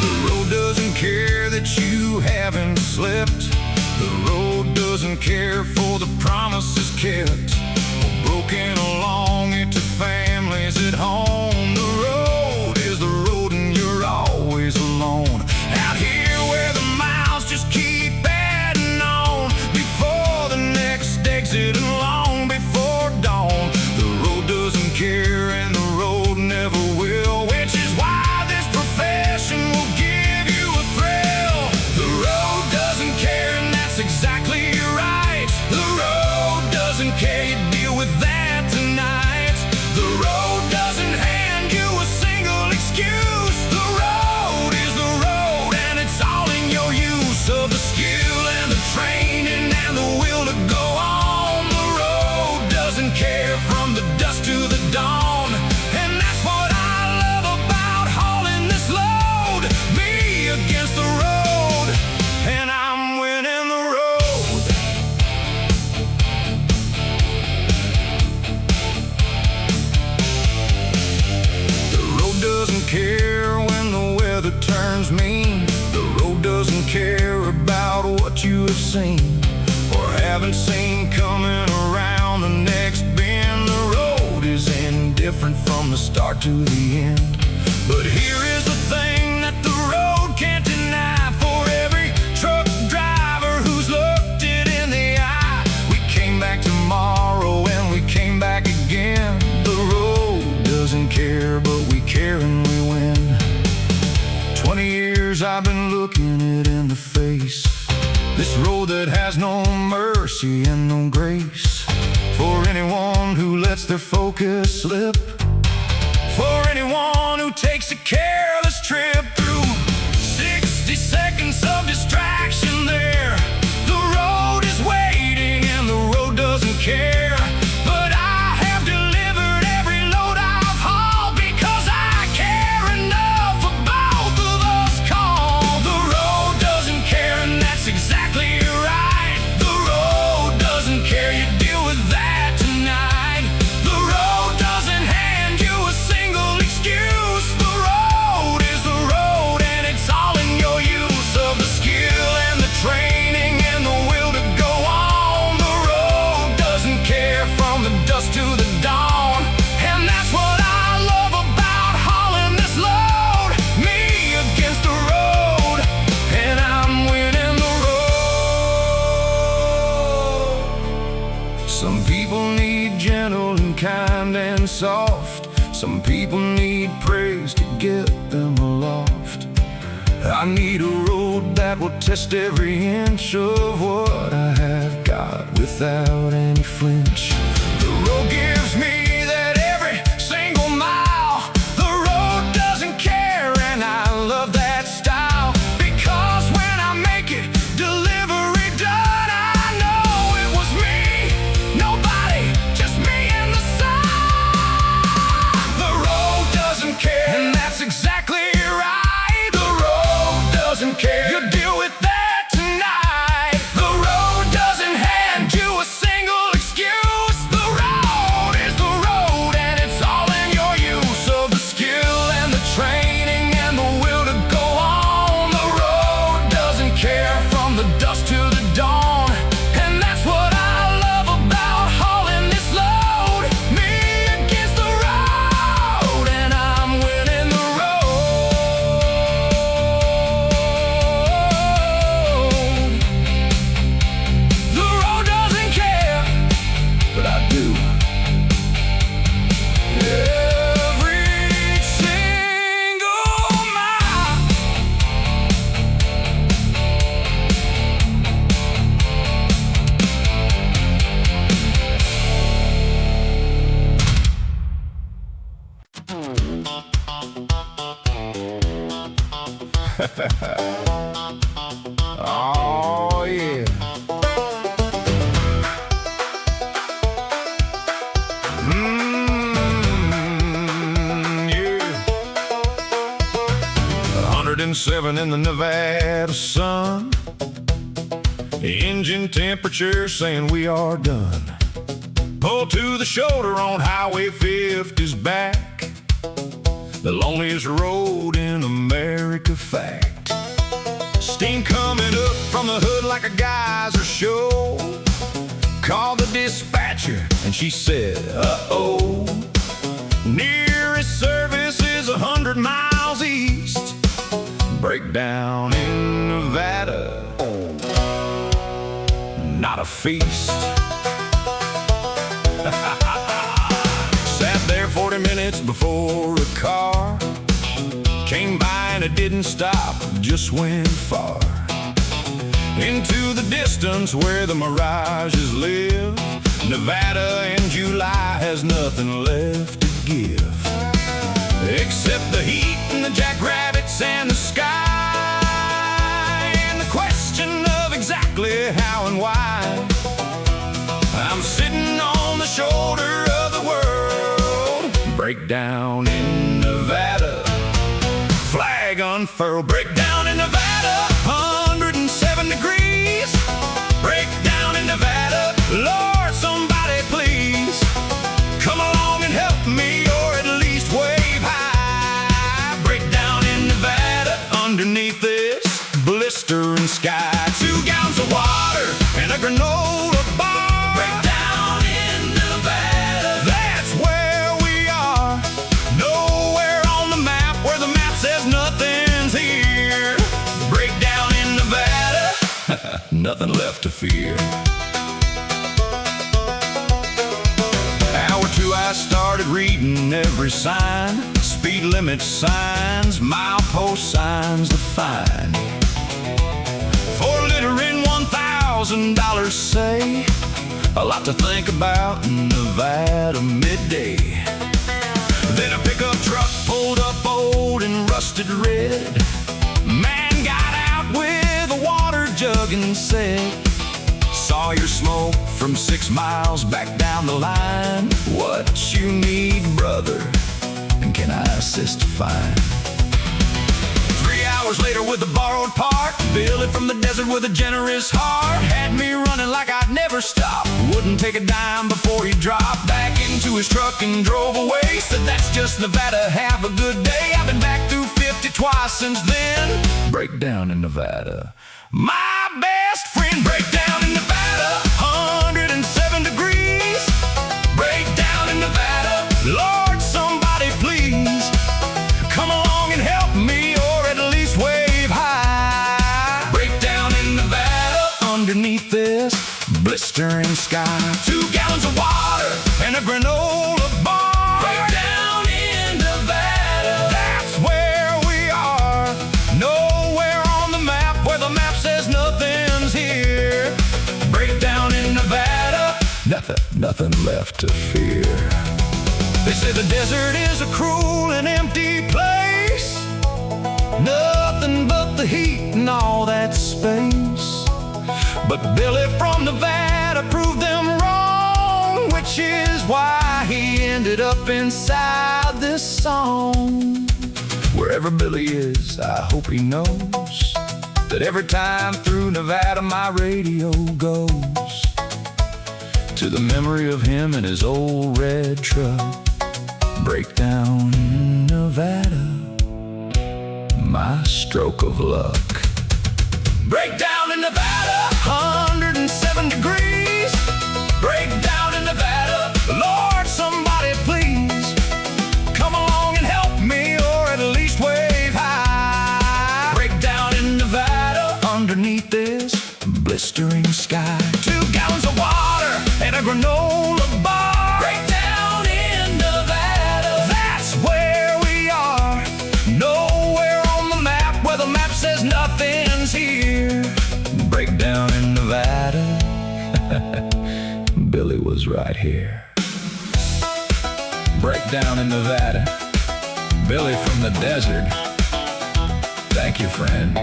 The road doesn't care that you haven't slept. The road doesn't care for the promises kept or broken along it to families at home. The road is the road and you're always alone. Out here where the miles just keep adding on, before the next exit and long before dawn. The road doesn't care and the road never will, which is why this profession will give you a thrill. The road doesn't care and that's exactly right. The road doesn't care, you deal with that tonight. The road doesn't hand you a single excuse. The road is the road and it's all in your use of the skill and the training and the will to go on. The road doesn't care from the dusk to the dawn, and that's what I love about hauling this load. Me against the road, and I'm winning the road. The road doesn't care when the weather turns mean. The road doesn't care about what you have seen or haven't seen coming around the next bend. The road is indifferent from the start to the end. But here is the thing that the road can't deny. For every truck driver who's looked it in the eye, we came back tomorrow and we came back again. The road doesn't care, but we care and we win. 20 years I've been looking it in the face, this road that has no mercy and no grace. For anyone who lets their focus slip, for anyone who takes a careless trip through 60 seconds of distraction there. The road is waiting and the road doesn't care. But I have delivered every load I've hauled because I care enough for both of us called. The road doesn't care and that's exactly right. The road doesn't care, you deal with that tonight. The road doesn't hand you a single excuse. The road is the road and it's all in your use of the skill and the training and the will to go on. The Some people need praise to get them aloft. I need a road that will test every inch of what I have got without any flinch. The road gives me that every single mile. The road doesn't care, and I love that style. Because when I make it, delivery done, I know it was me, nobody, just me and the sun. The road doesn't care, and that's exactly right. Doesn't care. You deal with that tonight. The road doesn't hand you a single excuse. The road is the road, and it's all in your use of the skill and the training and the will to go on. The road doesn't care from the dusk to the dawn, and that's what I love about hauling this load. Me against the road, and I'm winning the road. Oh, yeah. Yeah. 107 in the Nevada sun. Engine temperature saying we are done. Pull to the shoulder on Highway 50's back. The loneliest road in America, fact. Steam coming up from the hood like a geyser show. Called the dispatcher and she said, uh-oh. Nearest service is 100 miles east. Breakdown in Nevada, not a feast. Sat there 40 minutes before a car came by and it didn't stop, just went far into the distance where the mirages live. Nevada in July has nothing left to give, except the heat and the jackrabbits and the sky, and the question of exactly how and why. I'm sitting on the shoulder of the world. Breakdown in Nevada, flag unfurled. Breakdown in Nevada, 107 degrees. Breakdown in Nevada, Lord, somebody please come along and help me, or at least wave high. Breakdown in Nevada, underneath this blistering sky. 2 gallons of water and a granola bar. Breakdown in Nevada, that's where we are. Nowhere on the map where the map says nothing's here. Breakdown in Nevada, nothing left to fear. Hour 2 I started reading every sign. Speed limit signs, milepost signs to find. For littering, $1,000 say. A lot to think about in Nevada midday. Then a pickup truck pulled up old and rusted red. Man got out with a water jug and said, saw your smoke from 6 miles back down the line. What you need, brother, and can I assist to find? 3 hours later with a borrowed part, Billy from the desert with a generous heart had me running like I'd never stop. Wouldn't take a dime before he dropped back into his truck and drove away. Said that's just Nevada, have a good day. I've been back through 50 twice since then. Breakdown in Nevada, my best friend. Breakdown in Nevada, 107 degrees. Breakdown in Nevada, Lord, somebody please come along and help me, or at least wave high. Breakdown in Nevada, underneath this blistering sky. 2 gallons of water and a granola bar. Breakdown in nothing left to fear. They say the desert is a cruel and empty place, nothing but the heat and all that space. But Billy from Nevada proved them wrong, which is why he ended up inside this song. Wherever Billy is, I hope he knows that every time through Nevada my radio goes to the memory of him and his old red truck. Breakdown in Nevada, my stroke of luck. Breakdown in Nevada, 107 degrees. Breakdown in Nevada, Lord, somebody please come along and help me, or at least wave high. Breakdown in Nevada, underneath this blistering sky. 2 gallons of water and a granola bar. Breakdown in Nevada, that's where we are. Nowhere on the map where the map says nothing's here. Breakdown in Nevada, Billy was right here. Breakdown in Nevada, Billy from the desert. Thank you, friend.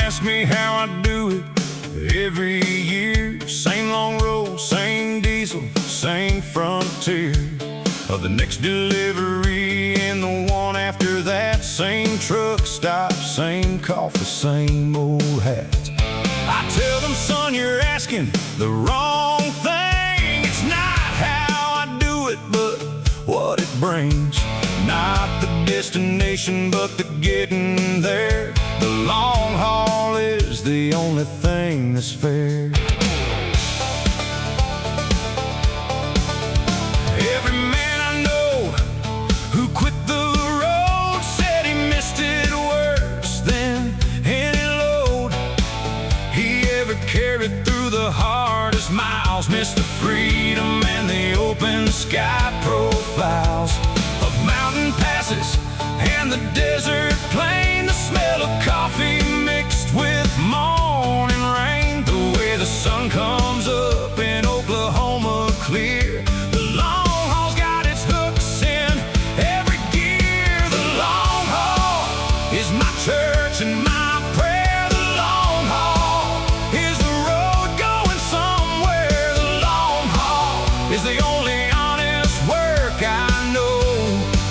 Ask me how I do it every year. Same long road, same diesel, same frontier. Of the next delivery and the one after that, same truck stop, same coffee, same old hat. I tell them, son, you're asking the wrong thing. It's not how I do it, but what it brings. Not the destination, but the getting there. The long haul is the only thing that's fair. Every man I know who quit the road said he missed it worse than any load he ever carried through the hardest miles. Missed the freedom and the open sky profiles of mountain passes and the desert plain. The smell of coffee mixed with morning rain. The way the sun comes up in Oklahoma clear. The long haul's got its hooks in every gear. The long haul is my church and my prayer. The long haul is the road going somewhere. The long haul is the only honest work I know.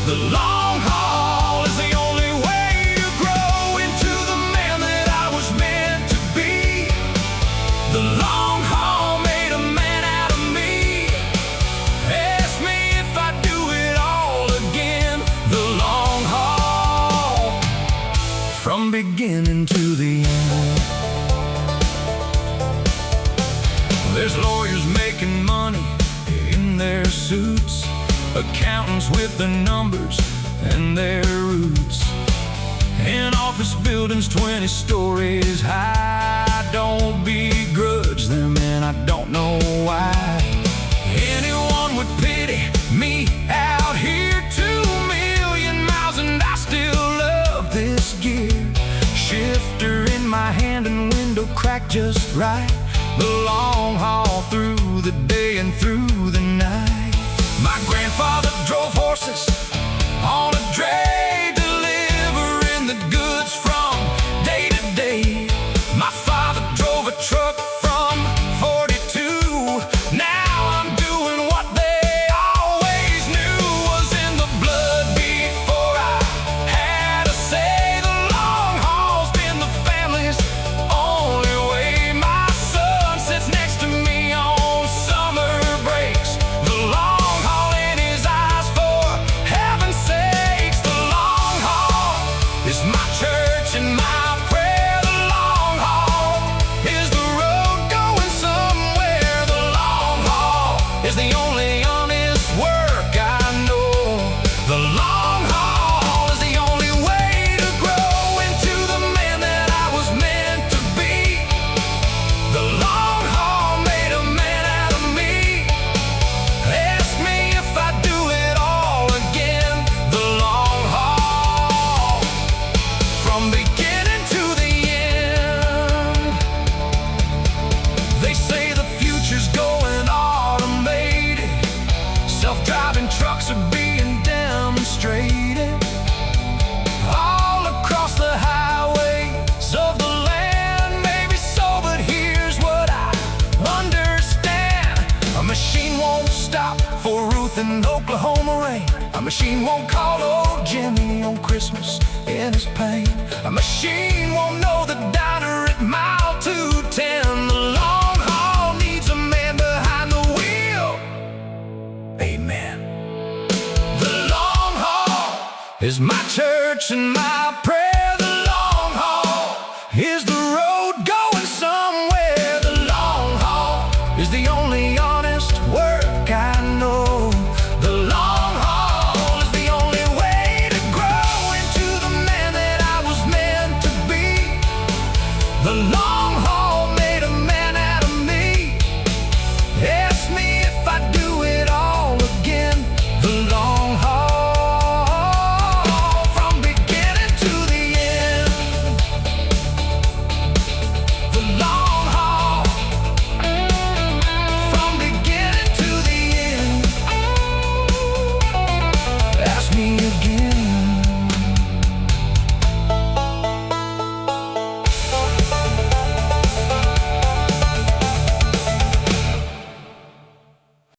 The long haul is the only way to grow into the man that I was meant to be. The long haul made a man out of me. Ask me if I do it all again. The long haul, from beginning to the end. There's lawyers making money in their suits, accountants with the numbers and their roots, in office buildings 20 stories high. I don't begrudge them and I don't know why anyone would pity me out here. 2 million miles and I still love this gear. Shifter in my hand and window cracked just right. The long haul through the day and through the night. My grandfather drove horses on a dray, delivering the goods from day to day. My father drove a truck from 42. Now I'm doing what they always knew was in the blood before I had a say. The long haul's been the family's only way. My son sits next to me on in Oklahoma rain. A machine won't call old Jimmy on Christmas in his pain. A machine won't know the diner at mile 210. The long haul needs a man behind the wheel. Amen. The long haul is my church and my prayer.